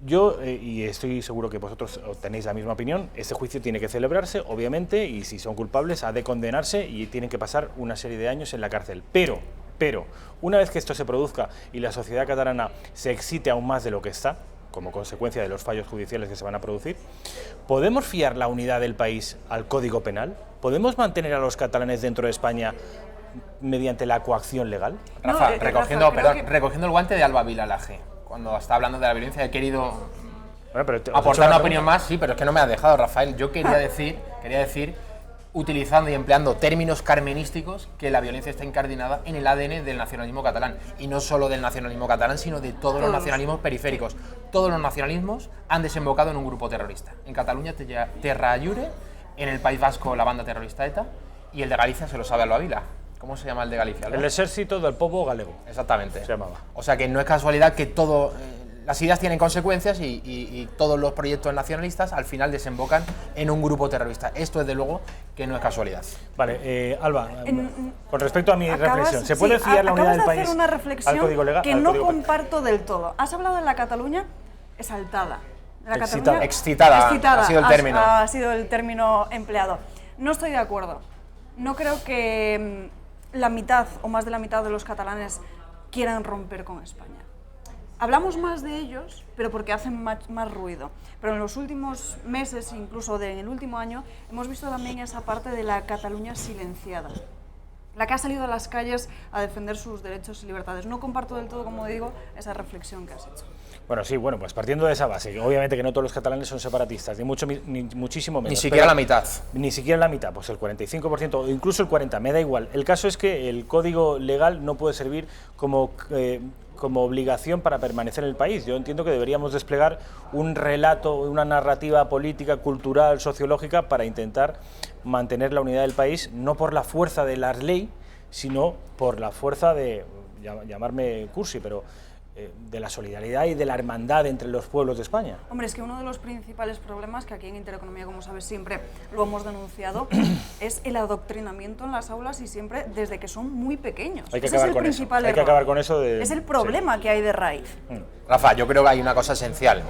Yo, y estoy seguro que vosotros tenéis la misma opinión, este juicio tiene que celebrarse, obviamente, y si son culpables ha de condenarse y tienen que pasar una serie de años en la cárcel. Pero, una vez que esto se produzca y la sociedad catalana se excite aún más de lo que está, como consecuencia de los fallos judiciales que se van a producir, ¿podemos fiar la unidad del país al Código Penal? ¿Podemos mantener a los catalanes dentro de España mediante la coacción legal? Rafa, recogiendo el guante de Alba Vila Laje. Cuando está hablando de la violencia he querido aportar una opinión más, sí, pero es que no me has dejado, Rafael. Yo quería decir, utilizando y empleando términos carmenísticos, que la violencia está incardinada en el ADN del nacionalismo catalán. Y no solo del nacionalismo catalán, sino de todos los nacionalismos periféricos. Todos los nacionalismos han desembocado en un grupo terrorista. En Cataluña, Terra Lliure, en el País Vasco, la banda terrorista ETA, y el de Galicia se lo sabe Alba Vila. ¿Cómo se llama el de Galicia? El Ejército del Povo Galego. Exactamente. Se llamaba. O sea que no es casualidad que las ideas tienen consecuencias y todos los proyectos nacionalistas al final desembocan en un grupo terrorista. Esto, desde luego, que no es casualidad. Vale, Alba, con respecto a mi reflexión, ¿se puede fiar la unidad del país una reflexión al Código Legal? Que no comparto del todo. Has hablado de la Cataluña exaltada. Excitada. Ha sido el término. Ha sido el término empleado. No estoy de acuerdo. No creo que la mitad o más de la mitad de los catalanes quieran romper con España. hablamos más de ellos, pero porque hacen más ruido. Pero en los últimos meses, incluso en el último año, hemos visto también esa parte de la Cataluña silenciada, la que ha salido a las calles a defender sus derechos y libertades. No comparto del todo, como digo, esa reflexión que has hecho. Bueno, sí, bueno, pues partiendo de esa base, obviamente que no todos los catalanes son separatistas, ni muchísimo menos. Ni siquiera la mitad. Ni siquiera la mitad, pues el 45% o incluso el 40%, me da igual. El caso es que el código legal no puede servir como obligación para permanecer en el país. Yo entiendo que deberíamos desplegar un relato, una narrativa política, cultural, sociológica para intentar mantener la unidad del país, no por la fuerza de la ley, sino por la fuerza de, llamarme cursi, pero de la solidaridad y de la hermandad entre los pueblos de España. Hombre, es que uno de los principales problemas, que aquí en Intereconomía, como sabes, siempre lo hemos denunciado, es el adoctrinamiento en las aulas y siempre desde que son muy pequeños. Hay que acabar con eso. Hay que acabar con eso. Es el problema que hay de raíz. Rafa, yo creo que hay una cosa esencial.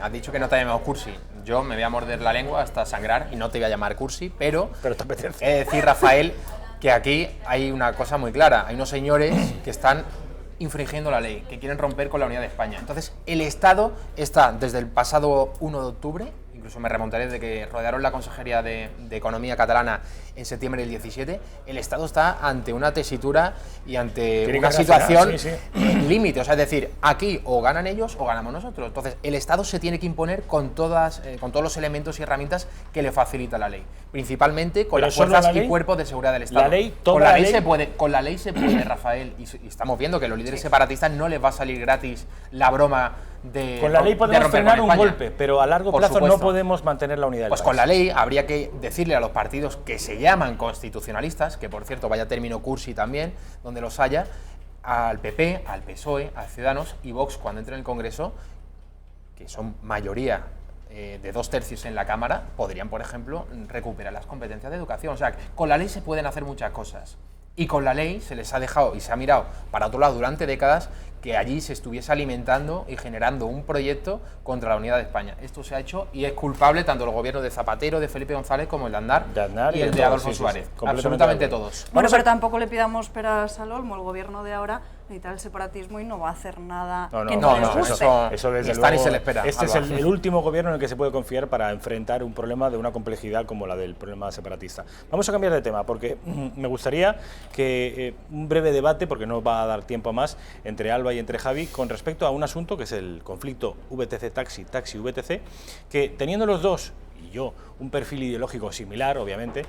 Has dicho que no te llamamos cursi. Yo me voy a morder la lengua hasta sangrar y no te voy a llamar cursi, pero te apetece. He de decir, Rafael, que aquí hay una cosa muy clara. Hay unos señores que están infringiendo la ley, que quieren romper con la unidad de España. Entonces, el Estado está desde el pasado 1 de octubre, incluso me remontaré desde que rodearon la Consejería de Economía catalana en septiembre del 17, el Estado está ante una tesitura y ante una situación límite. O sea, es decir, aquí o ganan ellos o ganamos nosotros. Entonces, el Estado se tiene que imponer con todos los elementos y herramientas que le facilita la ley, principalmente con las fuerzas y cuerpos de seguridad del Estado. Con la ley se puede, Rafael, y estamos viendo que a los líderes separatistas no les va a salir gratis la broma de con la ley podemos frenar un golpe, pero a largo plazo no podemos mantener la unidad del país. Con la ley habría que decirle a los partidos que se llaman constitucionalistas, que por cierto vaya término cursi también, donde los haya, al PP, al PSOE, a Ciudadanos y Vox cuando entre en el Congreso, que son mayoría de 2/3 en la Cámara, podrían, por ejemplo, recuperar las competencias de educación. O sea, con la ley se pueden hacer muchas cosas. Y con la ley se les ha dejado y se ha mirado para otro lado durante décadas que allí se estuviese alimentando y generando un proyecto contra la unidad de España. Esto se ha hecho y es culpable tanto el gobierno de Zapatero, de Felipe González, como el de Aznar y el de Adolfo Suárez. Absolutamente todos. Bueno, pero tampoco le pidamos peras al olmo. El gobierno de ahora necesita el separatismo y no va a hacer nada que no les guste. Eso desde luego, se le espera. Este es el último gobierno en el que se puede confiar para enfrentar un problema de una complejidad como la del problema separatista. Vamos a cambiar de tema porque me gustaría que un breve debate, porque no va a dar tiempo más, entre Alba y entre Javi, con respecto a un asunto que es el conflicto VTC-Taxi, Taxi-VTC, que teniendo los dos, y yo, un perfil ideológico similar, obviamente,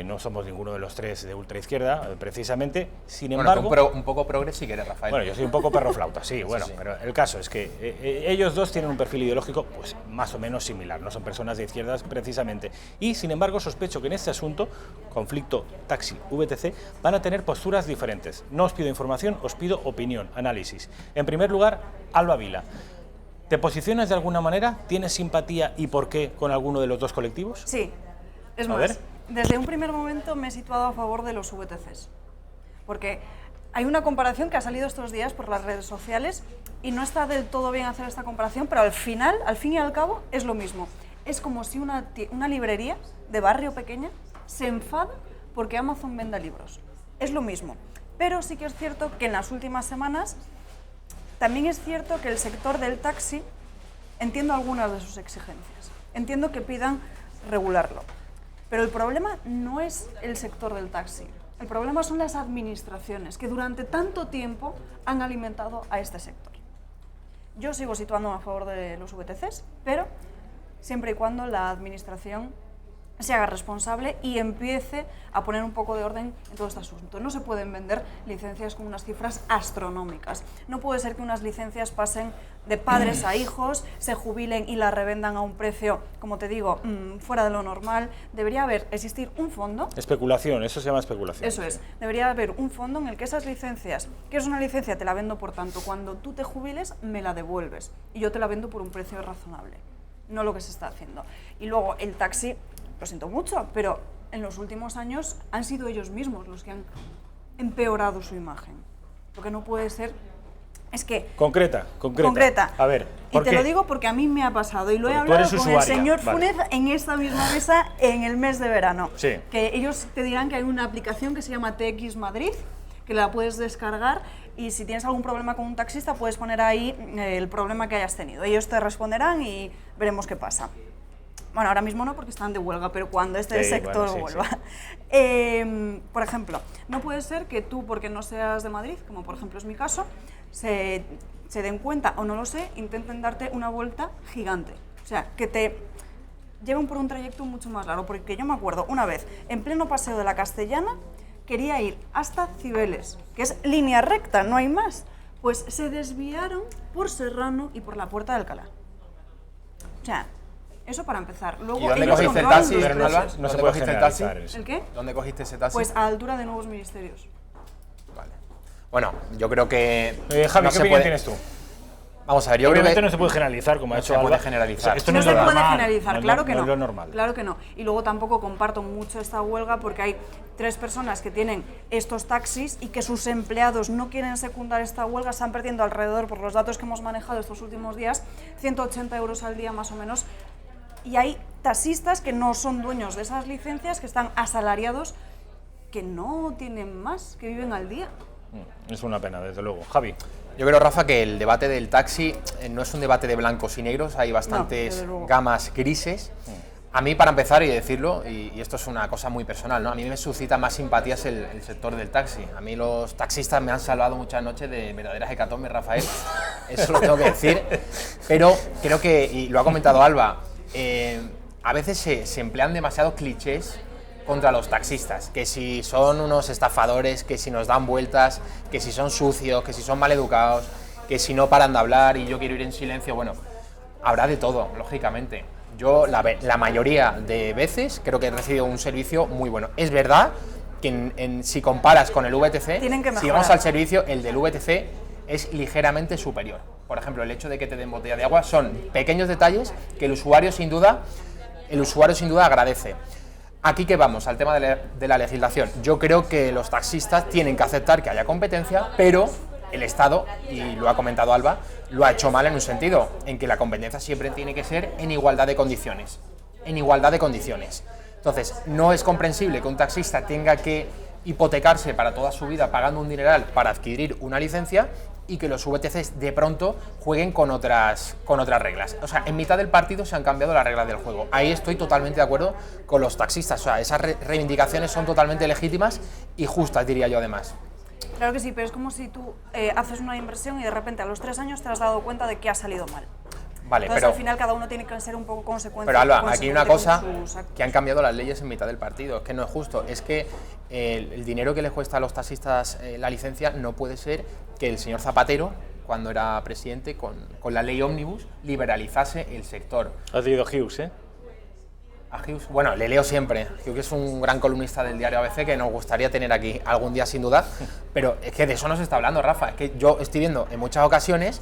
no somos ninguno de los tres de ultraizquierda, precisamente, sin embargo... un poco progres si quieres, Rafael. Bueno, yo soy un poco perro flauta, sí, bueno, sí. Pero el caso es que ellos dos tienen un perfil ideológico pues más o menos similar, no son personas de izquierdas precisamente, y sin embargo sospecho que en este asunto, conflicto Taxi-VTC, van a tener posturas diferentes. No os pido información, os pido opinión, análisis. En primer lugar, Alba Vila. ¿Te posicionas de alguna manera? ¿Tienes simpatía y por qué con alguno de los dos colectivos? Sí, es más, desde un primer momento me he situado a favor de los VTCs, porque hay una comparación que ha salido estos días por las redes sociales y no está del todo bien hacer esta comparación, pero al fin y al cabo es lo mismo. Es como si una librería de barrio pequeña se enfada porque Amazon venda libros. Es lo mismo, pero sí que es cierto que en las últimas semanas también es cierto que el sector del taxi, entiendo algunas de sus exigencias, entiendo que pidan regularlo, pero el problema no es el sector del taxi, el problema son las administraciones que durante tanto tiempo han alimentado a este sector. Yo sigo situándome a favor de los VTCs, pero siempre y cuando la administración se haga responsable y empiece a poner un poco de orden en todo este asunto. No se pueden vender licencias con unas cifras astronómicas. No puede ser que unas licencias pasen de padres a hijos, se jubilen y las revendan a un precio, como te digo, fuera de lo normal. Debería existir un fondo. Especulación, eso se llama especulación. Eso es. Debería haber un fondo en el que esas licencias, que es una licencia, te la vendo por tanto, cuando tú te jubiles me la devuelves y yo te la vendo por un precio razonable. No lo que se está haciendo. Y luego el taxi, lo siento mucho, pero en los últimos años han sido ellos mismos los que han empeorado su imagen. Lo que no puede ser es que... Concreta. A ver, ¿por qué? Te lo digo porque a mí me ha pasado y lo he hablado con el señor Funes en esta misma mesa en el mes de verano. Sí. Que ellos te dirán que hay una aplicación que se llama TX Madrid, que la puedes descargar y si tienes algún problema con un taxista puedes poner ahí el problema que hayas tenido. Ellos te responderán y veremos qué pasa. Bueno, ahora mismo no porque están de huelga, pero cuando este sector vuelva. Sí. Por ejemplo, no puede ser que tú, porque no seas de Madrid, como por ejemplo es mi caso, se den cuenta, o no lo sé, intenten darte una vuelta gigante. O sea, que te lleven por un trayecto mucho más largo, porque yo me acuerdo una vez, en pleno paseo de la Castellana, quería ir hasta Cibeles, que es línea recta, no hay más. Pues se desviaron por Serrano y por la Puerta de Alcalá. O sea, eso para empezar. Luego, ¿y dónde cogiste el taxi, Alba? No se puede generalizar eso. ¿El qué? ¿Dónde cogiste ese taxi? Pues a altura de Nuevos Ministerios. Vale. Bueno, yo creo que... Javi, no ¿qué opinión tienes tú? Vamos a ver, yo obviamente creo que no se puede generalizar, como ha hecho Alba. No se puede generalizar. O sea, esto no es se lo puede normal, generalizar, claro que no. No es lo normal. Claro que no. Y luego tampoco comparto mucho esta huelga porque hay 3 personas que tienen estos taxis y que sus empleados no quieren secundar esta huelga, están perdiendo alrededor, por los datos que hemos manejado estos últimos días, 180 euros al día más o menos. Y hay taxistas que no son dueños de esas licencias, que están asalariados, que no tienen más, que viven al día. Es una pena, desde luego. Javi. Yo creo, Rafa, que el debate del taxi no es un debate de blancos y negros, hay bastantes gamas grises. A mí, para empezar y decirlo, y esto es una cosa muy personal, ¿no? A mí me suscita más simpatías el sector del taxi. A mí los taxistas me han salvado muchas noches de verdaderas hecatombes, Rafael, eso lo tengo que decir. Pero creo que, y lo ha comentado Alba, a veces se emplean demasiados clichés contra los taxistas, que si son unos estafadores, que si nos dan vueltas, que si son sucios, que si son maleducados, que si no paran de hablar y yo quiero ir en silencio. Bueno, habrá de todo, lógicamente. Yo la mayoría de veces creo que he recibido un servicio muy bueno. Es verdad que si comparas con el VTC, si vamos al servicio, el del VTC es ligeramente superior. Por ejemplo, el hecho de que te den botella de agua son pequeños detalles que el usuario sin duda agradece. Aquí que vamos, al tema de la legislación. Yo creo que los taxistas tienen que aceptar que haya competencia, pero el Estado, y lo ha comentado Alba, lo ha hecho mal en un sentido, en que la competencia siempre tiene que ser en igualdad de condiciones. En igualdad de condiciones. Entonces, no es comprensible que un taxista tenga que hipotecarse para toda su vida pagando un dineral para adquirir una licencia y que los VTCs de pronto jueguen con otras reglas. O sea, en mitad del partido se han cambiado las reglas del juego. Ahí estoy totalmente de acuerdo con los taxistas. O sea, esas reivindicaciones son totalmente legítimas y justas, diría yo, además. Claro que sí, pero es como si tú haces una inversión y de repente a los 3 años te has dado cuenta de que ha salido mal. Vale, entonces, pero al final cada uno tiene que ser un poco consecuente. Pero Alba, aquí hay una cosa, que han cambiado las leyes en mitad del partido. Es que no es justo. Es que el dinero que les cuesta a los taxistas la licencia no puede ser que el señor Zapatero, cuando era presidente, con la ley Ómnibus, liberalizase el sector. Has leído Hughes, ¿eh? A Hughes, bueno, le leo siempre. Hughes es un gran columnista del diario ABC que nos gustaría tener aquí algún día sin duda, pero es que de eso no se está hablando, Rafa. Es que yo estoy viendo en muchas ocasiones,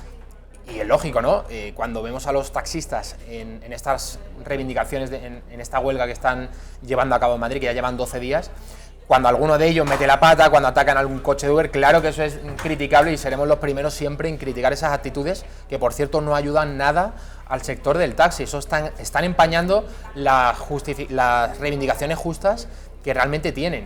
y es lógico, ¿no? Cuando vemos a los taxistas en estas reivindicaciones, en esta huelga que están llevando a cabo en Madrid, que ya llevan 12 días, cuando alguno de ellos mete la pata, cuando atacan a algún coche de Uber, claro que eso es criticable y seremos los primeros siempre en criticar esas actitudes que, por cierto, no ayudan nada al sector del taxi. Eso están empañando las reivindicaciones justas que realmente tienen.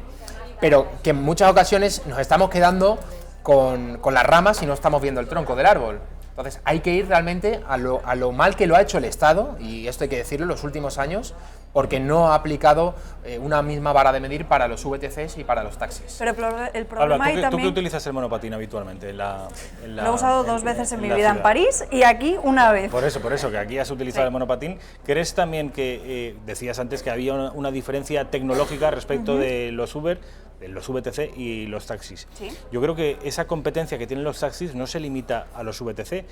Pero que en muchas ocasiones nos estamos quedando con las ramas y no estamos viendo el tronco del árbol. Entonces hay que ir realmente a lo mal que lo ha hecho el Estado, y esto hay que decirlo, en los últimos años, porque no ha aplicado una misma vara de medir para los VTCs y para los taxis. Pero el problema Alba, también... ¿tú qué utilizas el monopatín habitualmente? Lo he usado 2 veces en mi vida, en París y aquí una vez. Por eso, que aquí has utilizado el monopatín. ¿Crees también que, decías antes que había una diferencia tecnológica respecto de los Uber, de los VTC y los taxis? ¿Sí? Yo creo que esa competencia que tienen los taxis no se limita a los VTC.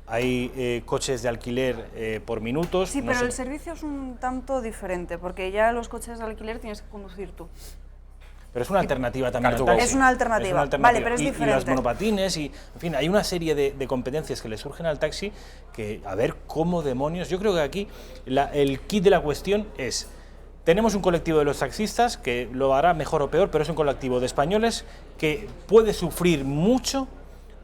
Hay coches de alquiler por minutos. Sí, pero el servicio es un tanto diferente, porque ya los coches de alquiler tienes que conducir tú. Pero es una alternativa también al taxi. Es una alternativa, vale, pero es diferente. Y los monopatines, y en fin, hay una serie de competencias que le surgen al taxi que, a ver cómo demonios. Yo creo que aquí el kit de la cuestión es: tenemos un colectivo de los taxistas que lo hará mejor o peor, pero es un colectivo de españoles que puede sufrir mucho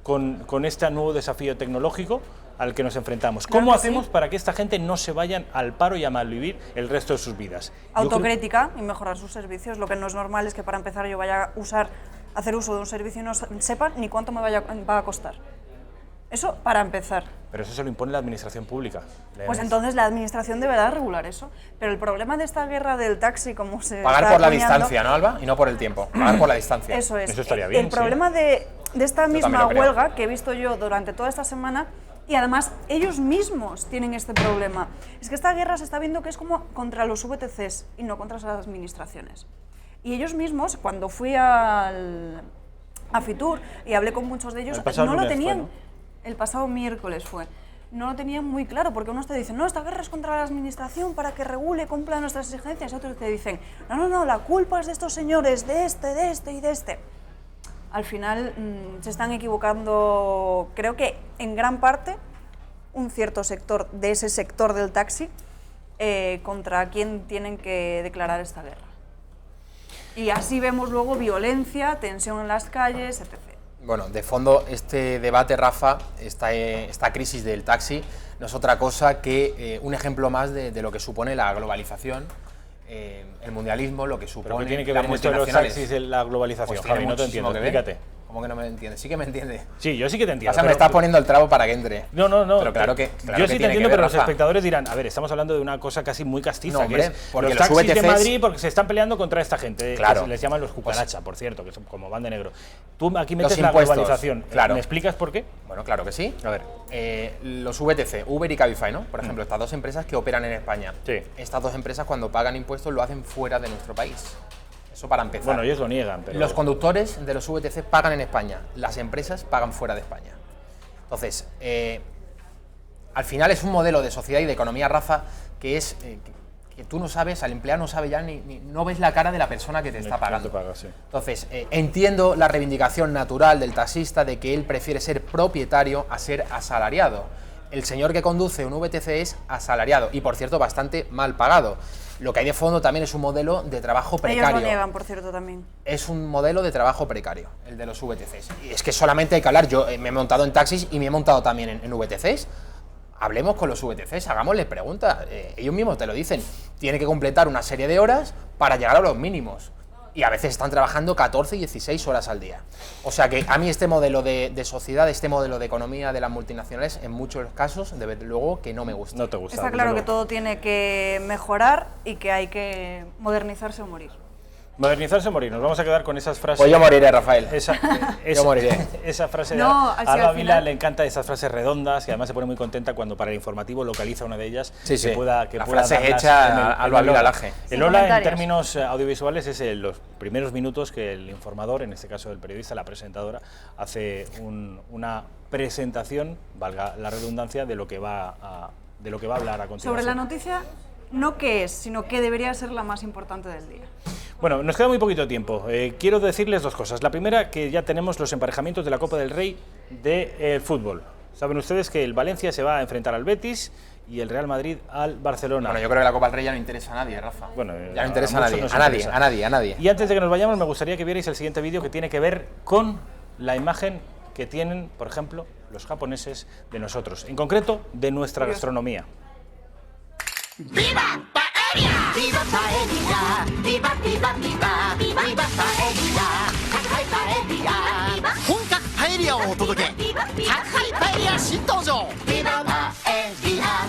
con este nuevo desafío tecnológico al que nos enfrentamos. ¿Cómo hacemos para que esta gente no se vayan al paro y a malvivir el resto de sus vidas? Autocrítica y mejorar sus servicios. Lo que no es normal es que para empezar yo vaya a usar hacer uso de un servicio y no sepan ni cuánto me va a costar. Eso para empezar. Pero eso se lo impone la administración pública. Pues entonces la administración deberá regular eso. Pero el problema de esta guerra del taxi, como se pagar está por la acuñando, distancia, ¿no, Alba? Y no por el tiempo. Pagar por la distancia. Eso es. Eso estaría bien. El problema de esta misma creo. huelga que he visto yo durante toda esta semana, y además ellos mismos tienen este problema, es que esta guerra se está viendo que es como contra los VTCs y no contra las administraciones. Y ellos mismos, cuando fui a Fitur y hablé con muchos de ellos, no lo tenían. Fue, ¿no? El pasado miércoles fue. No lo tenían muy claro, porque unos te dicen, no, esta guerra es contra la administración para que regule, cumpla nuestras exigencias, y otros te dicen, no, la culpa es de estos señores, de este y de este. Al final se están equivocando, creo que en gran parte, un cierto sector de ese sector del taxi contra quien tienen que declarar esta guerra. Y así vemos luego violencia, tensión en las calles, etc. Bueno, de fondo, este debate, Rafa, esta crisis del taxi, no es otra cosa que un ejemplo más de lo que supone la globalización, el mundialismo, lo que supone. ¿Pero qué tiene que ver esto de los taxis en la globalización, pues Javi? No te entiendo, explícate. ¿Cómo que no me entiendes? Sí que me entiende. Sí, yo sí que te entiendo. O sea, me estás poniendo el trabo para que entre. No. Pero claro que yo sí te entiendo, pero los espectadores dirán, a ver, estamos hablando de una cosa casi muy castiza, no, hombre, que es porque los taxis VTCs... de Madrid porque se están peleando contra esta gente, claro. que les llaman los cucaracha, por cierto, que son como van de negro. Tú aquí metes la impuestos, globalización. Claro. ¿Me explicas por qué? Bueno, claro que sí. A ver. Los VTC, Uber y Cabify, ¿no? Por ejemplo, estas dos empresas que operan en España. Sí. Estas dos empresas, cuando pagan impuestos, lo hacen fuera de nuestro país. Eso para empezar. Bueno, ellos lo niegan, pero... Los conductores de los VTC pagan en España, las empresas pagan fuera de España. Entonces, al final es un modelo de sociedad y de economía, Rafa, que es que tú no sabes, al empleado no sabe ya no ves la cara de la persona que te está pagando. Sí. Entonces, entiendo la reivindicación natural del taxista de que él prefiere ser propietario a ser asalariado. El señor que conduce un VTC es asalariado y, por cierto, bastante mal pagado. Lo que hay de fondo también es un modelo de trabajo precario. Ellos lo niegan, por cierto, también. Es un modelo de trabajo precario, el de los VTCs. Y es que solamente hay que hablar, yo me he montado en taxis y me he montado también en VTCs. Hablemos con los VTCs, hagámosles preguntas. Ellos mismos te lo dicen. Tienen que completar una serie de horas para llegar a los mínimos. Y a veces están trabajando 14 y 16 horas al día. O sea que a mí este modelo de sociedad, este modelo de economía de las multinacionales, en muchos casos, desde luego que no me gusta. No te gusta. Está claro que todo tiene que mejorar y que hay que modernizarse o morir. Modernizarse o morir. Nos vamos a quedar con esas frases. Pues yo moriré, Rafael. Yo moriré. Esa frase de Alba Vila le encanta esas frases redondas y además se pone muy contenta cuando para el informativo localiza una de ellas sí, sí. que pueda la frase hecha a Alba Vila Laje. El Hola en términos audiovisuales es los primeros minutos que el informador, en este caso el periodista, la presentadora, hace una presentación, valga la redundancia, de lo que va a hablar a continuación. Sobre la noticia, no qué es, sino que debería ser la más importante del día. Bueno, nos queda muy poquito tiempo. Quiero decirles dos cosas. La primera, que ya tenemos los emparejamientos de la Copa del Rey de fútbol. Saben ustedes que el Valencia se va a enfrentar al Betis y el Real Madrid al Barcelona. Bueno, yo creo que la Copa del Rey ya no interesa a nadie, Rafa. Bueno, ya no interesa a nadie. Y antes de que nos vayamos, me gustaría que vierais el siguiente vídeo que tiene que ver con la imagen que tienen, por ejemplo, los japoneses de nosotros, en concreto de nuestra gastronomía. ¡Viva Paella! ¡Viva Paella! ¡Viva, viva, viva! ¡Viva Paella! ¡Shanghai Paella! ¡Viva! ¡Honkaku Paella o otodoke! ¡Shanghai Paella Shintoujou! ¡Viva Paella!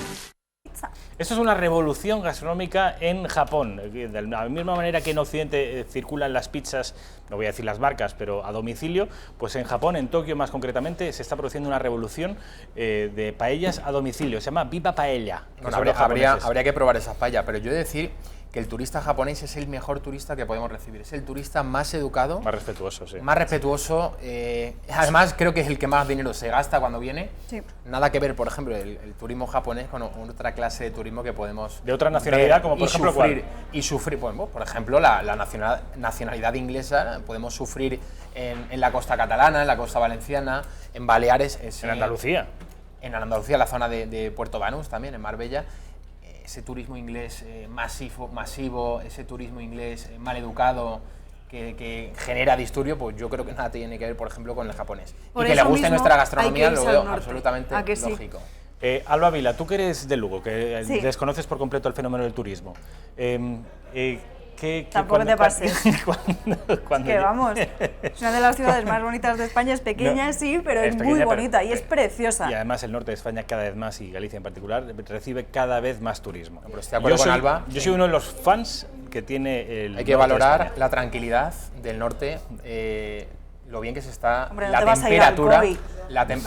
Esto es una revolución gastronómica en Japón. De la misma manera que en Occidente circulan las pizzas, no voy a decir las marcas, pero a domicilio, pues en Japón, en Tokio más concretamente, se está produciendo una revolución de paellas a domicilio. Se llama Viva Paella. Bueno, habría que probar esas paellas, pero yo he de decir que el turista japonés es el mejor turista que podemos recibir. Es el turista más educado. Más respetuoso, sí. Más respetuoso. Además, creo que es el que más dinero se gasta cuando viene. Sí. Nada que ver, por ejemplo, el turismo japonés con otra clase de turismo que podemos... De otra nacionalidad, como por ejemplo, ¿cuál? Y sufrir, bueno, por ejemplo, la nacionalidad inglesa. Podemos sufrir en la costa catalana, en la costa valenciana, en Baleares. En Andalucía. En Andalucía, la zona de Puerto Banús también, en Marbella. Ese turismo inglés masivo, ese turismo inglés mal educado que genera disturbio, pues yo creo que nada tiene que ver, por ejemplo, con el japonés. Por y que le guste mismo, nuestra gastronomía lo veo norte. absolutamente lógico. Sí. Alba Vila, tú que eres de Lugo, que sí. desconoces por completo el fenómeno del turismo, Tampoco te pases. Que vamos, es una de las ciudades más bonitas de España, es pequeña, sí, pero es muy bonita y es preciosa. Y además el norte de España cada vez más, y Galicia en particular, recibe cada vez más turismo. Pero estoy de acuerdo con Alba. Yo soy uno de los fans que tiene el Hay que valorar la tranquilidad del norte, lo bien que se está, hombre, no la te vas temperatura, a ir al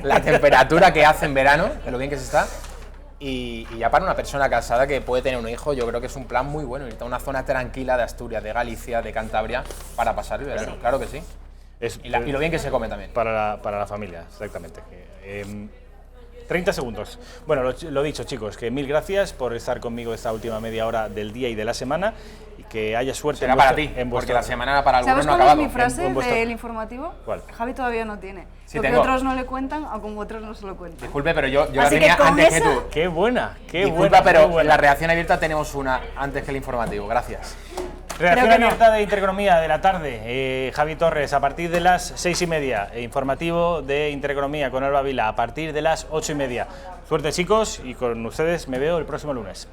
la temperatura que hace en verano, lo bien que se está. Y ya para una persona casada que puede tener un hijo, yo creo que es un plan muy bueno, irte a una zona tranquila de Asturias, de Galicia, de Cantabria, para pasar el verano, claro que sí. Y lo bien que se come también. Para la familia, exactamente. 30 segundos. Bueno, lo dicho, chicos, que mil gracias por estar conmigo esta última media hora del día y de la semana, y que haya suerte. Será para ti, porque la semana era para algunos no ha acabado. ¿Sabes cuál es mi frase del informativo? ¿Cuál? Javi todavía no tiene. Sí, lo que tengo. otros no le cuentan, o como otros no se lo cuentan. Disculpe, pero yo la Así tenía que antes esa... que tú. ¡Qué buena! ¡Qué Disculpa, buena! pero muy buena. en la reacción abierta tenemos una antes que el informativo. Gracias. Redacción abierta de Intereconomía de la tarde. Javi Torres, a partir de las 6:30. Informativo de Intereconomía con Alba Vila, a partir de las 8:30. Suerte, chicos, y con ustedes me veo el próximo lunes.